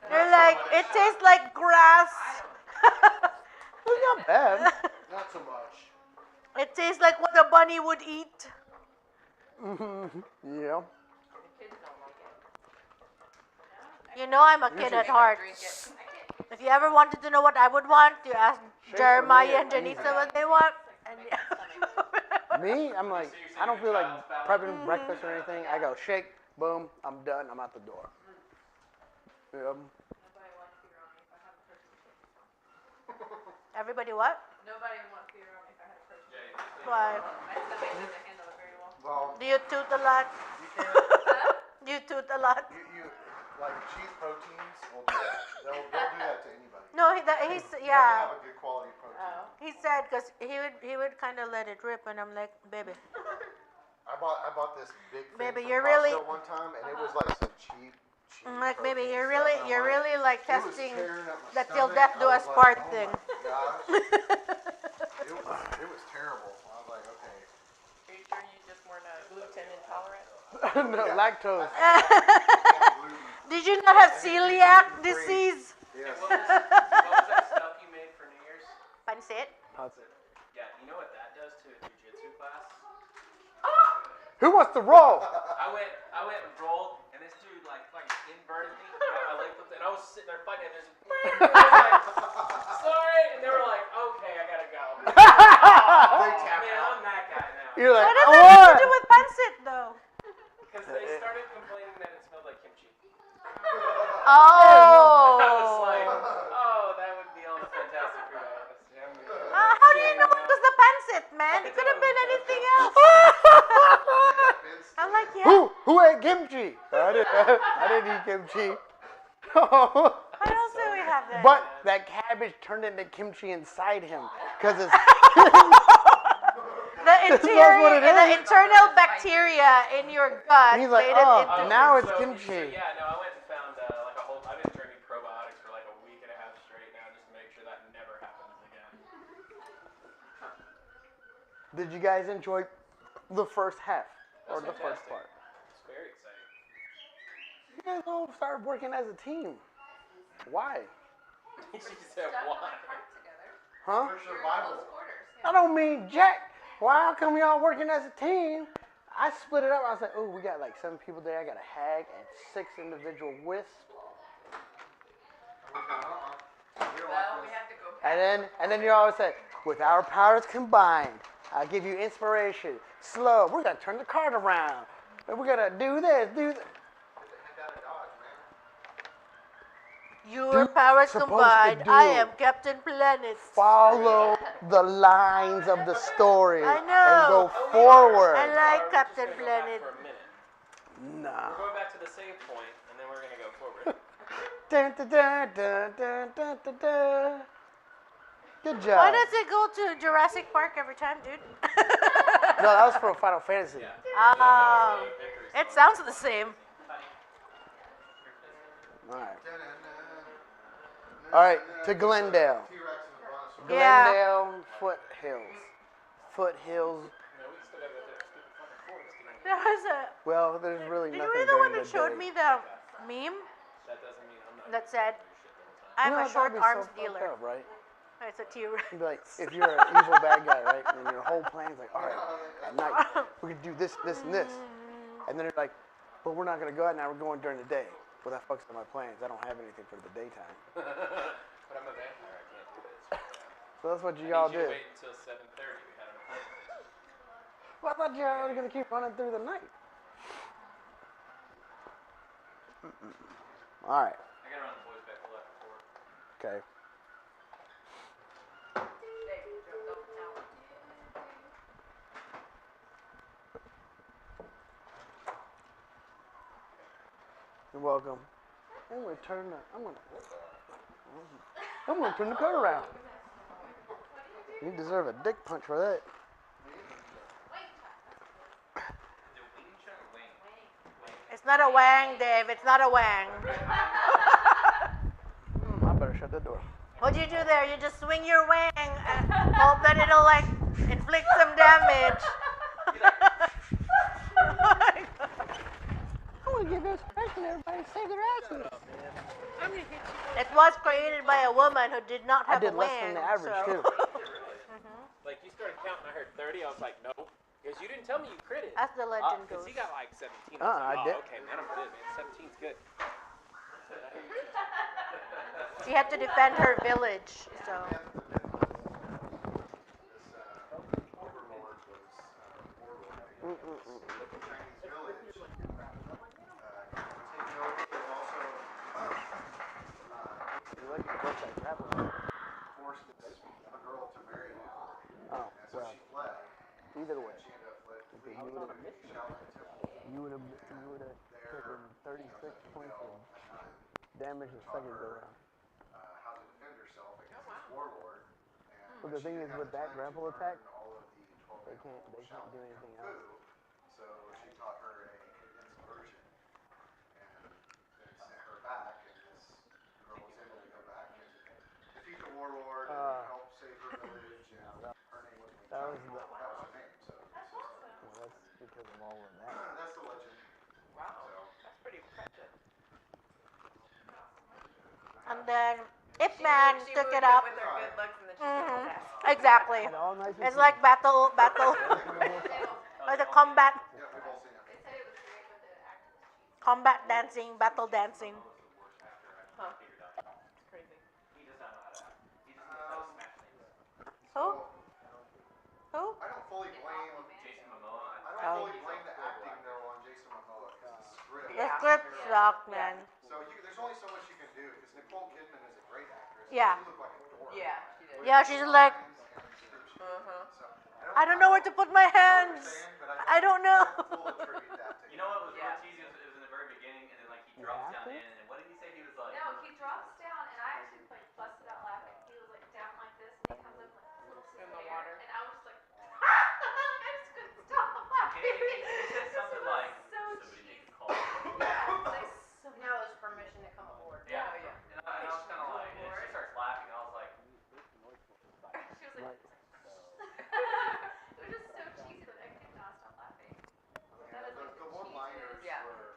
They're like, it tastes like grass. it's not bad. Not so much. It tastes like what a bunny would eat. Yeah. The kids don't like it. You know I'm a kid at heart. Drink it. If you ever wanted to know what I would want, you ask Shake Jeremiah for me, and Janita what they want. And Me, I'm like, I don't feel like prepping breakfast or anything. I go shake, boom, I'm done. I'm out the door. Yeah. Nobody wants to be around me if I have a person. Everybody what? Nobody wants to be around me if I have a person. Why? Well, Do you toot a lot? you can't. Do you toot a lot? You like cheese proteins will do that. They'll do that to anybody. No, he's You have to yeah. have a good quality protein. He said because he would kind of let it rip, and I'm like, baby. I bought this big thing Baby, from you're Costco really- one time, and it was like some cheap. I'm like, baby, protein you're stuff, really and I'm you're like, really like it was testing tearing up my that till stomach. death do I us was part like, thing. Oh my gosh. It was terrible. I was like, okay. Are you sure you just weren't gluten intolerant? No, lactose. Did you not have celiac disease? Yes. What was that stuff you made for New Year's? Pancit? Yeah, you know what that does to a jiu-jitsu class? Who wants to roll? I went and rolled, and this dude like inverted me, got my leg flipped, and I was sitting there fighting, and there's sorry, and they were like, okay, I gotta go. They tap Man, out. I'm that guy now. You're like, What does I that have to won. do with pancit though? Because they started complaining that it smelled like kimchi. Oh. I was like, oh, that would be on the Fantastic Food Atlas. How do you know it was the pancit, man? It could have been anything else. I'm like, yeah. Who ate kimchi? I didn't eat kimchi. What else do we have there? But that cabbage turned into kimchi inside him because it's the internal bacteria in your gut He's like, made it oh, into now it's So kimchi. yeah, no, I went and found like a whole. I've been drinking probiotics for like a week and a half straight now, just to make sure that never happens again. Did you guys enjoy the first half or That's the first fantastic. part? It's very exciting. You guys all started working as a team. Why? She said why? Huh? For survival. I don't mean jack. Why come y'all working as a team? I split it up. I was like, oh, we got like 7 people there. I got a hag and 6 individual wisps. Well, we have to go back. And then you always say, with our powers combined, I'll give you inspiration. Slow. We're gonna turn the card around. And we're gonna do this, do that. your Dude, powers supposed to combined. do. I am Captain Planet. Follow the lines of the story I and know. go forward. I like We're just Captain gonna go back Planet. for a minute. Nah. We're going back to the save point, and then we're gonna go forward. Dun, dun, dun, dun, dun, dun, dun, dun. Good job. Why does it go to Jurassic Park every time, dude? No, that was for Final Fantasy. Yeah. Oh, it sounds the same. All right. All right, to Glendale. Yeah. Glendale Foothills. Foothills. There was a. Well, there's really Did nothing you read the one during that the showed day. me the meme That doesn't mean I'm not. that said, You "I'm know, a that'd short be arms so fucked dealer." up, right? It's a T-Rex. You'd be like, if you're an evil bad guy, right? And your whole plan's like, all right, at night, we can do this, this, and this. And then they're like, but we're not going to go out now, we're going during the day. Well, that fucks up my plans. I don't have anything for the daytime. But I'm a vampire. I can't do this. So that's what I y'all need you to do. wait until 7:30. We had an appointment. Well, I thought y'all were going to keep running through the night. All right. I gotta run the boys back to left before. Okay. You're welcome. I'm gonna turn the car around. You deserve a dick punch for that. It's not a wang, Dave. It's not a wang. I better shut the door. What do you do there? You just swing your wang and hope that it'll like inflict some damage. I want to give this person everybody save their asses. It was created by a woman who did not I have did a less wang. than the average so. too. Like you started counting, I heard 30. I was like, no, because you didn't tell me you critted. As the legend Because goes. he got like 17. I was like, did. Oh, okay, man, I'm good, man. 17's good. She had to defend her village, so. Forced a girl to marry him. Oh, So well. she fled. either way. She ended up fled, Because fleeing you to the Shaolin Temple. You would have taken 36 points of damage the second go round. How to defend herself against this warlord. And But the thing is, with that grapple attack, all of the 12 they can't do anything else. So she taught her a condensed version and then sent her back, and this girl was able to go back and defeat the warlord and help save her village, and her name was Wing Chun. That was her name, so That's awesome. Well, that's because of all of that. that's the legend. Wow, So, that's pretty impressive. And then Ip Man She took moved it up. with her good looks and then she Mhm. took all that. Exactly. And all nice and It's like battle, like the combat, yeah, we've all seen it. They said it was great, but the acting was cheesy. combat dancing, battle dancing. Huh. It's crazy. He does not know how to act. He just knows how to smash things. Who? Who? I don't fully blame. Jason Momoa. I don't fully blame the acting though on Jason Momoa because the script. The Yeah. script sucked, man. So there's only so much you can do because Nicole Kidman is a great actress. Yeah. She looked like a dork. Yeah, she did. Yeah, she's like, Uh-huh. So, I don't know where to put my hands. I don't know. You know what was Yeah. real cheesy? It was in the very beginning, and then like he drops down in, and what did he say? He was like, No, he drops down, and I actually like busted out laughing. He was like down like this, and he comes up like this little In sip the of air, water. and I was just like, I just couldn't stop laughing. he said something like, so somebody make a call. Yeah, it's like so. Now it's permission to come aboard. Yeah. Oh, yeah. And I was kind of like, and she starts laughing, and I was like, She was like, it was just so cheesy that I could not stop laughing. That is like The one-liners Yeah. were.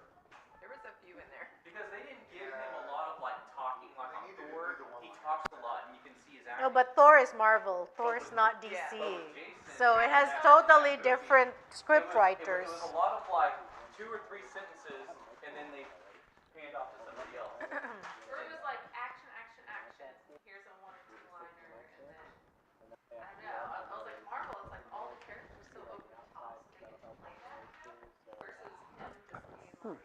There was a few in there. because they didn't give him a lot of like talking, like They on needed to Thor. do the He one-liners. talks a lot, and you can see his acting. No, but Thor is Marvel. Thor is not DC. Yeah. But with Jason, So it has totally different script It writers. was a lot of like 2 or 3 sentences, and then they hand off to somebody else. Or it was like action, action, action. Here's a 1 or 2 liner, and then I don't know. I was like Marvel. It's like all the characters are so over the top, so they get to play that versus him just being like.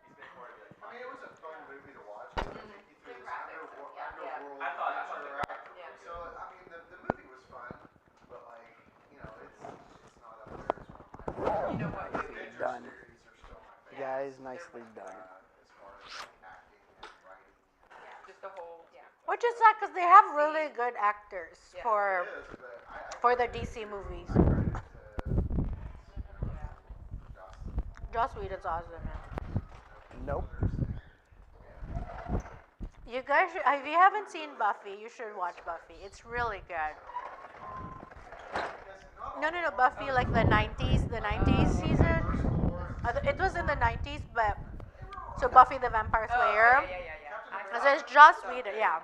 He's been more of like, I mean, it was a fun movie to watch. It would take you through this underworld. I thought the graphics were Yeah. So I mean, the movie was fun, but like it's not up there as one of my. You know what movie? Avengers Done. series are still my favorite. Guys, nicely done. As far as like acting and writing. Just the whole. Yeah. Which is sad because they have really good actors Yeah. for It is, but I for the DC movies. credit to Joss Whedon's awesome. Man. Nope. You guys, if you haven't seen Buffy, you should watch Buffy. It's really good. No, Buffy like the 90s season. It was in the 90s, but so Buffy the Vampire Slayer. Yeah. So it's Joss Whedon, yeah.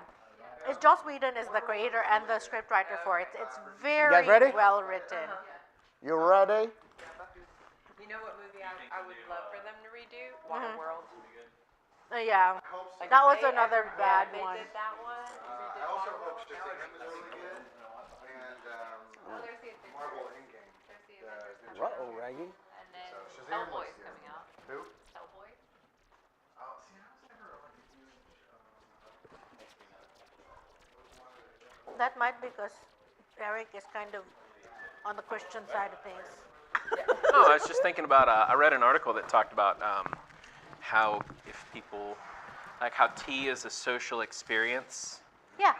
It's Joss Whedon is the creator and the scriptwriter for it. It's very guys ready? well written. You ready? You know what movie I would love for them to redo? Waterworld. Yeah, Like that if was they another ever- bad they one. did that one. Redid I also Waterworld, hope that would Shazam be is really good, and Oh, there's the Avengers. Marvel Endgame. There's the Avengers. the- Uh-oh, Raggy. And then So Shazam Hellboy's looks good. coming out. Who? Hellboy. See, I was never like a huge. That might be because Eric is kind of on the Christian side of things. No, I was just thinking about. I read an article that talked about how if people like how tea is a social experience, Yeah,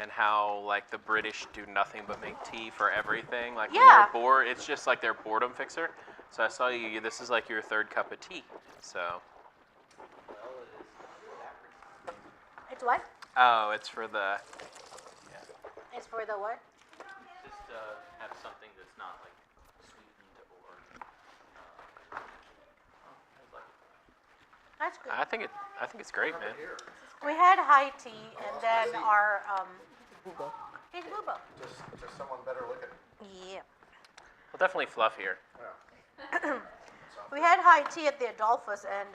and how like the British do nothing but make tea for everything. Like when Yeah. they're bored, it's just like their boredom fixer. So I saw you. This is like your 3rd cup of tea. So it's what? oh, it's for the. It's for the what? just have something that's not like sweetened or. That's good. I think it's great, man. We had high tea and then our He's Boobo. Just someone better looking. Yeah. Well, definitely fluffier. We had high tea at the Adolphus, and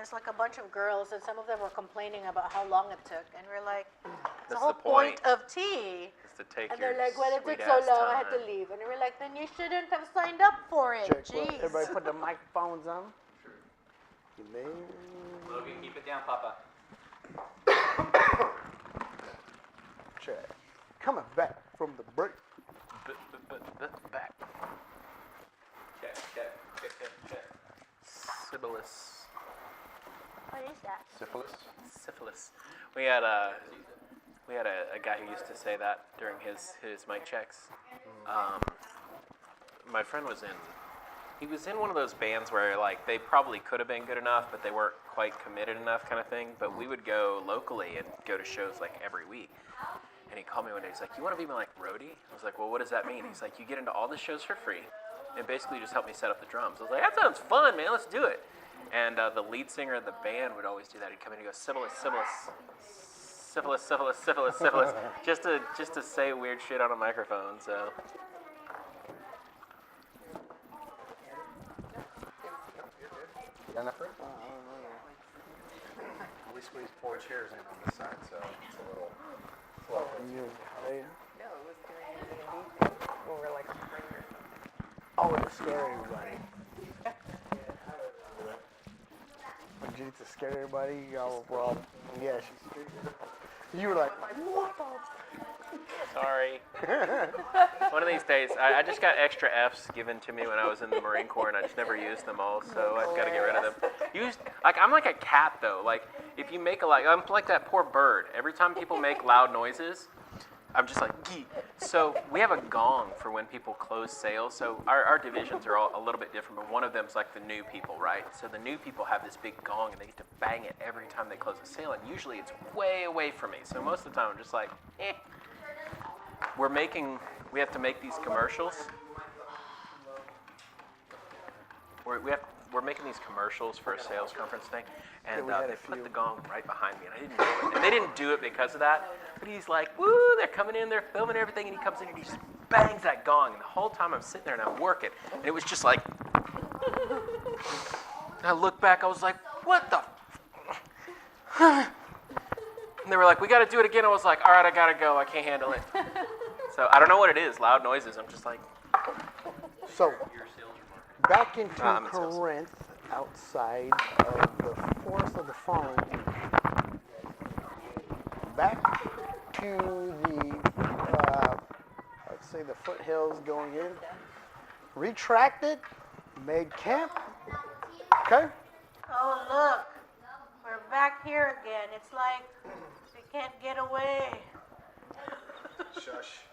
it's like a bunch of girls, and some of them were complaining about how long it took, and we're like, the That's whole the point. of tea. Is to take And your they're like, well, it took so sweet-ass long, I had to time. leave. And we're like, then you shouldn't have signed up for it. Check. Jeez. Everybody put the microphones on. Logan, keep it down, Papa. Check. Coming back from the break. syphilis. What is that? Syphilis? Syphilis. We had a guy who used to say that during his mic checks. My friend was in one of those bands where like they probably could have been good enough, but they weren't quite committed enough kind of thing. But we would go locally and go to shows like every week. And he called me one day, he's like, "You want to be my like roadie?" I was like, "Well, what does that mean?" He's like, "You get into all the shows for free and basically just help me set up the drums." I was like, "That sounds fun, man, let's do it." And the lead singer of the band would always do that. He'd come in and go, "Syphilis, syphilis, syphilis, syphilis, syphilis, syphilis," just to say weird shit on a microphone. So Jennifer? We squeezed 4 chairs in on this side, so it's a little. You, hey, No, it was during the D&D thing when we were like spring or something. oh, to scare everybody. Did you need to scare everybody? Oh, well, yeah, she's scared. You were like, what the? sorry. One of these days, I just got extra Fs given to me when I was in the Marine Corps, and I just never used them all, so I've got to get rid of them. I'm like a cat, though. Like, if you make I'm like that poor bird. Every time people make loud noises, I'm just like, gee. So we have a gong for when people close sales. So our divisions are all a little bit different, but one of them's like the new people, right? So the new people have this big gong, and they get to bang it every time they close a sale, and usually it's way away from me. So most of the time, I'm just like, eh. We have to make these commercials. We're making these commercials for a sales conference thing, and Yeah, we had they a put few. the gong right behind me, and I didn't know it. And they didn't do it because of that, but he's like, woo, they're coming in, they're filming everything, and he comes in and he just bangs that gong, and the whole time I'm sitting there and I'm working, and it was just like, and I look back, I was like, what the and they were like, we got to do it again. I was like, all right, I got to go. I can't handle it. So I don't know what it is, loud noises. I'm just like, So, Your sales or marketing? back into I'm in sales. Corinth, outside of the Forest of the Fallen, back to the, let's say the foothills going in, retracted, made camp, okay? Oh, look. We're back here again. It's like we can't get away. Shush.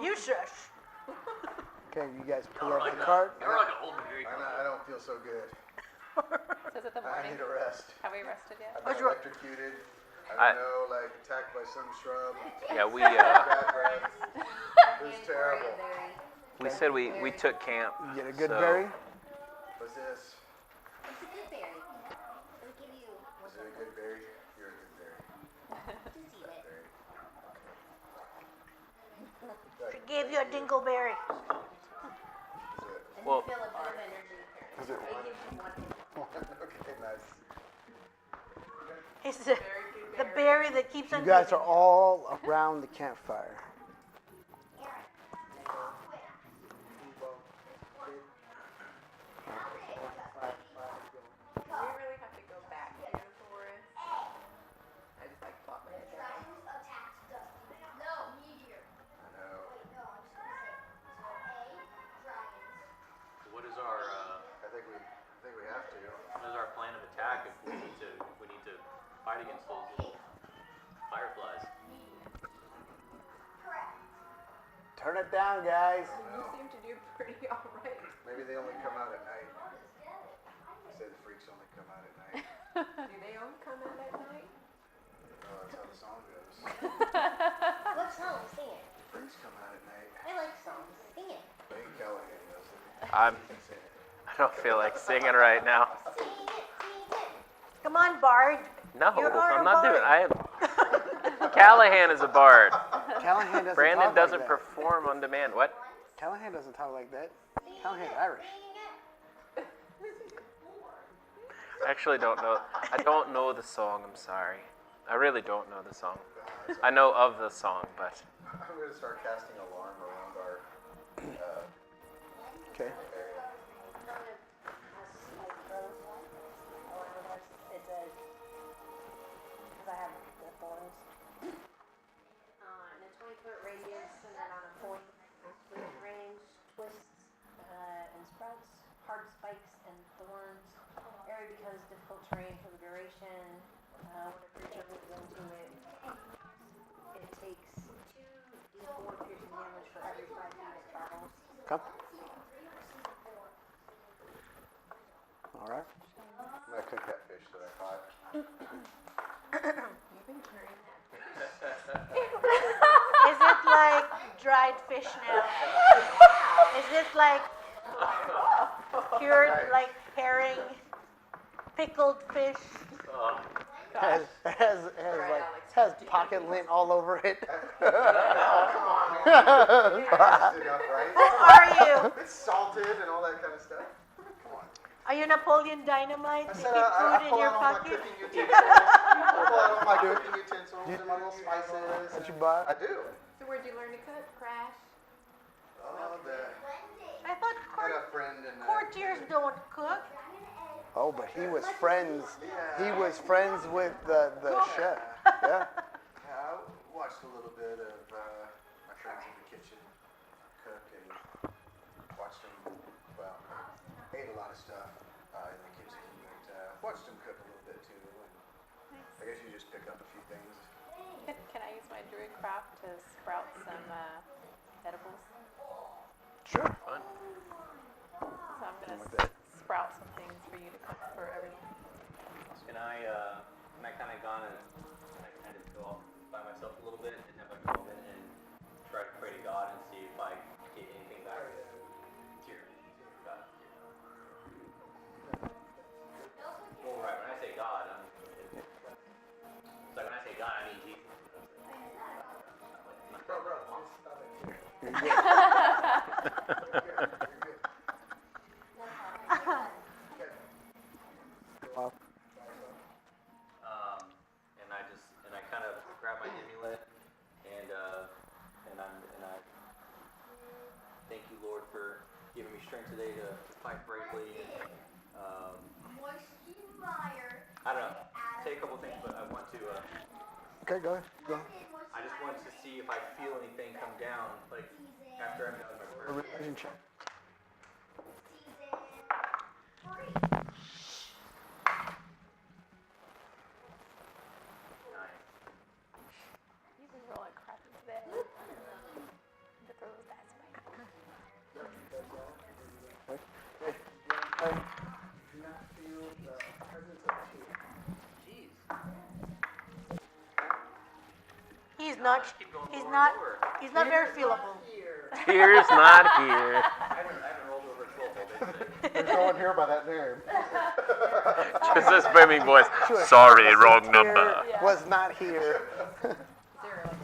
You shush. Okay, you guys pull up the cart. You're like an old Mary. I don't feel so good. So is it the I morning? need a rest. Have we rested yet? I've What's been wrong? electrocuted. I- I don't know, like attacked by some shrub. yeah, we Bad breath. It was terrible. we said we took camp. You get a good so- berry. What's this? It's a good berry. It'll give you Is it a good berry? You're a good berry. just eat it. Berry. She gave you a dingleberry. Well, Feel a bit of energy. Is it It one? gives you one. Okay, nice. It's the berry that keeps on You guys giving. are all around the campfire. Do we really have to go back to the forest? I just like plot my head down. No, meteor. I know. Wait, no, I'm just gonna say. So dragons. What is our I think we have to. what is our plan of attack if we need to fight against those fireflies? Turn it down, guys. You seem to do pretty alright. Maybe they only come out at night. They say the freaks only come out at night. Do they all come out at night? Oh, that's how the song goes. What song? Sing it. Freaks come out at night. I like songs. Sing it. I think Callahan does it. I don't feel like singing right now. Sing it. Sing it. Come on, Bard. No, You are I'm a not doing. bard. Callahan is a bard. Callahan doesn't Brandon talk doesn't like that. perform on demand. What? Callahan doesn't talk like that. Callahan's Irish. I actually don't know. I don't know the song. I'm sorry. I really don't know the song. I know of the song, but I'm going to start casting alarm around our Okay. area. Because I have the thorns. In a 20-foot radius, centered on a point, with range, twists, and sprouts, hard spikes and thorns because difficult terrain for the duration. When a creature moves into it, it takes 2d4 piercing damage for every 5 feet it travels. Okay. All right. I cooked that fish that I caught. You've been carrying that. Is it like dried fish now? Is it like cured, like herring, pickled fish? Has pocket lint all over it. Come on, man. Fast enough, right? Who are you? It's salted and all that kind of stuff. Come on. Are you Napoleon Dynamite? I You said keep food I in pull your out all my pocket? cooking utensils. I pull out all my cooking utensils and my little spices. What you bought? I do. So where'd you learn to cook, Crash? Oh, I thought I had a friend in courtiers don't cook. Oh, but he was friends. He was friends with the chef. Yeah. I watched a little bit of my friends in the kitchen cook and watched them, well, ate a lot of stuff in the kitchen, but watched them cook a little bit too. And I guess you just pick up a few things. Can I use my druid craft to sprout some edibles? Sure. Fun. So I'm gonna With that. sprout some things for you to cook for everyone. Can I kind of gone and I kind of go off by myself a little bit and have a moment and try to pray to God and see if I get anything back? Here. God. Well, right, when I say God, so when I say God, I mean Jesus. Bro, just stop it. You're good. Wow. And I kind of grab my amulet and I thank you, Lord, for giving me strength today to fight bravely. I don't know, say a couple things, but I want to. Okay, go ahead. Go. I just want to see if I feel anything come down, like after I'm done with my A prayer. religion check. You've been rolling crappy today. To throw those dice back. Hey. Do not feel the presence of tears. Jeez. He's not very feelable. Here. Tears not here. I haven't rolled over 12 all day today. There's no one here by that name. Just this booming voice. Sorry, wrong number. Here was not here. Is there like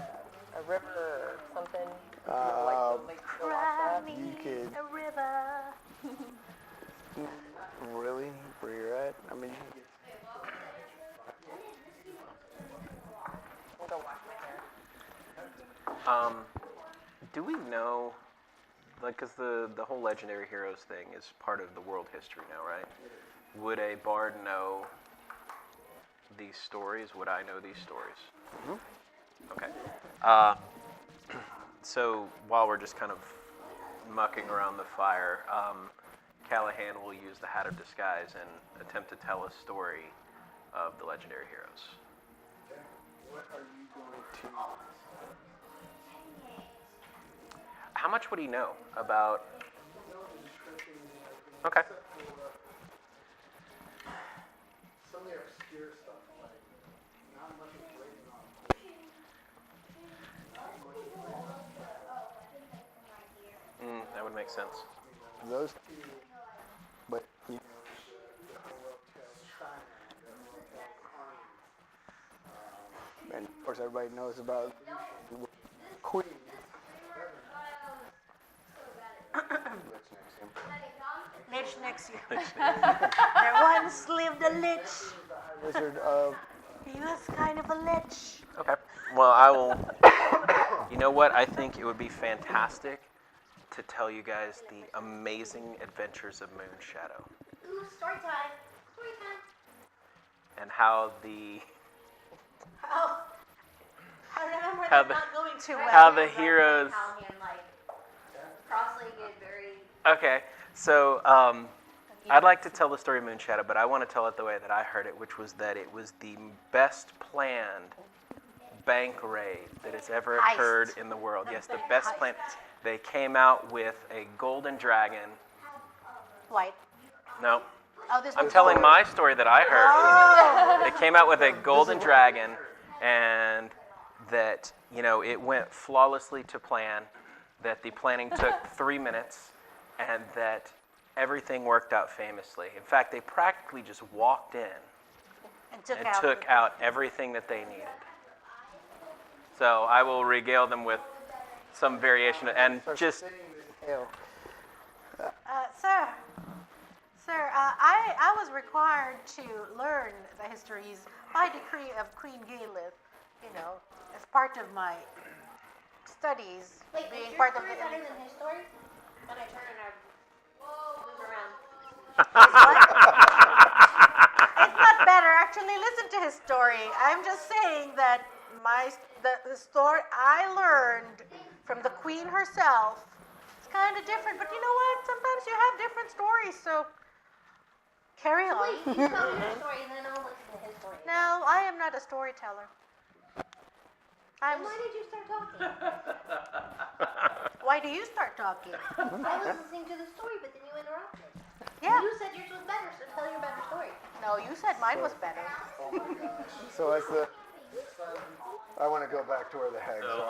a river or something? Um, Go off that? You could A river. really where you're at. I mean, you can get We'll go wash my hair. Do we know, like, because the whole Legendary Heroes thing is part of the world history now, right? Would a bard know these stories? Would I know these stories? Mm-hmm. Okay. So while we're just kind of mucking around the fire, Callahan will use the Hat of Disguise and attempt to tell a story of the Legendary Heroes. what are you going to? How much would he know about? know the descriptions and everything. Okay. Except for some of the obscure stuff, like not much is written on. That would make sense. Those two, but you know, the whole world tells Steiner, the world tells Arnie. And of course, everybody knows about Queen. Lich next year. There once lived a lich. Wizard of. He was kind of a lich. Okay. Well, I will. You know what? I think it would be fantastic to tell you guys the amazing adventures of Moonshadow Ooh, story time. Story time. and how the Oh, I remember How that the- not going too well. how the heroes. Callahan, like, cross-legged, very... Okay. So I'd like to tell the story of Moon Shadow, but I want to tell it the way that I heard it, which was that it was the best planned bank raid that has ever Heist. occurred in the world. Yes, the best plan. They came out with a golden dragon. White. No, Oh, this I'm was telling gold. my story that I heard. Oh. They came out with a golden dragon, and that, it went flawlessly to plan, that the planning took 3 minutes, and that everything worked out famously. In fact, they practically just walked in And took and out. took out everything that they needed. So I will regale them with some variation, and just, Hell. Sir, I was required to learn the histories by decree of Queen Galith, as part of my studies, Wait, being is your part of story the better than his story? When I turn and I move around. It's not better. Actually, listen to his story. I'm just saying that the story I learned from the queen herself is kind of different. But you know what? Sometimes you have different stories, so carry on. Wait, you tell me your story and then I'll listen to his story. No, I am not a storyteller. Then why did you start talking? Why do you start talking? I was listening to the story, but then you interrupted. Yeah. You said yours was better, so tell your better story. No, you said mine was better. So as the, I want to go back to where the hags So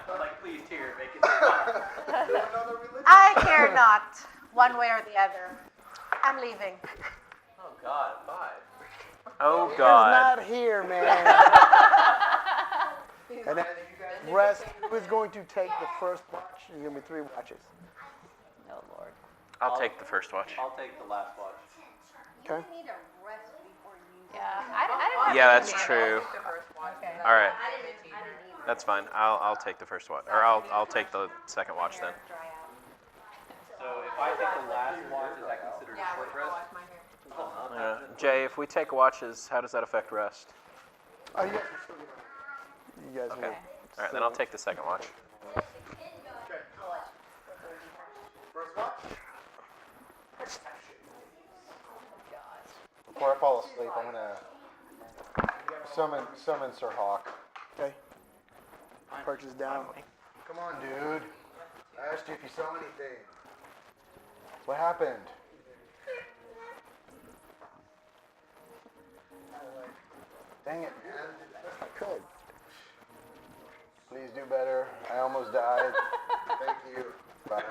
are. like, please, here, make it fun. I care not, one way or the other. I'm leaving. Oh, God, 5. oh He's God. not here, man. And then rest. Who's going to take the first watch? There's going to be 3 watches. Oh, Lord. I'll take the first watch. I'll take the last watch. Okay. You need to rest before you. Yeah, I didn't Yeah, have that's to true. take the first one. Okay. All right, I didn't either. that's fine. I'll take the first watch, or I'll take the second watch then. Dry out. So if I take the last watch, is that considered a short rest? Jay, if we take watches, how does that affect rest? Oh, you guys are still going. You guys Okay. will. All right, then I'll take the second watch. First watch? Before I fall asleep, I'm gonna summon Sir Hawk. Okay. Perches down. Come on, dude. I asked you if you saw anything. What happened? Dang it, man. I could. Please do better. I almost died. Thank you. Bye.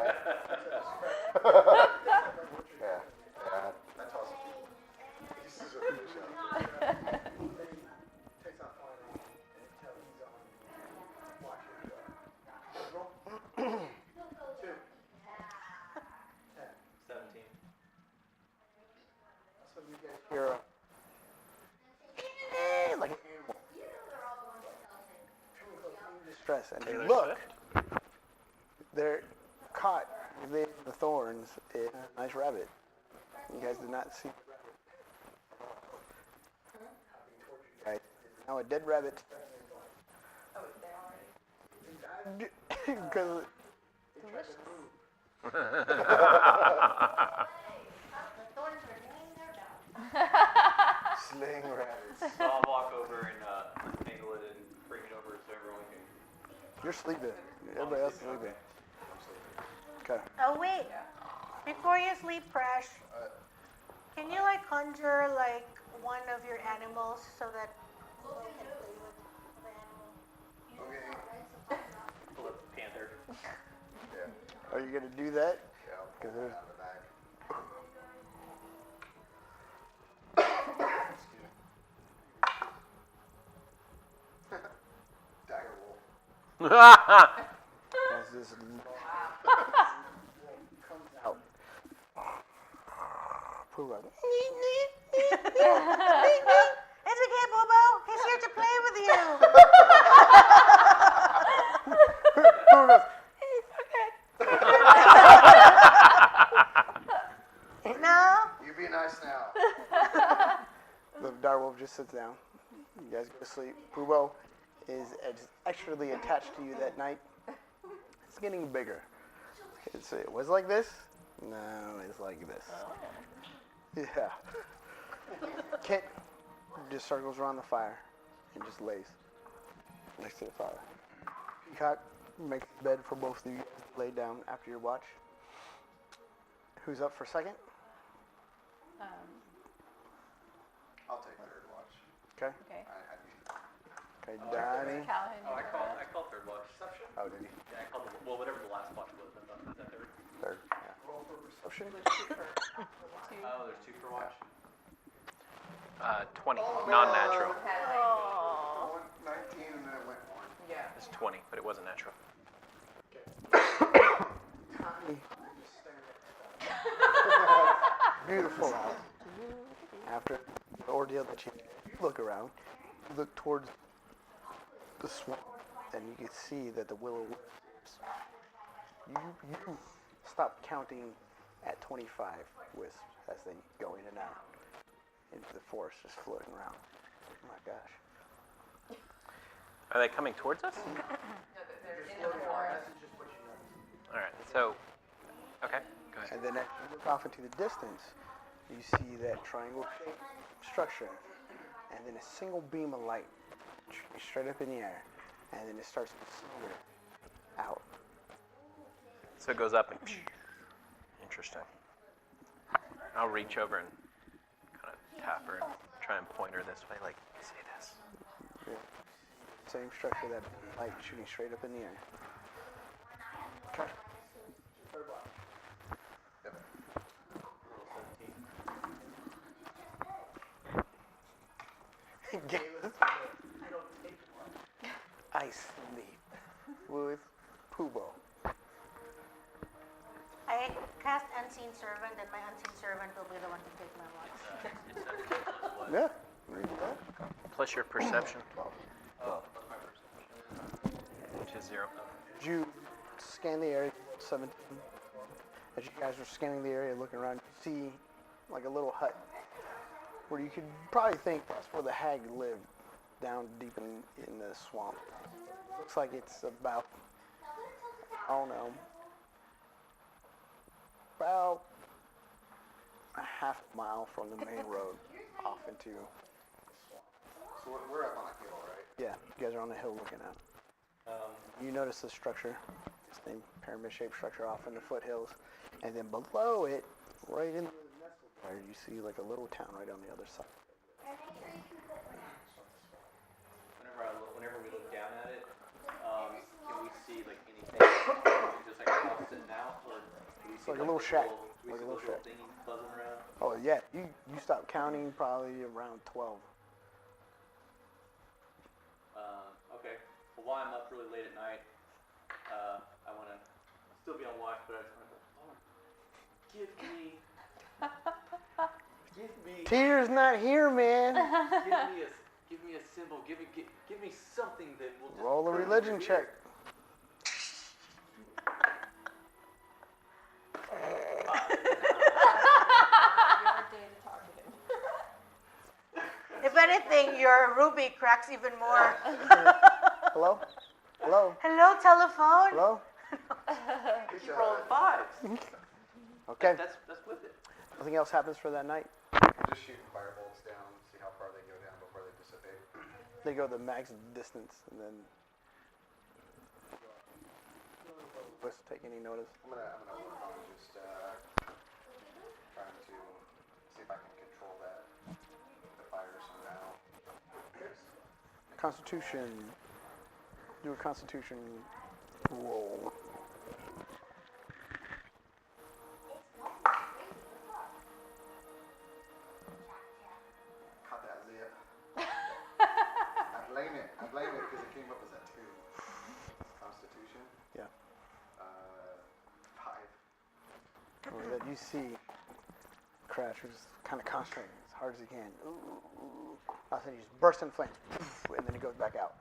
Yeah. That's awesome. This is a good show. Takes off flying until he's on watching. Roll. 2. 17. So you guys hear like an animal. Distress. And you look. They're caught within the thorns in a nice rabbit. You guys did not see the rabbit. Guys, now a dead rabbit. Because Sling rabbits. So I'll walk over and untangle it and bring it over so everyone can. you're sleeping. Everybody else is sleeping. Okay. Oh, wait. Before you sleep, Crash, can you, conjure, one of your animals so that people can play with the animal? Okay. Pull up the panther. Yeah. Are you going to do that? Yeah. I'll 'Cause pull it there's- out of the bag. Dire wolf. As this comes out. Prove it. It's okay, Bobo. He's here to play with you. Prove it. No? You be nice now. The direwolf just sits down. You guys go to sleep. Pubo is actually attached to you that night. It's getting bigger. It was like this? No, it's like this. Yeah. Kit just circles around the fire and just lays next to the fire. Peacock makes a bed for both of you guys to lay down after your watch. Who's up for second? I'll take third watch. Okay. Okay. Okay, Donnie. Callahan. Oh, I called third watch. Perception? Oh, did he? Yeah, I called whatever the last watch was. Is that third? Third. Yeah. Roll for perception. Oh, there's 2 per watch. 20, non-natural. Oh. 19 and then it went 1. Yeah. It's 20, but it wasn't natural. Donnie. Beautiful. After the ordeal that you look around, you look towards the swamp, and you can see that the willow wisps. You stop counting at 25 wisps as they go in and out into the forest, just floating around. Oh my gosh. Are they coming towards us? No, they're in the forest. That's just what you noticed. All right. So, okay, go ahead. And then as you look off into the distance, you see that triangle-shaped structure, and then a single beam of light straight up in the air, and then it starts to slither out. So it goes up and. Interesting. I'll reach over and kind of tap her and try and point her this way, like, say this. Yeah. Same structure, that light shooting straight up in the air. Okay. Third watch. Gayla's I sleep with Pubo. I cast Unseen Servant, and my Unseen Servant will be the one to take my watch. Yeah. Read that. Plus your perception, Oh, that's my perception. which is 0. Did you scan the area? 17. As you guys are scanning the area, looking around, you see like a little hut where you could probably think that's where the hag lived, down deep in the swamp. Looks like it's about, I don't know, about a half mile from the main road off into, So we're up on a hill, right? yeah, you guys are on the hill looking at. You notice the structure, the same pyramid-shaped structure off in the foothills, and then below it, right in the nestle there, you see like a little town right on the other side. Whenever we look down at it, can we see like anything? Just like a house sitting out, or do we see like a little shack, do we like see a little shack. thingy buzzing around? Oh yeah, you stopped counting probably around 12. Okay. Well, while I'm up really late at night, I want to still be on watch, but I just want to go, Lord, give me, Tears not here, man. give me a symbol, give me something that will just Roll a put it in religion your check. ear. Your day to talk to him. If anything, your ruby cracks even more. Hello? Hello? Hello, telephone. Hello? Keep rolling 5s. Okay. That's with it. Nothing else happens for that night? Just shooting firebolts down, see how far they go down before they dissipate. They go the max distance, and then let's take any notice. I'm gonna work on just trying to see if I can control the fire somehow. Constitution. Do a Constitution roll. Caught that lip. I blame it because it came up as a 2. Constitution. Yeah. 5. Or that you see Crash who's kind of concentrating as hard as he can. Ooh. All of a sudden, he just bursts in flames, and then he goes back out.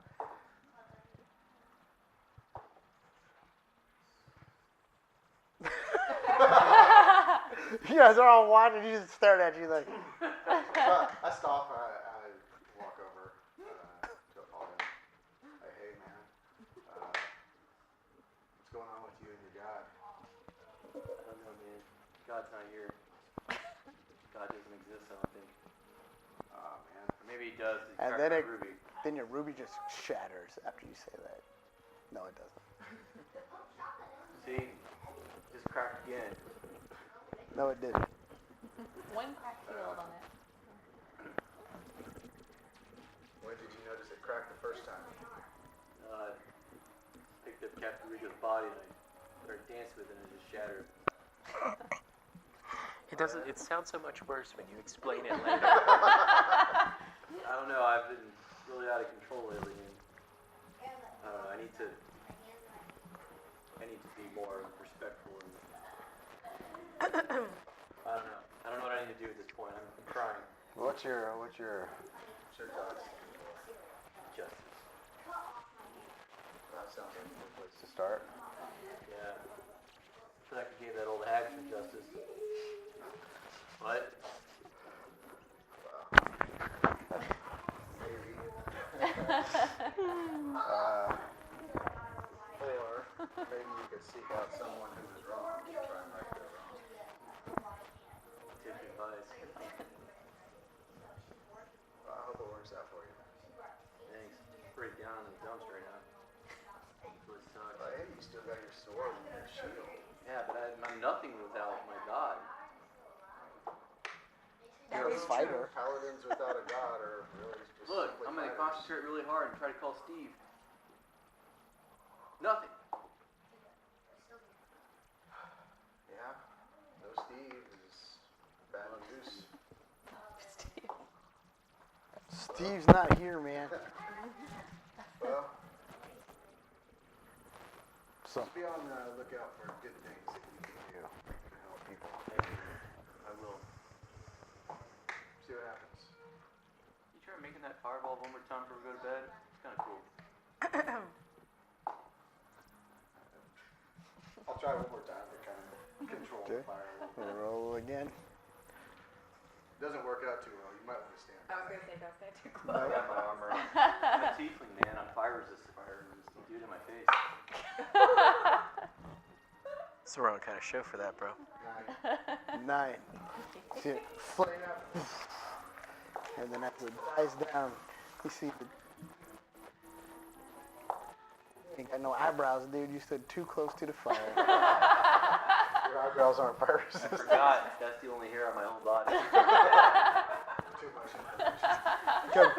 You guys are all watching. You just stared at you like. I stop. I walk over to Apollo. Hey man, what's going on with you and your God? God's not here. God doesn't exist, I don't think. Oh man. Or maybe he does. He And cracked then my it- ruby. Then your ruby just shatters after you say that. No, it doesn't. See? Just cracked again. No, it didn't. One crack field on it. When did you notice it cracked the first time? Picked up Captain Rico's body and I started dancing with it and it just shattered. It doesn't. It sounds so much worse when you explain it later. I don't know, I've been really out of control lately and I need to be more respectful and I don't know what I need to do at this point. I'm trying. What's your Thoughts? Justice. That sounds like a good place to start? Yeah. I feel like I gave that old hag some justice. What? Or maybe you could seek out someone who is wrong and try and right their wrong. Take advice. Well, I hope it works out for you. Thanks. Pretty down in the dumps right now. Really sucks. Hey, you still got your sword and your shield. Yeah, but I'm nothing without my god. You're a fighter. Paladins without a god are really just Look, simply I'm gonna fighters. concentrate really hard and try to call Steve. Nothing. Yeah, no Steve is bad news. Steve's not here, man. Well, So, just be on the lookout for good things that you can do to help people. I will. See what happens. You try making that fireball one more time before we go to bed? It's kind of cool. I'll try one more time to kind of control the Okay. fire. a little bit. roll again. Doesn't work out too well. You might want to stand. I was gonna say, don't stay too I close. got my armor. I'm a tiefling, man. I'm fire resistant. Fire resistant. Do it in my face. It's the wrong kind of show for that, bro. 9. See it flame up. And then as it dies down, you see the. You ain't got no eyebrows, dude. You stood too close to the fire. Your eyebrows aren't fire I resistant. forgot. That's the only hair on my whole body. Too much information. Good.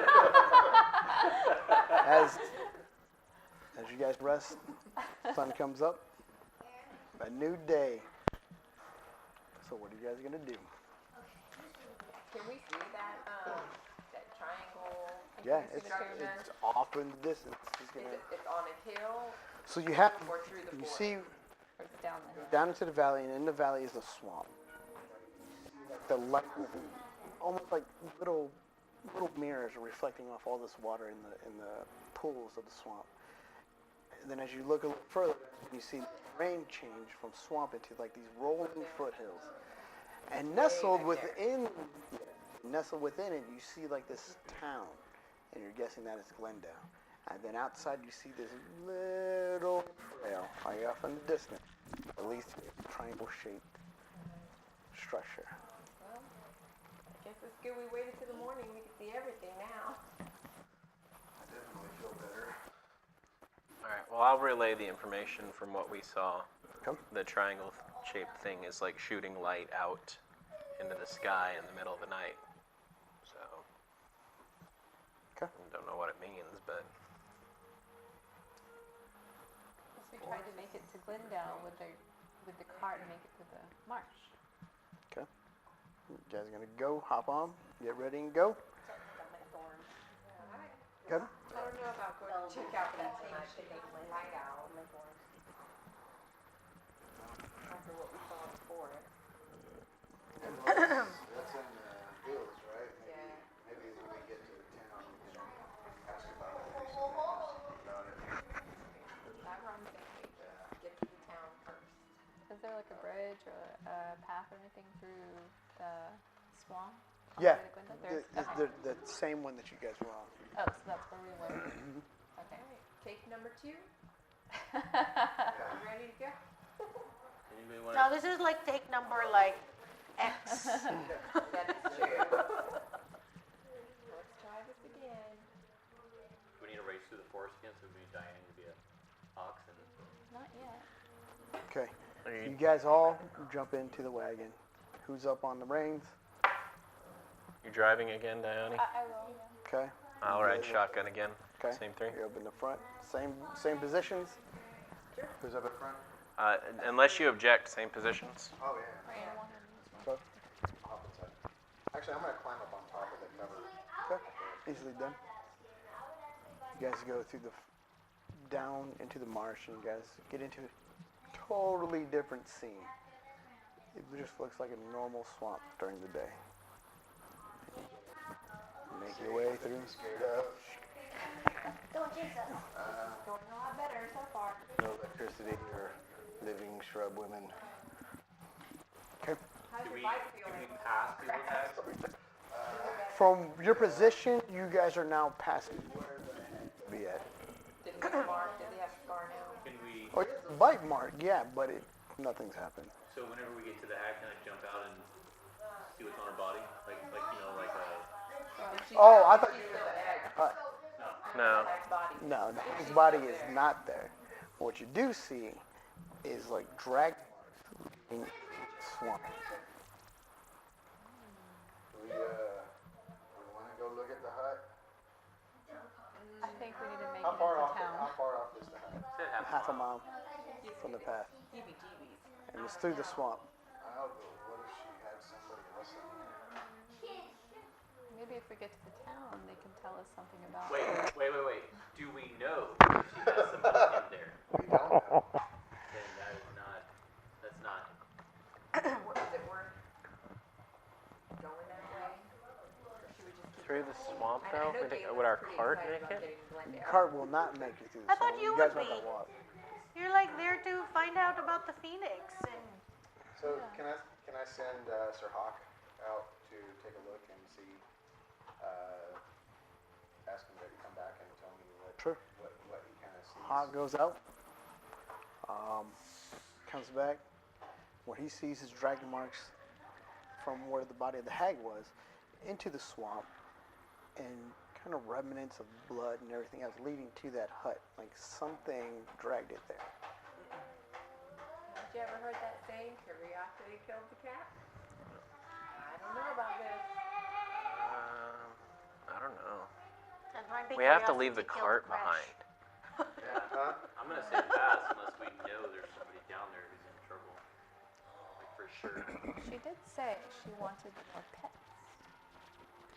As you guys rest, sun comes up. A new day. So what are you guys gonna do? Can we see that, that triangle? Yeah, Can we see the pyramid? it's off in the distance. It's gonna- It's on a hill So you have or through the you forest? see Or it's down there. down into the valley, and in the valley is a swamp. The light, almost like little mirrors are reflecting off all this water in the pools of the swamp. And then as you look a little further, you see the terrain change from swamp into like these rolling foothills. And nestled within it, you see like this town, and you're guessing that it's Glendale. And then outside, you see this little trail, way off in the distance, at least a triangle-shaped structure. Well, I guess it's good we waited till the morning. We can see everything now. I definitely feel better. All right. Well, I'll relay the information from what we saw. Come. The triangle-shaped thing is like shooting light out into the sky in the middle of the night. So. Okay. Don't know what it means, but We tried to make it to Glendale with the cart and make it to the marsh. Okay. You guys gonna go, hop on, get ready and go? Okay. I don't know about going to check out that thing. I think they light out after what we saw before. That's in the hills, right? Yeah. Maybe when we get to the town, we can ask about it. Maybe somebody knows something about it. That's what I'm thinking. Get to the town first. Is there like a bridge or a path or anything through the swamp? all Yeah. the way to Glendale? The, There's- the, the same one that you guys were on. Oh, so that's where we were. Okay. Alright, cake number 2. Yeah. Ready to go? Anybody want No, this is like take number like X. That is true. Let's try this again. Do we need to race through the forest again so we need Diane to be a ox and Not yet. Okay. Are You you, guys all jump into the wagon. Who's up on the reins? you driving again, Diane? I will. Okay. I'll ride shotgun again. Okay. Same three. You're up in the front. Same positions. Who's up at front? Unless you object, same positions. Oh, yeah. Okay. Hop inside. Actually, I'm gonna climb up on top of the cover. Okay. Easily done. You guys go through the down into the marsh, and you guys get into a totally different scene. It just looks like a normal swamp during the day. Make your way through. Scared of. Don't jinx us. Going a lot better so far. No electricity or living shrub women. Okay. How's do your we bike feeling? pass through the tags? From your position, you guys are now past where the heck to be at. Did we get marked? Did we have a scar now? Can we? Oh, yeah, the bite mark, yeah, but nothing's happened. So whenever we get to the hag, can I jump out and see what's on her body? Like you know, like a. Oh, I thought you She's still egg. No. Body. No, the hag's body is not there. What you do see is like drag marks in the swamp. We wanna go look at the hut? I think we need to make How it far into off? town. How far off is the hut? Said Half a mile from the path. Heebie-jeebies. And it's through the swamp. Oh, but what if she had somebody listen? Maybe if we get to the town, they can tell us something about Wait. Do we know if she has somebody in there? We don't know. Then that is not. That's not. What is it worth going that way? Or should we just keep Through the swamp, I though? know Galen's Would our pretty cart excited make about it? getting Glendale. The cart will not make it through the I thought swamp. you guys would are be. gonna walk. You're like there to find out about the phoenix and So can I send Sir Hawk out to take a look and see? Ask him to come back and tell me Sure. what he kind of sees. Hawk goes out. Comes back. What he sees is drag marks from where the body of the hag was into the swamp, and kind of remnants of blood and everything else leading to that hut. Like something dragged it there. Have you ever heard that saying, curiosity killed the cat? I don't know about this. I don't know. that might be We have to leave curiosity the killed cart crash. behind. Huh? I'm gonna say pass unless we know there's somebody down there who's in trouble. Like for sure. She did say she wanted more pets.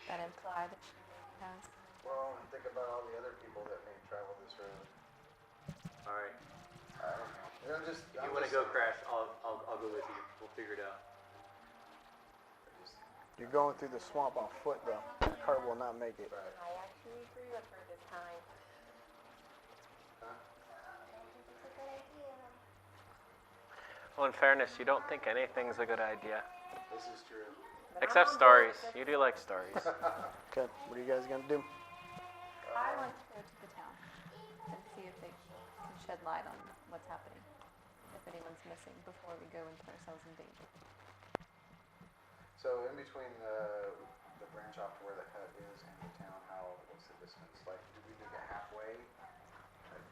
That implied that she has. Well, and think about all the other people that may travel this road. All right. I don't know. If you want to go crash, I'll go with you. We'll figure it out. You're going through the swamp on foot, though. The cart will not make it. Right. I actually agree with her this time. Well, in fairness, you don't think anything's a good idea. This is true. But Except I'm on board stories. with You do like stories. Okay, what are you guys gonna do? this. I want to go to the town and see if they can shed light on what's happening. If anyone's missing before we go and put ourselves in danger. So in between the branch off to where the hut is and the town, what's the distance? Like, do we meet it halfway? Like,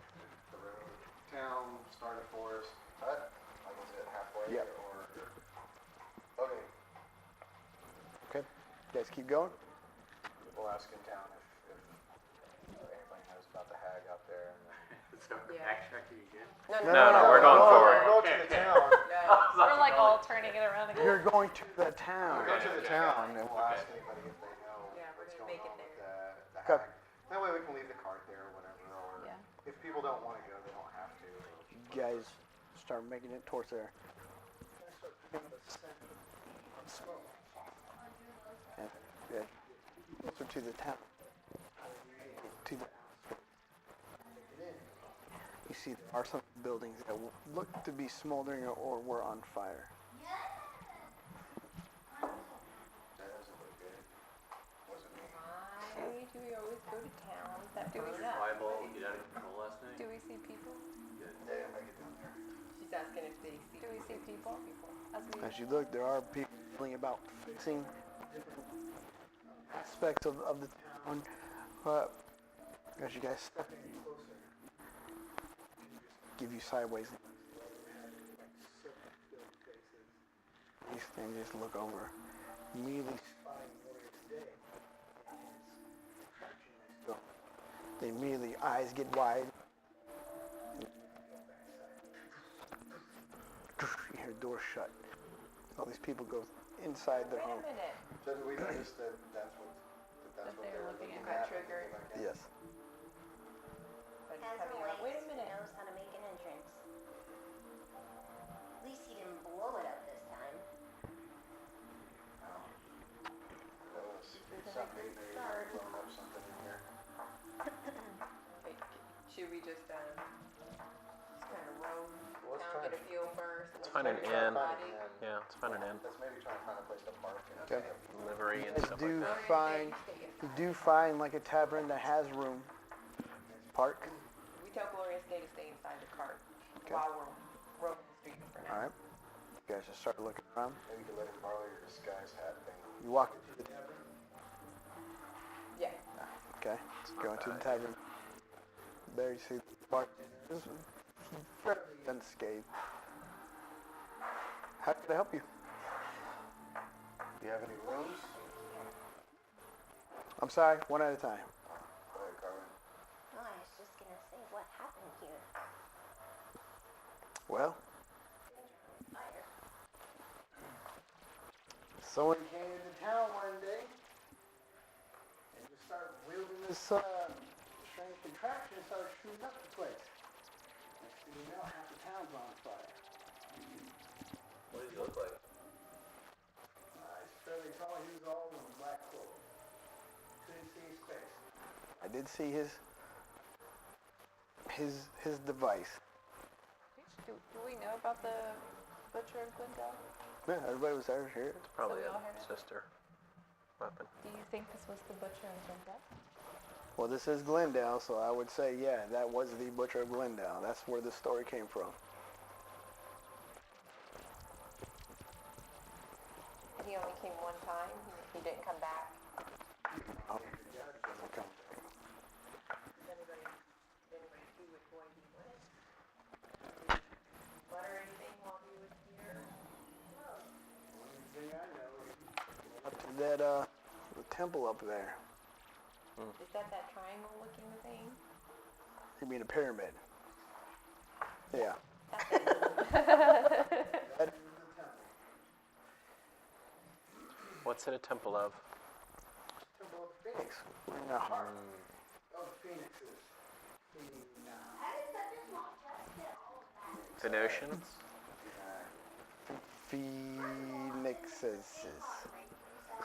the road, town, start of forest, hut? Like, is it halfway? Yep. Or okay, Okay, you guys keep going. we'll ask in town if anybody knows about the hag out there. And then So Yeah. backtrack you again. No, we're going forward. Go to the town. We're like all turning it around again. You're going to the town. We'll go to the town and we'll ask anybody if they know Yeah, we're what's gonna going make it on with there. the Okay. hag. That way we can leave the cart there or whatever. Or Yeah. if people don't want to go, they don't have to. You guys start making it towards there. And, closer to the town. To the you see there are some buildings that look to be smoldering or were on fire. That doesn't look good. Wasn't me. Why do we always go to towns that Did burn your up? fireball get out of control last night? Do we see people? They didn't make it down there. She's asking if they see. Do we see people? As we As you look, there are people feeling about fixing different aspects of the town. But as you guys step in closer, give you sideways. And just look over. Immediately spotting Warrior today. So they immediately eyes get wide. You hear doors shut. All these people go inside their home. Wait a minute. So do we notice that that's what That they're they're looking looking at? at triggered. Like that? Yes. But As have you- always, Wait a he minute. knows how to make an entrance. At least he didn't blow it up this time. That was something they blown up something in here. Wait, should we just kind of roam Well, let's down, try get a feel first? Let's find an Maybe try to inn. find an inn. Yeah, let's find an inn. Let's maybe try and find a place to park. And Okay. Livery and You stuff do like that. find you do find like a tavern that has room. Park. We tell Glorious Day to stay inside the cart Okay. while we're roaming the streets for now. All right. You guys just start looking around. Maybe you could let him borrow your disguise hat thing. You walk into the tavern. Yeah. Okay. Let's go into the tavern. There you see the bartender. This is fairly unscathed. How can I help you? Do you have any rooms? I'm sorry. One at a time. Go ahead, Carmen. Oh, I was just gonna say, what happened here? Well, Fire. someone came into town one day and just started wielding this strange contraption and started shooting up the place. Next thing you know, half the town's on fire. What does he look like? He's fairly tall. He was all in black clothes. Couldn't see his face. I did see his device. Do we know about the Butcher of Glendale? Yeah, everybody was there. Here. It's probably So we all a have it? sister weapon. Do you think this was the Butcher of Glendale? Well, this is Glendale, so I would say, yeah, that was the Butcher of Glendale. That's where the story came from. He only came one time. He didn't come back. Oh, Does anybody see which way he went? Blood or anything while he was here? up to that the temple up there. Is that triangle looking thing? You mean a pyramid? Yeah. That is the temple. What's it a temple of? Temple of Phoenix. We're in the heart of Phoenixes. Venusians? Phoenixes. I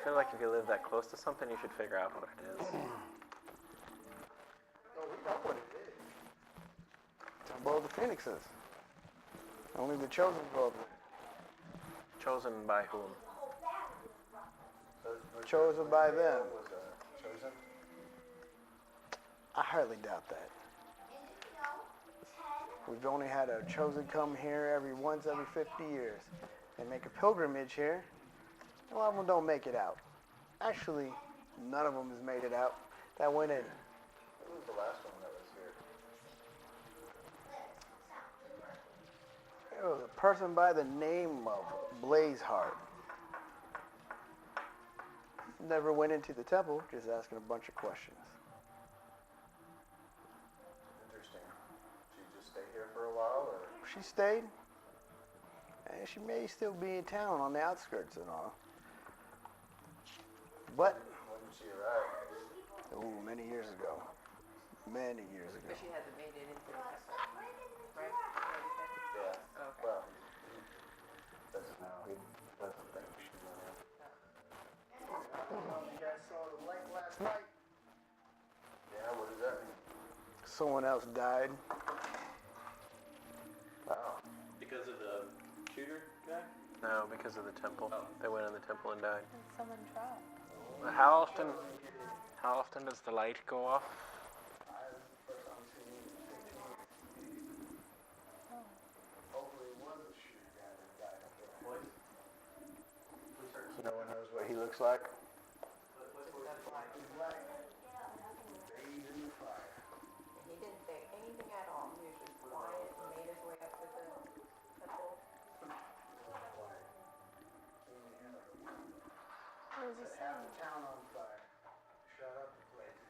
feel like if you live that close to something, you should figure out what it is. Oh, we know what it is. Temple of the Phoenixes. Only the chosen go up there. Chosen by whom? Chosen by them. Was chosen? I highly doubt that. We've only had a chosen come here every 50 years. They make a pilgrimage here. A lot of them don't make it out. Actually, none of them has made it out. That went in. Who was the last one that was here? It was a person by the name of Blazeheart. Never went into the temple, just asking a bunch of questions. Interesting. Did you just stay here for a while, or? She stayed, and she may still be in town on the outskirts and all. But, When did she arrive? many years ago. Many years ago. But she hasn't made it into the temple, right? Yeah. Okay. Well, he doesn't know. He doesn't think she went in. You guys saw the light last night. Yeah, what does that mean? Someone else died. Wow. Because of the shooter guy? No, because of the temple. They went in the temple and died. Someone tried. How often does the light go off? Hopefully it was a shooter guy that died up there. What? looks like? Black. Bathe in the fire. And he didn't say anything at all. He was just quiet and made his way up to the temple. What does he Set say? half the town on fire. Shut up the place.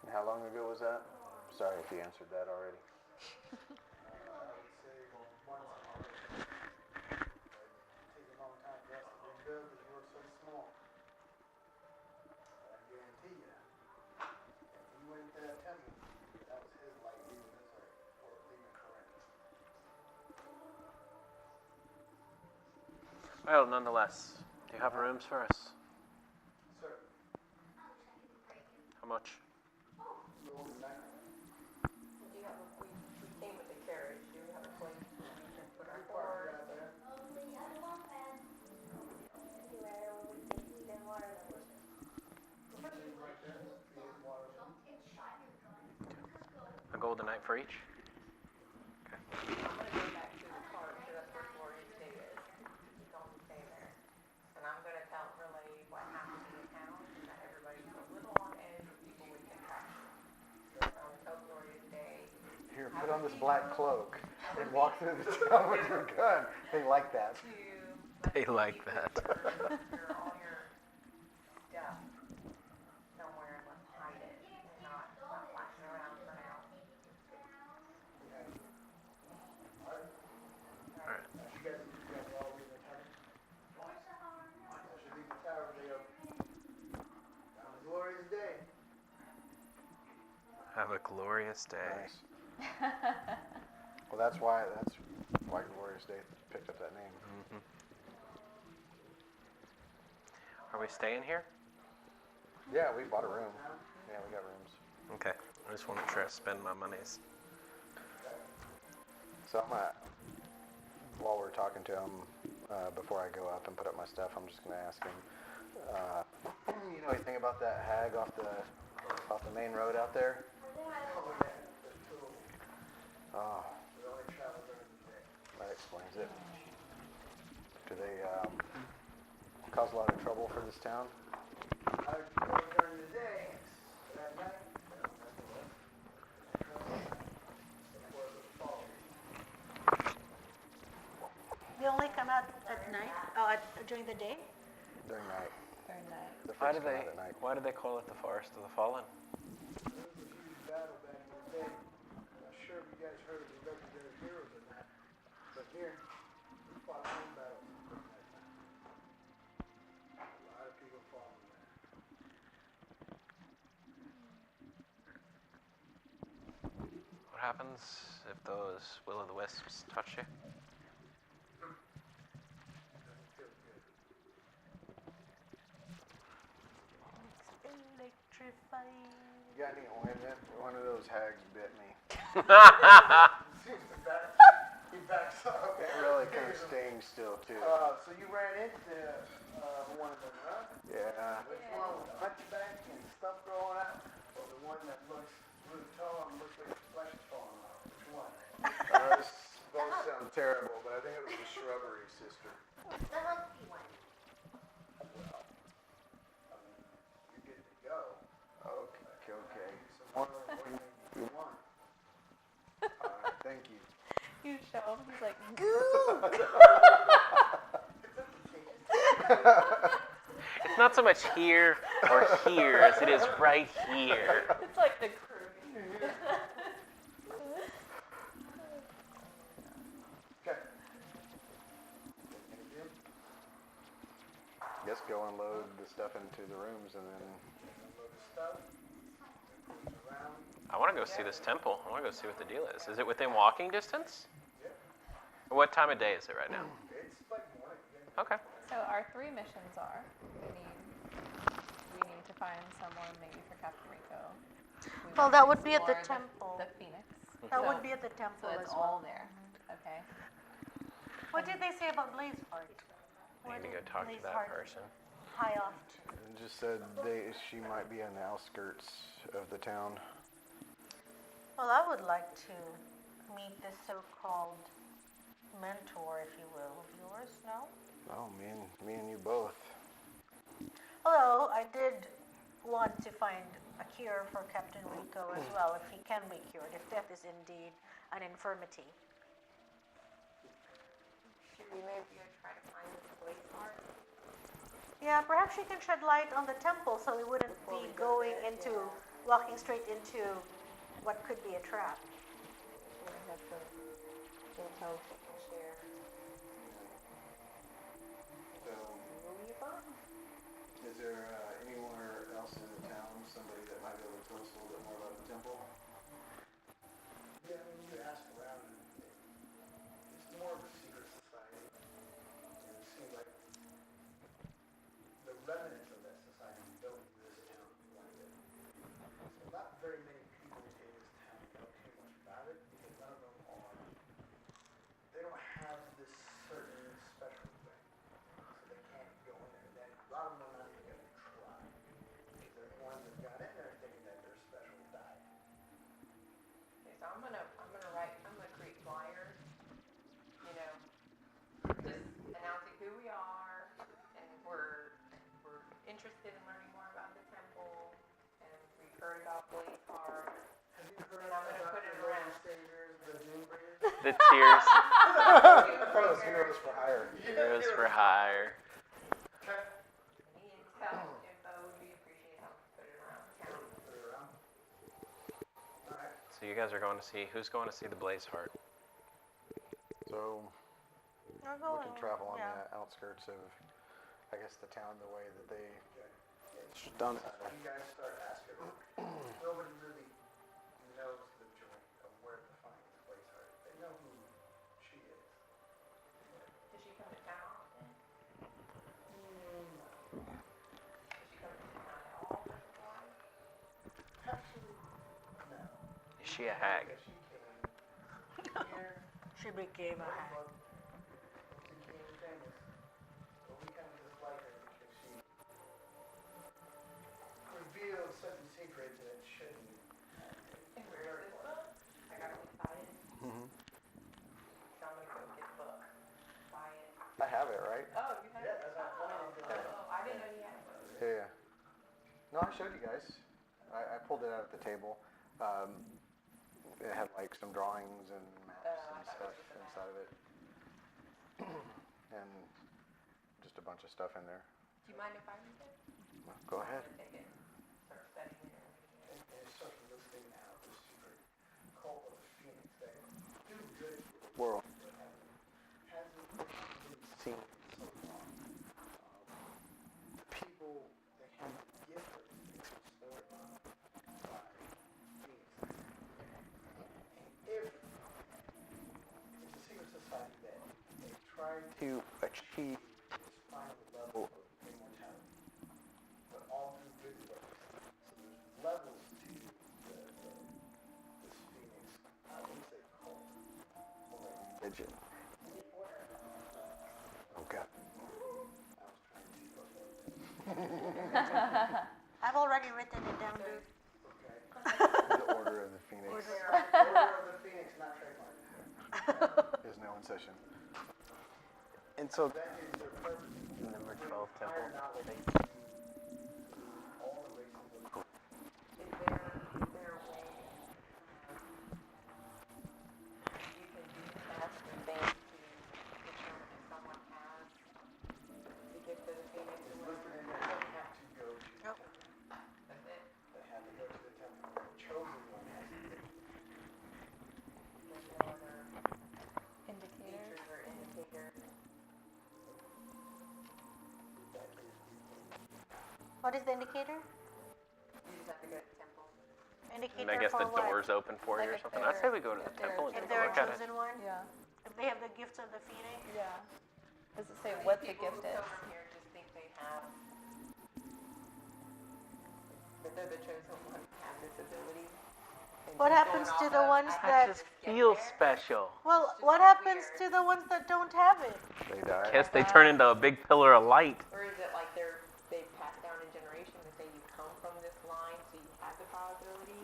And how long ago was that? Sorry if you answered that already. I would say once a month. It takes a long time for us to rebuild because we're so small. But I guarantee you, if he went to that temple, that was his light leaving this earth or leaving Corinth. Well, nonetheless, do you have rooms for us? Sir, How much? Golden Knight. Do you have we came with the carriage. Do you have a place where we can put our Park horse? out there. Anywhere where we can eat and water them. Right there. Feed and water them. A golden night for each? I'm gonna go back to the park because that's where Gloria's Day is. He's going to stay there. And I'm gonna relay what happened in the town and that everybody's a little on edge with people with concussions. So tell Gloria's Day. Here, put on this black cloak and walk through the town with your gun. They like that. They like that. All your stuff somewhere and let's hide it and not flashing around for now. Alright. You guys are all leaving the tower. I should leave the tower when they open. On a glorious day. Have a glorious day. Nice. Well, that's why Glorious Day picked up that name. Mhm. Are we staying here? Yeah, we bought a room. Yeah, we got rooms. Okay. I just want to try to spend my monies. So I'm gonna, while we're talking to him, before I go up and put up my stuff, I'm just gonna ask him. You know anything about that hag off the main road out there? Oh yeah, the two. Oh, We only travel during the day. that explains it. Do they cause a lot of trouble for this town? I go during the day, but at night, They only come out at night? Oh, during the day? During night. Very nice. The Why freaks do come they? out at night. Why do they call it the Forest of the Fallen? There was a huge battle back in the day. I'm not sure if you guys heard of the legendary heroes or not, but here, we fought our own battles during that time. A lot of people fought in there. What happens if those will-o'-the-wisps touch you? Doesn't feel good. Electrifying. You got any ointment? One of those hags bit me. Seems to back, he backs up. It really kind of stings still too. So you ran into one of them, huh? Yeah. Which one with the hunchback and stuff growing out, or the one that looks really tall and looks like the flesh is falling off? Which one? Those both sound terrible, but I think it was the shrubbery sister. The husky one. Well, I mean, you're good to go. Okay. So what do you want? All right, thank you. You show him, he's like, It's not so much here or here as it is right here. it's like the crew. Okay. Guess go unload the stuff into the rooms and then. Unload the stuff. Cruise around. I want to go see this temple. I want to go see what the deal is. Is it within walking distance? Yep. What time of day is it right now? It's like morning. Okay. So our 3 missions are, we need to find someone maybe for Captain Rico. We Well, want that to would be at the explore temple. The Phoenix. That So- would be at the So temple it's as well. all there, okay? What did they say about Blazeheart? I need to go talk to that person. High off to. And just said she might be on the outskirts of the town. Well, I would like to meet this so-called mentor, if you will, of yours, no? Oh, me and you both. Although I did want to find a cure for Captain Rico as well, if he can be cured, if death is indeed an infirmity. Should we maybe go try to find this blaze heart? Yeah, perhaps she can shed light on the temple so we wouldn't be going into, walking straight into what could be a trap. We might have some intel she can share. So, Will you find? is there anywhere else in the town, somebody that might be able to tell us a little bit more about the temple? Yeah, I mean, you ask around, and it's more of a secret society. And it seems like the remnants of that society don't exist in London. So not very many people in this town know too much about it because none of them are. They don't have this certain special thing, so they can't go in there. Then a lot of them are not even going to try because they're the ones that got in there thinking that their special died. Okay, so I'm gonna create flyers, you know, just announcing who we are, and we're interested in learning more about the temple, and we've heard about Blaze Heart. Have you heard And I'm gonna about put it the Golden around. Saviors, the Doom Bringers? The tears. I thought it was Heroes for Hire. Heroes for hire. Any intel info would be appreciated. I'll put it around town. Put it around. Alright. So you guys are going to see, who's going to see the Blaze Heart? So We're we going, can travel on yeah. the outskirts of, I guess, the town the way that they. Just done it. You guys start asking. Nobody really knows the joint of where to find this place. They know who she is. Does she come to town often? Does she come to town at all? Actually, no. Is she a hag? Because she came here, She became a hag. she became famous. But we kind of dislike her because she revealed certain secrets that shouldn't. And where is this book? I got really excited. Mm-hmm. So I'm gonna go get the book. Buy it. I have it, right? Oh, you have Yeah, it? that's not funny. Oh, I didn't know you had a book. Yeah. No, I showed you guys. I pulled it out at the table. It had like some drawings and maps I and thought it was stuff just a map. inside of it, and just a bunch of stuff in there. Do you mind if I read it? Go ahead. I'm gonna take it, start studying it and reading it. And start to listening now. This secret cult of the Phoenix that do good for the World. but hasn't been seen so long. The people that have the gift of the Phoenix was stored by Phoenix. And if it's a secret society that they try to achieve this final level of immortality, but all through good works. So there's levels to this Phoenix. I wouldn't say cult, more like religion. Okay. I was trying to keep up. I've already written it down, dude. Okay. The Order of the Phoenix Order of the Phoenix, not trademark. is now in session. And so That is their purpose. Number 12 temple. Higher knowledge. All the races of the Is there a way you can do tests and things to determine if someone has the gift of the Phoenix? It's listed in there. They have to go to the Nope. temple. That's it. They have to go to the temple. The chosen one has to go. There's no other Indicator. features or indicators. That is What is the indicator? You just have to go to the temple. Indicator And I guess for the what? door's open for you or Like if something. I'd say we go to they're- the temple and If take a they're a look at it. chosen one? Yeah. If they have the gifts of the Phoenix? Yeah. Does it say These what the people gift who is? come here just think they have, that they're the chosen one, have this ability. and What just happens going to off the of, ones I that- have Just this gift feel there. special. Well, just what so happens weird. to the ones that don't have it? They die. Guess they turn into a big pillar of light. Or is it like they pass down in generations and say you come from this line, so you have the probability?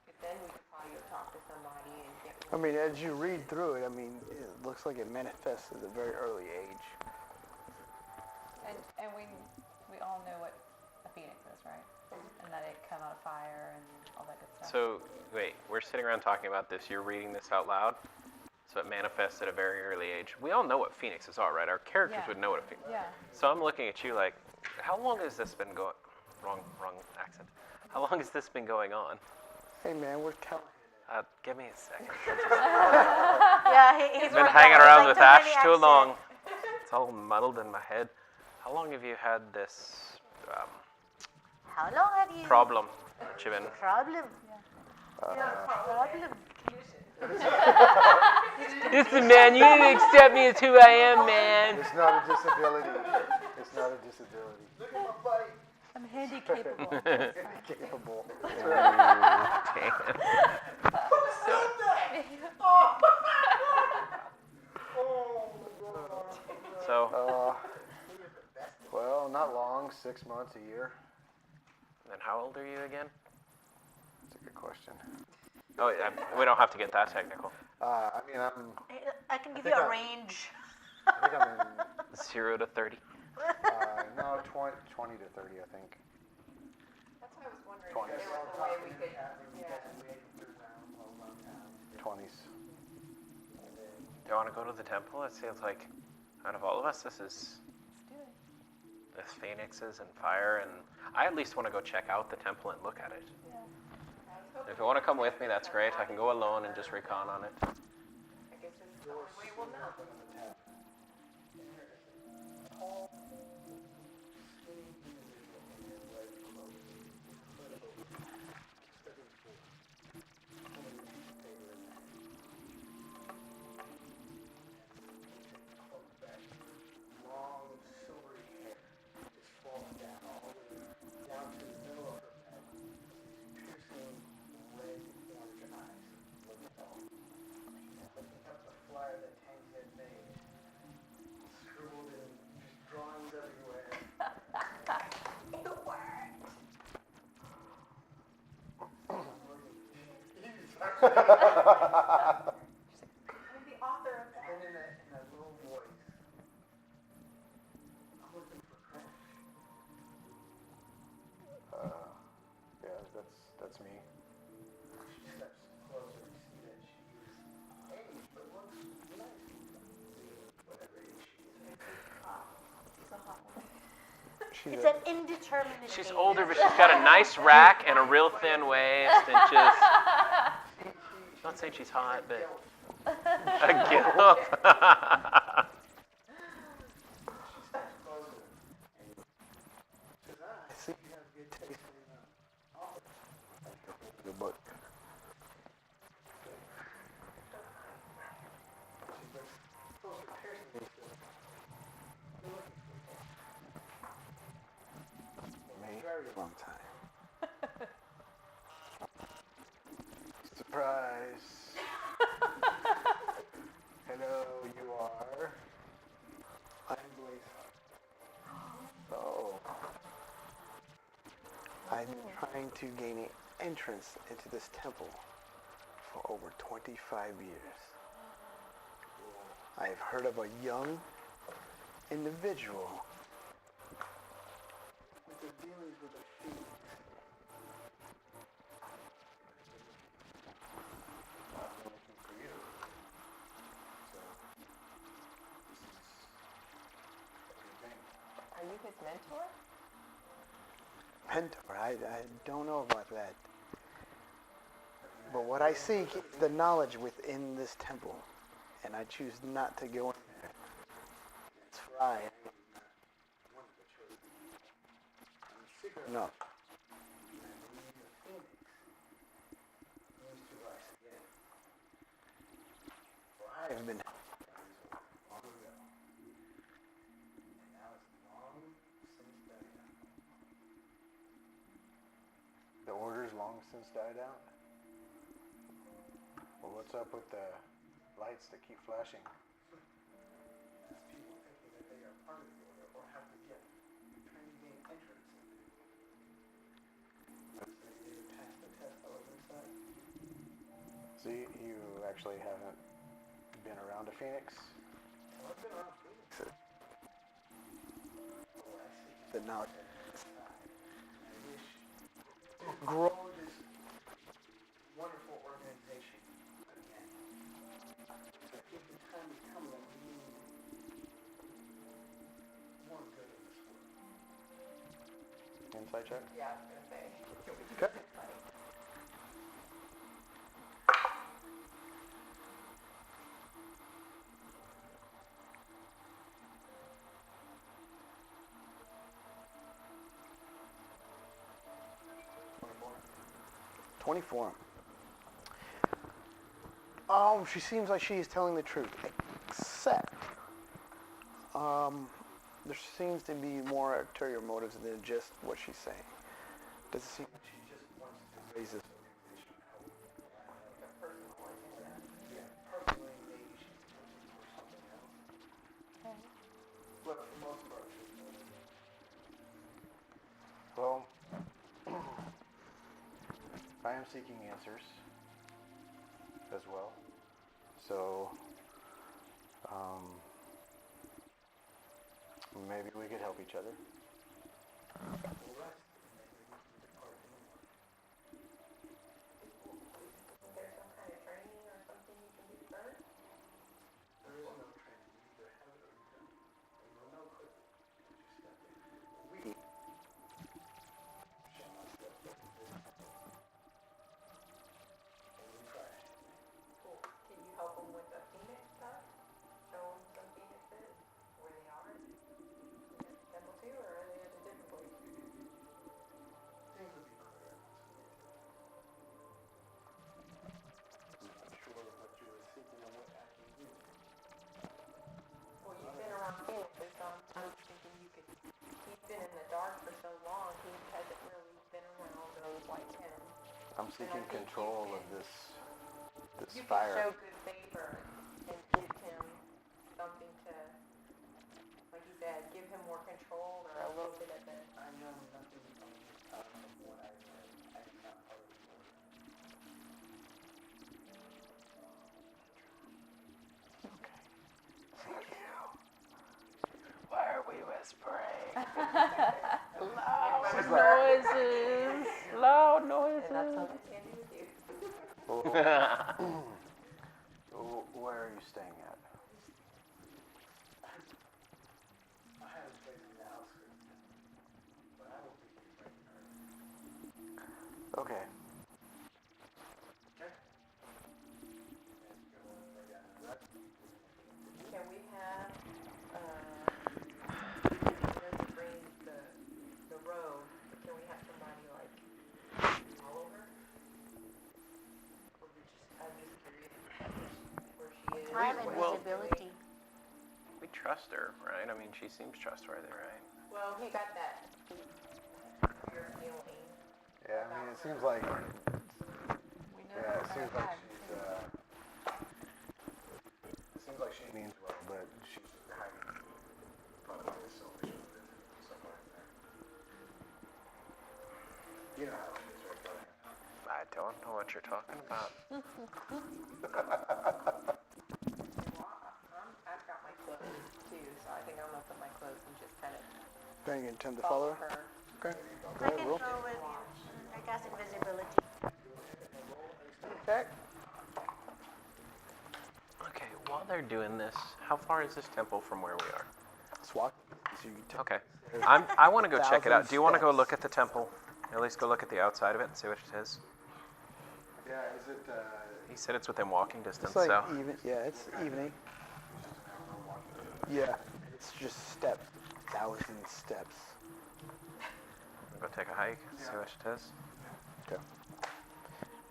But then we could probably go talk to somebody and get. I mean, as you read through it, I mean, it looks like it manifests at a very early age. And we all know what a phoenix is, right? And that it come out of fire and all that good stuff. So, wait, we're sitting around talking about this. You're reading this out loud? So it manifests at a very early age. We all know what phoenixes are, right? Our characters Yeah. would know what a phoenix is. Yeah. So I'm looking at you like, how long has this been going... Wrong accent. How long has this been going on? Hey man, we're telling Give me a second. Yeah, he's Been working hanging on it. around Like with too Ash many too accents. long. It's all muddled in my head. How long have you had this How long have you? problem that you've been... Problem. Problem. Listen, man, you didn't accept me as who I am, man. It's not a disability. It's not a disability. Look at my bite. I'm handy-capable. Capable. So, Well, not long. 6 months, a year. then how old are you again? That's a good question. Oh, we don't have to get that technical. I mean, I can give think you a I- range. I think I'm in, 0 to 30. no, 20 to 30, I think. That's why I was wondering 20s. if there was a way we could, yeah. 20s. Do you want to go to the temple? It seems like, out of all of us, this is... There's phoenixes and fire, and I at least want to go check out the temple and look at it. If you want to come with me, that's great. I can go alone and just recon on it. I guess this is the only way we'll know. Long, silvery hair just falling down all the way down to the middle of her head. Piercing red orange eyes looking at all. Looking up the flyer that Tangs had made. Scribbled in just drawings everywhere. It worked. I'm the author of that. And in a little voice. I'm looking for Crash. Yeah, that's me. She steps closer to see that she is aged, but looks nice. Whatever age she is. It's a hot one. It's an indeterminate. She's age. older, but she's got a nice rack and a real thin waist, and just... Not saying she's hot, but... A gilf. She steps closer. Says, I see you have good taste in art. the book. She looks closer, piercing me. You're looking for Me? Very long time. Surprise. Hello, you are. I'm Blaze. Oh. I've been trying to gain an entrance into this temple for over 25 years. I've heard of a young individual With the dealings with the phoenix. I'm looking for you. So, this is a good thing. Are you his mentor? mentor. I don't know about that. But what I seek is the knowledge within this temple, and I choose not to go in there. It's for I. No. I have been. The order's long since died out. Well, what's up with the lights that keep flashing? People thinking that they are part of the order or have to get trying to gain entrance into it. They didn't pass the test that was inside. So you actually haven't been around a Phoenix? Well, I've been around Phoenix. that now grow this wonderful organization again. I think the time is coming that we need more good in this world. Insight check? Yeah, I was gonna say. Okay. $24. She seems like she is telling the truth, except there seems to be more ulterior motives than just what she's saying. Does it seem like she just wants to raise this organization out? Yeah, personally, maybe she's looking for something else. But for the most part, she's Well, I am seeking answers as well. So, maybe we could help each other. There's some kind of training or something you can do first? There is no training. You either have it or you don't. And you'll know quickly once you step in. We shall not step foot in this temple. And we try. Cool. Can you help them with the Phoenix stuff? Show them some Phoenixes, where they are? Is it temple 2 or are they at a different place? Things will be clear once we get there. I'm not sure what you were seeking and what actually you were. Well, you've been around Phoenixes, so I'm thinking you could, he's been in the dark for so long, he hasn't really been around those like him. I'm seeking think you control of can- this You can fire. show good favor and give him something to, like you said, give him more control or a little bit of it. I know nothing from this out of what I read. I am not part of the order. Why are we whispering? She's Loud noises. Loud And that's noises. something I can do with you. Where are you staying at? I have a place in the outskirts, but I will be here bright and early. Okay. Okay? And go on right down to that. Can we have, to bring the road, can we have somebody like all over? Or we just, I'm just curious where she is. I have Well- invisibility. We trust her, right? I mean, she seems trustworthy, right? Well, he got that weird feeling. Yeah, I mean, it seems like, We know yeah, it what seems our like bag. it seems like she means well, but she's hiding probably a selfish motive somewhere in there. You know how she is, right, Brian? I don't know what you're talking about. I've got my clothes too, so I think I'm gonna put my clothes and just kind of Then you intend to follow her? her. Okay. Go I ahead, can roll. go with you. I cast invisibility. Okay. Okay, while they're doing this, how far is this temple from where we are? Swat. So you can take Okay. I want to go check it out. 1,000 Do you want to go steps. look at the temple? At least go look at the outside of it and see what it is. Yeah, is it, He said it's within walking distance, It's like so. even, yeah, it's evening. Yeah, it's just steps, 1,000 steps. Go take a hike, see what it is. Okay.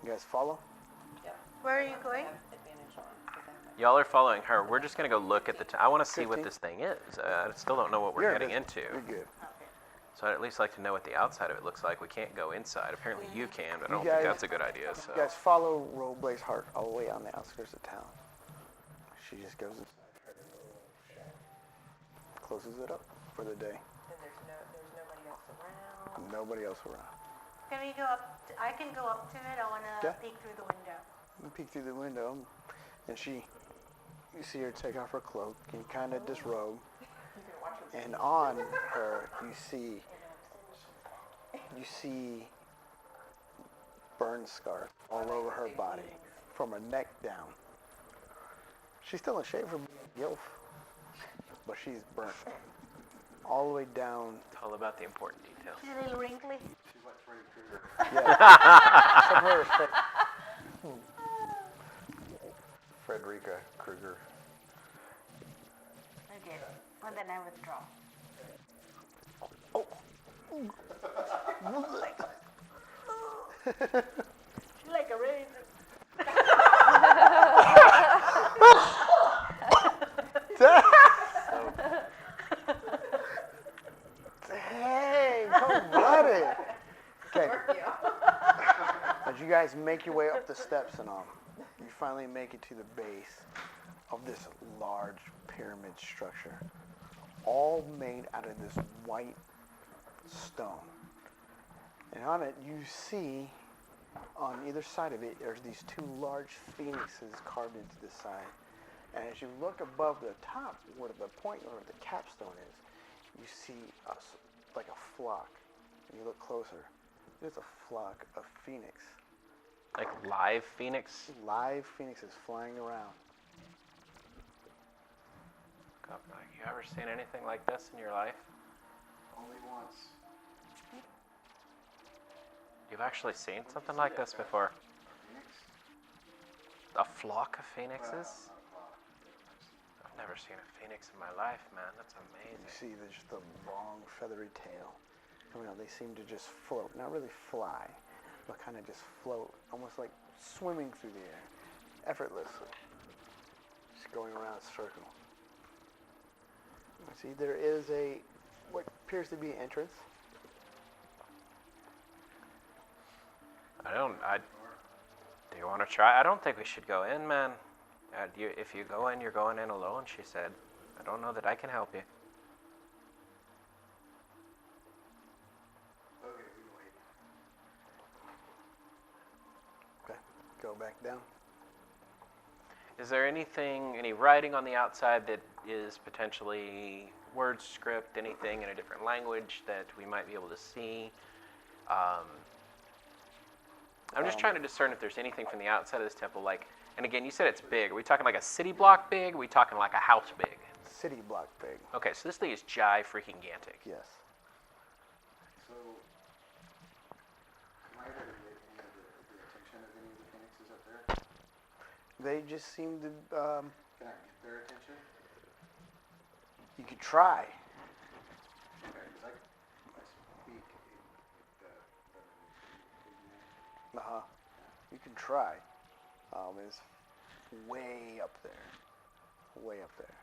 You guys follow? Where are you going? Have advantage on, 'cause I have my- Y'all are following her. We're just gonna go look at the. I want to see what 15. this thing is. I still don't know what we're You're getting invisible. into. You're good. So I'd at least like to know what the outside of it looks like. We can't go inside. Apparently you can, but I You don't guys- think that's a good idea. So. You guys follow Rollerblade's heart all the way on the outskirts of town. She just goes inside her little shack, closes it up for the day. And there's nobody else around. Nobody else around. Can we go up? I can go up to it. I want to Yeah. peek through the window. You peek through the window, and you see her take off her cloak and kind of disrobe. You can watch her And on her, you see burn scars all over her body, from her neck down. She's still in shape for being a gilf, but she's burnt all the way down. It's all about the important details. She's a little wrinkly. She's like Freddy Krueger. Yeah. Some of her face. Frederica Krueger. Okay, and then I withdraw. She's like a raisin. Dang, cold-blooded. Okay. As you guys make your way up the steps and all, you finally make it to the base of this large pyramid structure, all made out of this white stone. And on it, you see, on either side of it, there's these two large phoenixes carved into the side. And as you look above the top, where the point where the capstone is, you see like a flock. And you look closer, there's a flock of phoenix. Like live phoenix? Live phoenixes flying around. God, you ever seen anything like this in your life? Only once. You've actually seen something like this before? Phoenix? A flock of phoenixes? Not a lot. I've never seen a phoenix in my life, man. That's You amazing. see there's just a long feathery tail coming out. They seem to just float, not really fly, but kind of just float, almost like swimming through the air, effortlessly, just going around a circle. You see, there is what appears to be an entrance. Do you want to try? I don't think we should go in, man. If you go in, you're going in alone, she said. I don't know that I can help you. Okay, we can wait. Okay, go back down. Is there any writing on the outside that is potentially word script, anything in a different language that we might be able to see? I'm just trying to discern if there's anything from the outside of this temple, like, and again, you said it's big. Are we talking like a city block big? Are we talking like a house big? City block big. Okay, so this thing is freaking-gantic. Yes. So, am I able to get any of the attention of any of the phoenixes up there? They just seem to. Can I get their attention? You could try. Okay, because I speak the You can try. It's way up there. Way up there.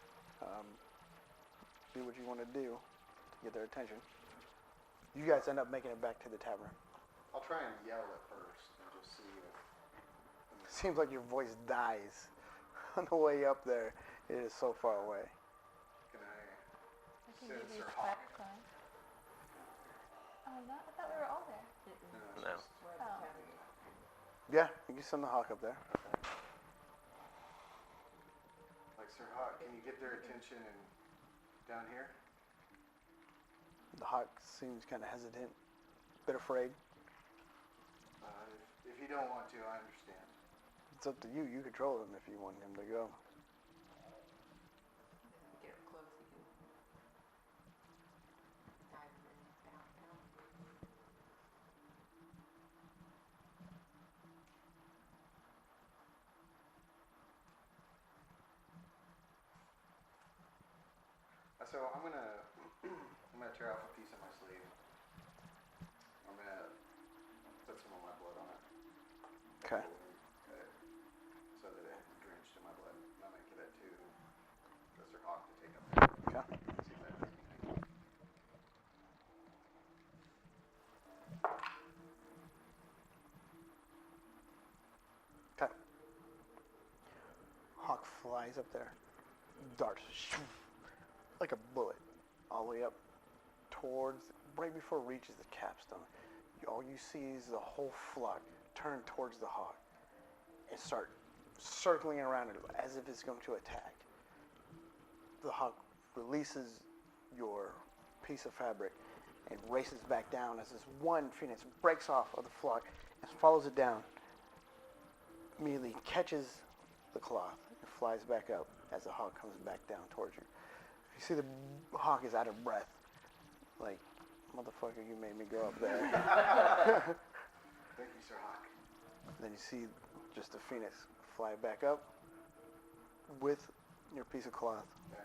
Do what you want to do to get their attention. You guys end up making it back to the tavern. I'll try and yell at first and just see if. Seems like your voice dies on the way up there. It is so far away. Can I I can send give you Sir Hawk? Firefly. Oh, no, I thought we were all there. No. Oh. Yeah, you can send the hawk up there. Like, Sir Hawk, can you get their attention and down here? The hawk seems kind of hesitant, a bit afraid. If you don't want to, I understand. It's up to you. You control him if you want him to go. Get up close, you can dive in down. So I'm gonna tear off a piece of my sleeve. I'm gonna put some of my blood on it. Okay. So that it drenched in my blood. I'm gonna give that to Sir Hawk to take up there. Okay. See if that does anything. Okay. Hawk flies up there, darts like a bullet all the way up towards, right before it reaches the capstone. All you see is the whole flock turn towards the hawk and start circling around it as if it's going to attack. The hawk releases your piece of fabric and races back down as this one phoenix breaks off of the flock and follows it down, immediately catches the cloth and flies back up as the hawk comes back down towards you. You see the hawk is out of breath, like, motherfucker, you made me go up there. Thank you, Sir Hawk. Then you see just the phoenix fly back up with your piece of cloth. Okay.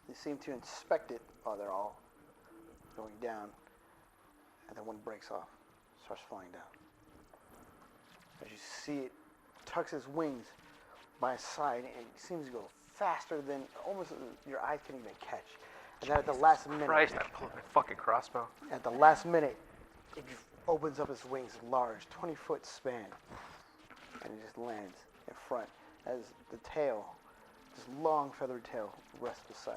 You seem to inspect it while they're all going down, and then one breaks off, starts flying down. As you see it tucks its wings by his side, and it seems to go faster than almost your eyes can even catch. And then at the last minute, Christ, I pulled my fucking crossbow. at the last minute, it just opens up its wings large, 20-foot span, and it just lands in front as the tail, this long feathered tail, rests beside.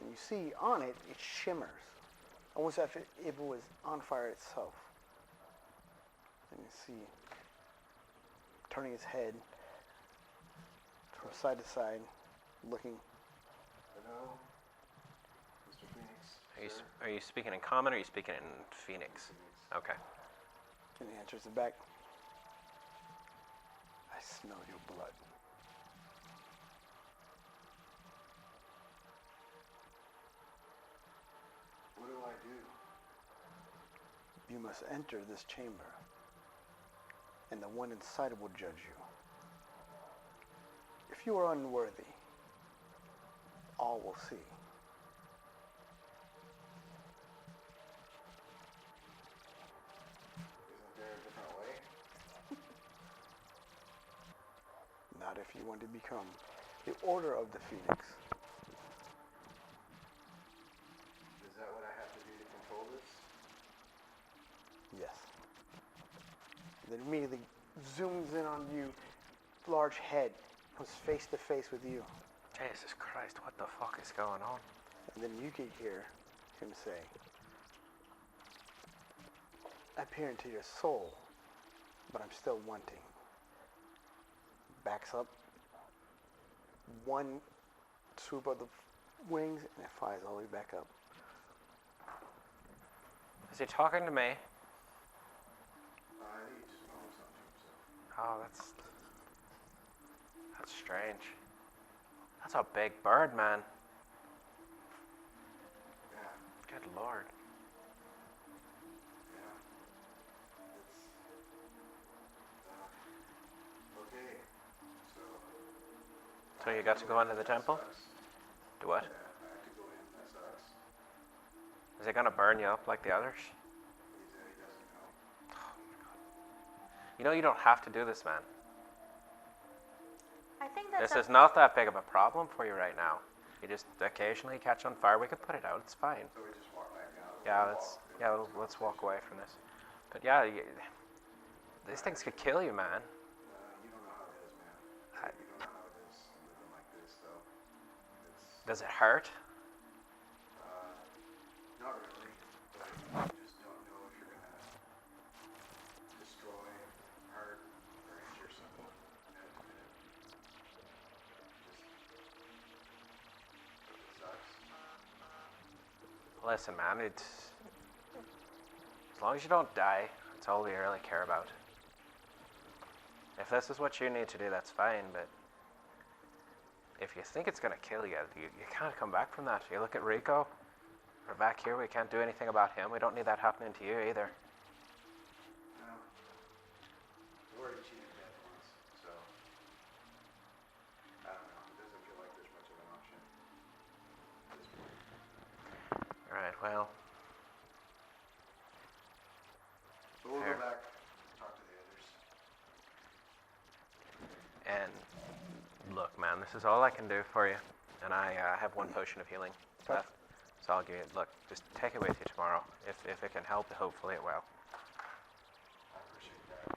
And you see on it, it shimmers, almost as if it was on fire itself. And you see, turning its head from side to side, looking. Hello, Mr. Phoenix. Sir? Are you speaking in common or are you speaking in Phoenix? Okay. And he answers it back. I smell your blood. What do I do? You must enter this chamber, and the one inside will judge you. If you are unworthy, all will see. Isn't there a different way? Not if you want to become the Order of the Phoenix. Is that what I have to do to control this? Yes. Then immediately zooms in on you, large head, comes face to face with you. Jesus Christ, what the fuck is going on? And then you can hear him say, I peer into your soul, but I'm still wanting. Backs up, one swoop of the wings, and it flies all the way back up. Is he talking to me? He just moans something to himself. Oh, that's strange. That's a big bird, man. Yeah, Good lord. yeah. It's, okay, so. So you got to go into the temple? Sucks. Do what? Yeah, I have to go in, that sucks. Is it gonna burn you up like the others? He said he doesn't know. You know you don't have to do this, man. I think that's This is not that big of a problem for you right now. You just occasionally catch on fire. We could put it out. It's fine. So we just walk back out. Yeah, let's walk away from this. But yeah, these things could kill you, man. You don't know how it is, man. I- You don't know how it is living like this, though. It's, Does it hurt? not really, but you just don't know if you're gonna destroy, hurt, or injure someone at the minute. It sucks. Listen, man, as long as you don't die, that's all we really care about. If this is what you need to do, that's fine, but if you think it's gonna kill you, you can't come back from that. You look at Rico, we're back here, we can't do anything about him. We don't need that happening to you either. No. I've already cheated death once, so. I don't know. It doesn't feel like there's much of an option at this point. Alright, well, So we'll Fair. go back, talk to the others. and look, man, this is all I can do for you. And I have one potion of healing left. So I'll give you, look, just take it with you tomorrow. If it can help, hopefully it will. I appreciate that.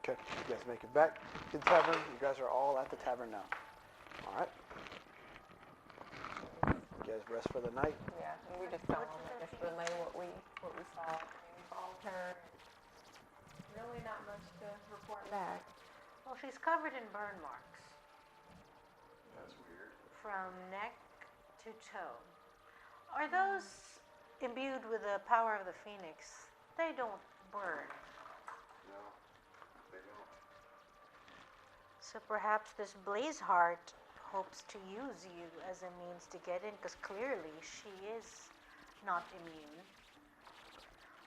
Okay, you guys make it back to the tavern. You guys are all at the tavern now. All right. You guys rest for the night. Yeah, and we just tell them, I guess, relay what we saw. We followed her. Really not much to report back. well, she's covered in burn marks That's weird. from neck two-tone. Are those imbued with the power of the phoenix? They don't burn. No, they don't. So perhaps this Blazeheart hopes to use you as a means to get in, because clearly she is not immune.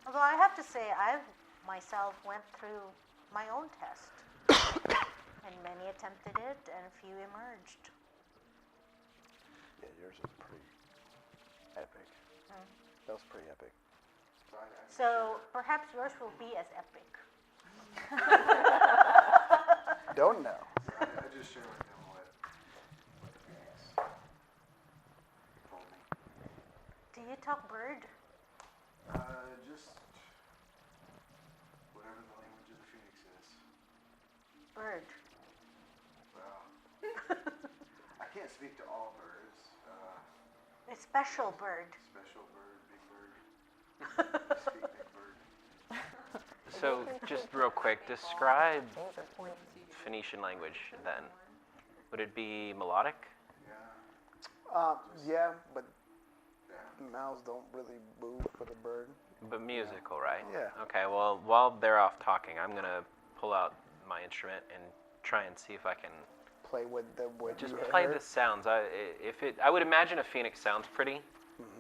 Although I have to say, I myself went through my own test. And many attempted it, and few emerged. Yeah, yours is pretty epic. That was pretty epic. So perhaps yours will be as epic. Don't know. I just share with him what the Phoenix told me. Do you talk bird? Just whatever the language of the Phoenix is. Bird. Well, I can't speak to all birds. A special bird. Special bird, big bird. I speak big bird. So, just real quick, describe Phoenician language then. Would it be melodic? Yeah. Yeah, but Yeah. mouths don't really move for the bird. But musical, right? Yeah. Okay, well, while they're off talking, I'm going to pull out my instrument and try and see if I can Play with the what just you play heard. the sounds. I would imagine a phoenix sounds pretty,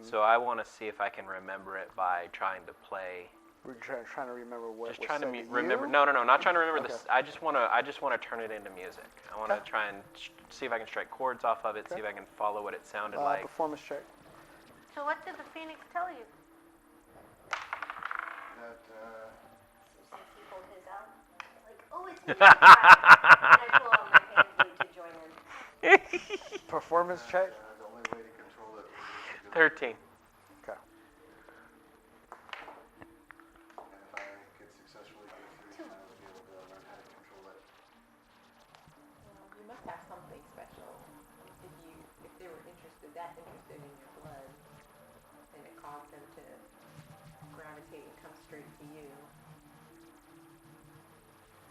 so I want to see if I can remember it by trying to play. We're trying to remember what Just was trying to said remember. you? No, not trying to remember Okay. this. I just want to turn it into music. I want to try and see if I can strike chords off of it. See if I can follow what it sounded like. Performance check. So what did the phoenix tell you? That, So since he pulled his out, like, oh, it's me. And I pull out my hand flute to join him. Performance check. the only way to control it was to do it. 13. Okay. And if I could successfully go through, then I would be able to learn how to control it. Well, you must have something special if they were that interested in your blood, and it caused them to gravitate and come straight to you.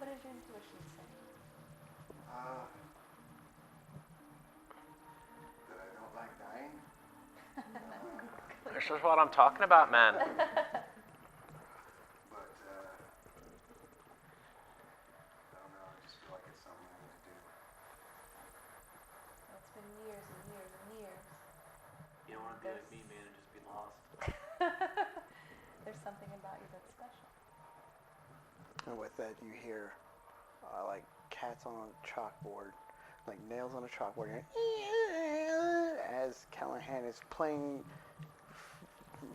What does your intuition say? That I don't like dying. This is what I'm talking about, man. But, I don't know, I just feel like it's something I need to do. It's been years and years and years. You don't want to be like me, man, and just be lost. There's something about you that's special. And with that, you hear like cats on a chalkboard, like nails on a chalkboard, as Callahan is playing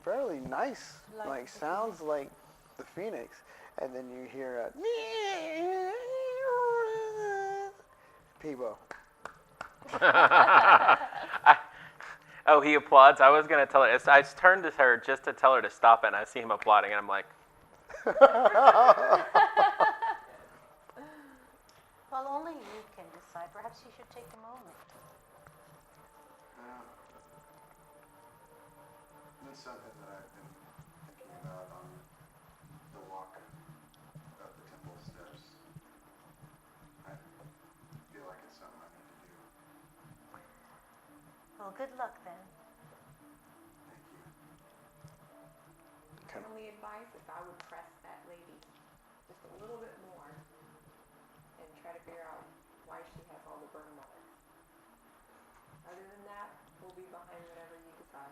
fairly nice, like sounds like the Phoenix, and then you hear a Peebo. Oh, he applauds. I was gonna tell her. I turned to her just to tell her to stop it, and I see him applauding, and I'm like, Well, only you can decide. Perhaps you should take a moment. That's something that I've been thinking about on the walk up the temple steps. I feel like it's something I need to do. Well, good luck then. Thank you. Okay. My only advice is I would press that lady just a little bit more and try to figure out why she has all the burn marks. Other than that, we'll be behind whatever you decide.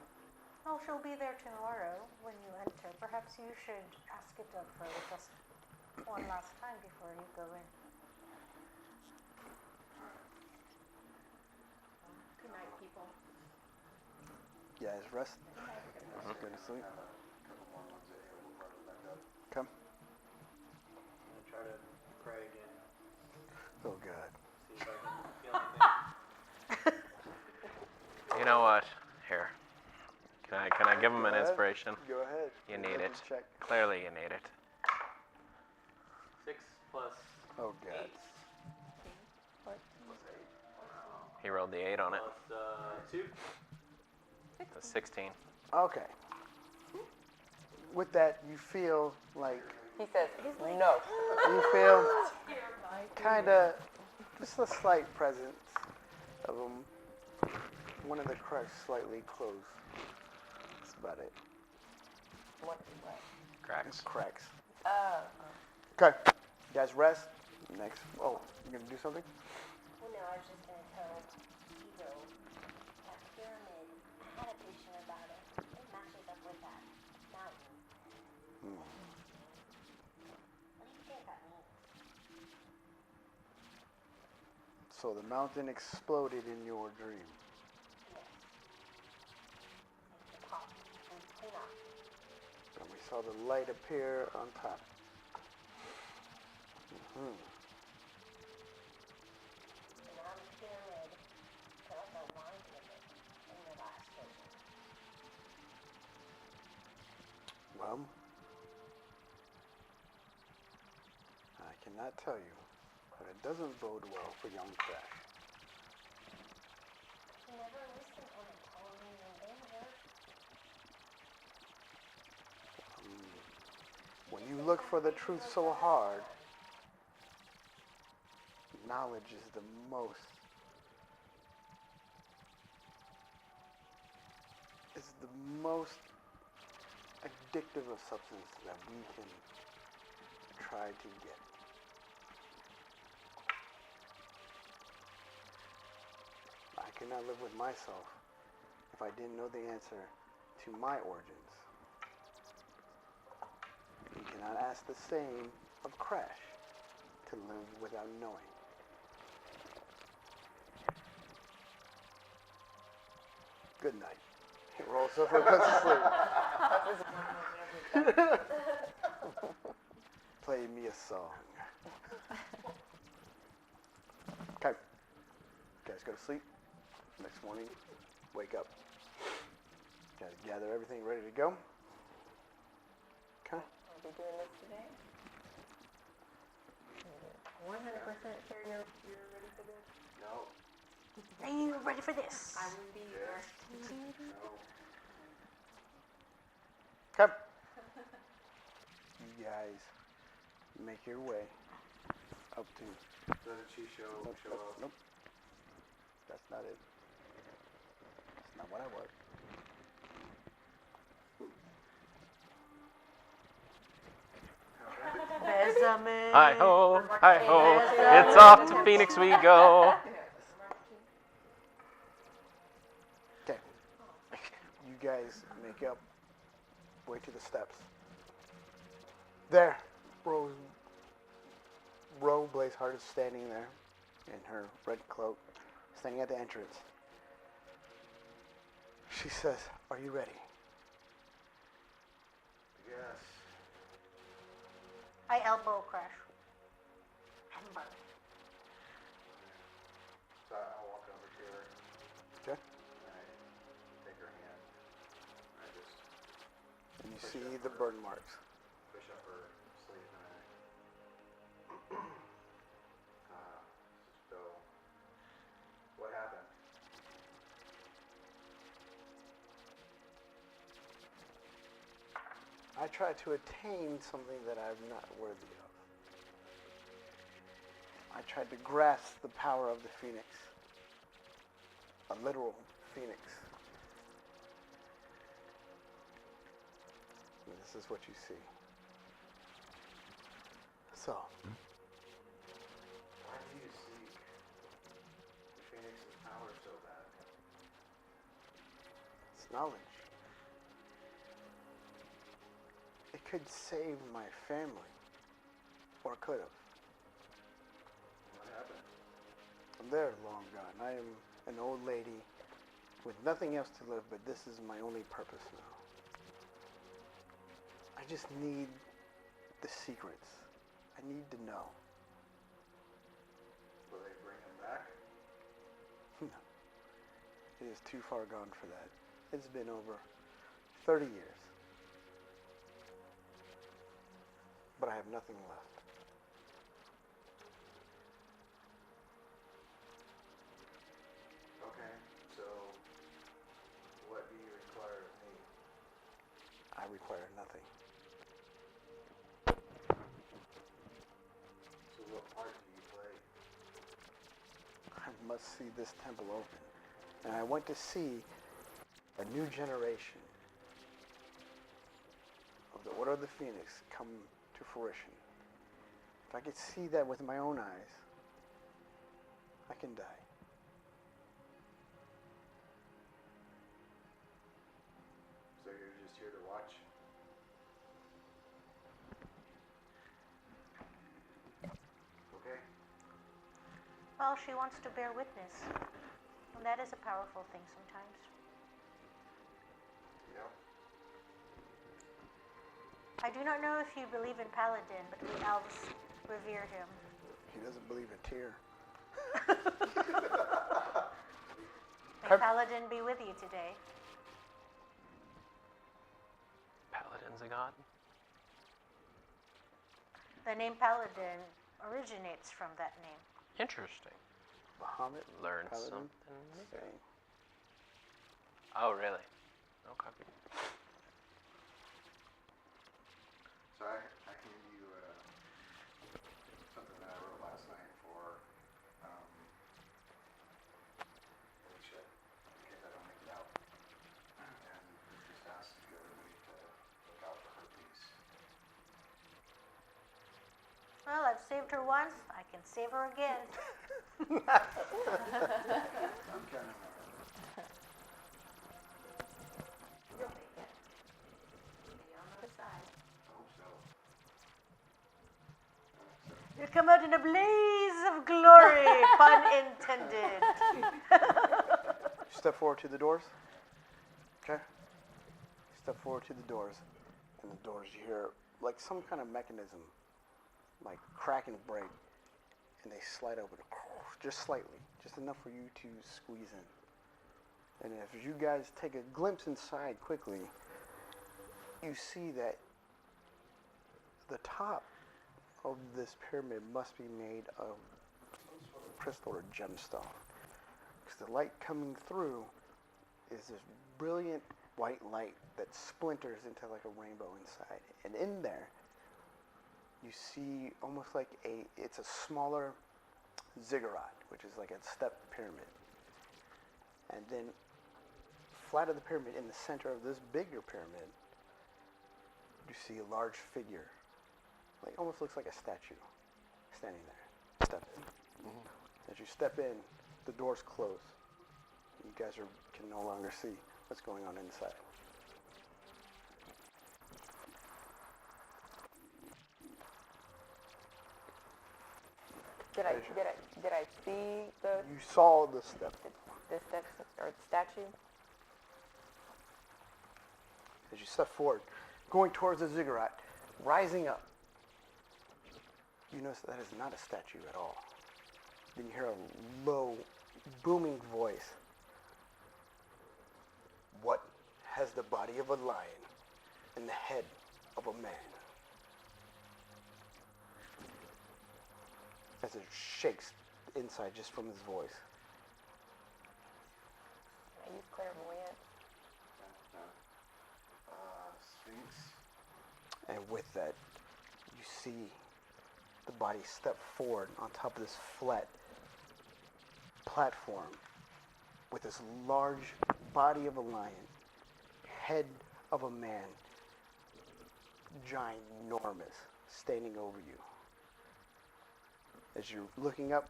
Oh, she'll be there tomorrow when you enter. Perhaps you should ask it of her just one last time before you go in. Good night, people. Yeah, it's rest. Mm-hmm. Go to sleep. Have a couple more ones that we'll probably back up. Come. I'm gonna try to pray again. Oh, God. See if I can feel anything. you know what? Here. Can I give him an Go ahead. inspiration? Go ahead. You need it. Check. Clearly, you need it. 6 plus Oh, God. 8 plus 8 He rolled the 8 on it. plus 2. That's 16. Okay. With that, you feel like He says, no. you feel kind of just a slight presence of them One of the cracks slightly closed. That's about it. What? Cracks. Cracks. Oh. Okay. You guys rest. Next. Oh, you gonna do something? Well, no, I was just gonna tell Hugo that pyramid. I had a vision about it. It matches up with that mountain. Hmm. What do you think that means? So the mountain exploded in your dream. Yes. Like the pop and clean up. And we saw the light appear on top. Hmm. And now the pyramid, kind of like a wine pyramid in the last vision. Well, I cannot tell you, but it doesn't bode well for young Crash. He never listened when I told him and then hurt. When you look for the truth so hard, knowledge is the most addictive of substance that we can try to get. I could not live with myself if I didn't know the answer to my origins. You cannot ask the same of Crash to live without knowing. Good night. He rolls over and goes to sleep. Play me a song. Okay. Guys go to sleep. Next morning, wake up. Guys gather everything ready to go. Okay. Are we doing this today? 100% sure you're ready for this? No. Are you ready for this? I will be there. No. Okay. You guys make your way up to. Doesn't she show up? Nope. That's not it. That's not what I want. Besame. Hi ho, it's off to Phoenix we go. Okay. You guys make up way to the steps. There, Rose Blazeheart is standing there in her red cloak, standing at the entrance. She says, "Are you ready?" Yes. I elbow Crash. Hamburg. So I'll walk over to her. Okay. And I take her hand. I just And you see the burn marks. push up her sleeve and so, what happened? I try to attain something that I'm not worthy of. I tried to grasp the power of the phoenix. A literal phoenix. And this is what you see. So, Why do you seek the Phoenix's power so bad? it's knowledge. It could save my family. Or could have. What happened? They're long gone. I am an old lady with nothing else to live, but this is my only purpose now. I just need the secrets. I need to know. Will they bring him back? No. It is too far gone for that. It's been over 30 years. But I have nothing left. Okay, so what do you require of me? I require nothing. So what part do you play? I must see this temple open. and I want to see a new generation of the Order of the Phoenix come to fruition. If I could see that with my own eyes, I can die. So you're just here to watch? Okay. Well, she wants to bear witness. And that is a powerful thing sometimes. Yep. I do not know if you believe in Paladin, but we elves revere him. He doesn't believe a tear. May Paladin be with you today. Paladin's a god? The name Paladin originates from that name. Interesting. Bahamut, Learned Paladin, something new. same. Oh, really? Okay. So I handed you something that I wrote last night for Alicia, in case I don't make it out. And just asked everybody to look out for her piece. Well, I've saved her once. I can save her again. I'm counting on her. You'll make it. Be on the other side. I hope so. You'll come out in a blaze of glory, pun intended. Step forward to the doors. Okay. Step forward to the doors. And the doors, you hear like some kind of mechanism, like crack and break. And they slide open just slightly, just enough for you to squeeze in. And if you guys take a glimpse inside quickly, you see that the top of this pyramid must be made of some sort of crystal or gemstone. Because the light coming through is this brilliant white light that splinters into like a rainbow inside. And in there, you see almost like it's a smaller ziggurat, which is like a step pyramid. And then flat of the pyramid, in the center of this bigger pyramid, you see a large figure. Like almost looks like a statue standing there. Step in. As you step in, the doors close. You guys can no longer see what's going on inside. Did I see the You saw the step. steps or the statue? As you step forward, going towards the ziggurat, rising up, you notice that is not a statue at all. Then you hear a low, booming voice. What has the body of a lion and the head of a man? As it shakes inside just from his voice. Are you clairvoyant? Sphinx. And with that, you see the body step forward on top of this flat platform with this large body of a lion, head of a man, ginormous, standing over you. As you're looking up,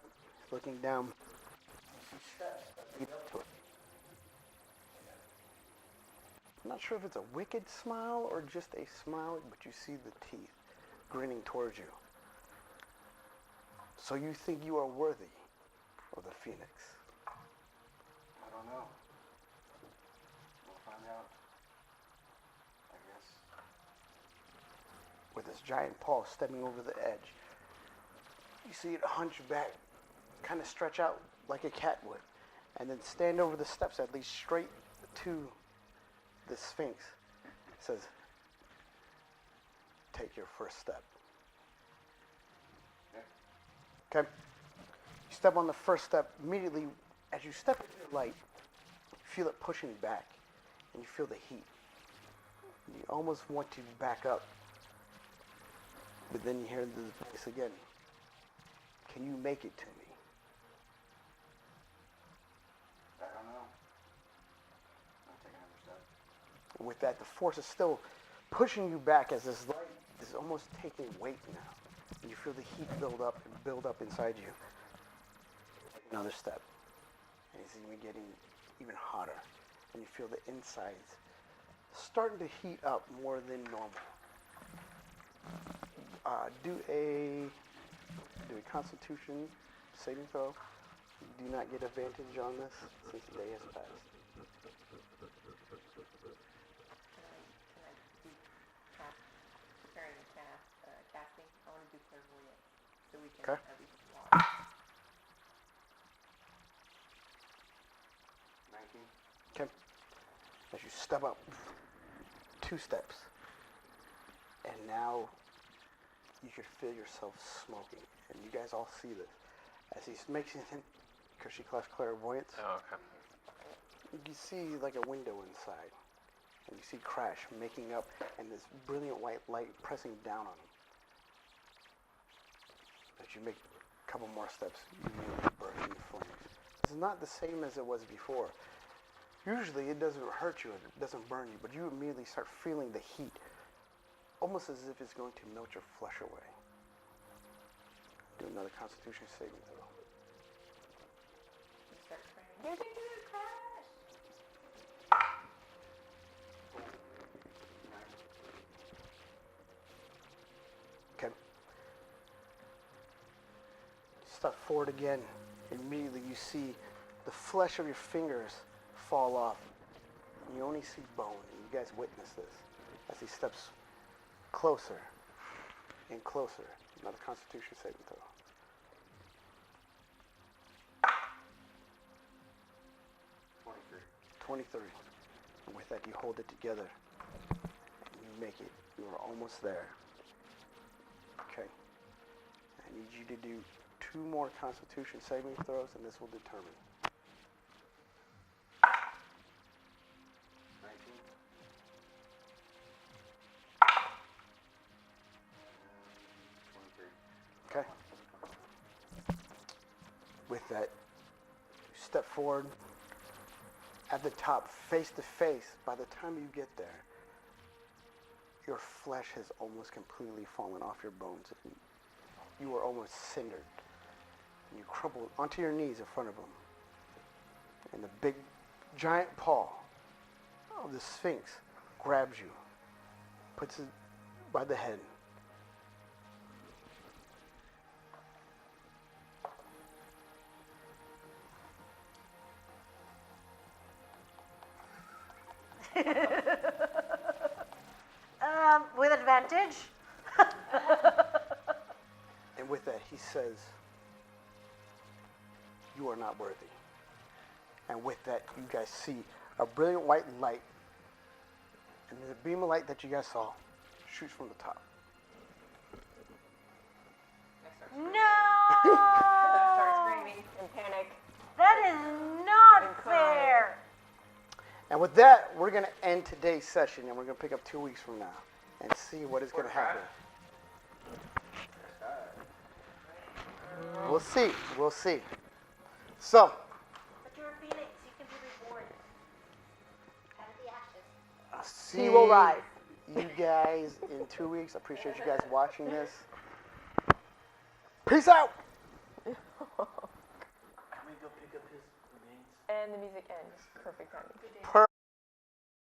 looking down, you see steps that lead up to it. I'm not sure if it's a wicked smile or just a smile, but you see the teeth grinning towards you. So you think you are worthy of the Phoenix. I don't know. We'll find out, I guess. With this giant paw stepping over the edge, you see it hunch back, kind of stretch out like a cat would, and then stand over the steps that lead straight to the Sphinx. It says, take your first step. Okay? You step on the first step, immediately as you step into the light, you feel it pushing back, and you feel the heat. You almost want to back up, but then you hear the voice again. Can you make it to me? I don't know. And with that, the force is still pushing you back as this light is almost taking weight now. And you feel the heat build up and build up inside you. Take another step. And it's even getting even hotter. And you feel the insides starting to heat up more than normal. Do a Constitution saving throw. You do not get advantage on this since the day has passed. Preparing the casting. I want to do clairvoyant so we can Okay. at least watch. 19. Okay. As you step up, 2 steps, and now you can feel yourself smoking, and you guys all see this. As he makes it in, because she collects clairvoyance, Oh, okay. you see like a window inside, and you see Crash making up, and this brilliant white light pressing down on him. As you make a couple more steps, you immediately burst into flames. This is not the same as it was before. Usually it doesn't hurt you, it doesn't burn you, but you immediately start feeling the heat, almost as if it's going to melt your flesh away. Do another Constitution saving throw. Start training. You can do it, Crash! Okay. Step forward again. Immediately you see the flesh of your fingers fall off. And you only see bone. And you guys witness this as he steps closer and closer. Another Constitution saving throw. 23. And with that, you hold it together. And you make it. You are almost there. Okay. I need you to do 2 more Constitution saving throws, and this will determine. 19. And 23. Okay. With that, you step forward. At the top, face to face, by the time you get there, your flesh has almost completely fallen off your bones. You are almost cindered. And you crumple onto your knees in front of him. And the big, giant paw of the Sphinx grabs you, puts it by the head. With advantage. And with that, he says, "You are not worthy." And with that, you guys see a brilliant white light. And the beam of light that you guys saw shoots from the top. No! Start screaming in panic. That is not And crying. fair. And with that, we're going to end today's session, and we're going to pick up 2 weeks from now and see what is going to happen. We'll see. We'll see. So, But you're a phoenix. You can be reborn. Out of the ashes. I'll see He will rise. you guys in 2 weeks. I appreciate you guys watching this. Peace out. And the music ends. Perfect timing. Per-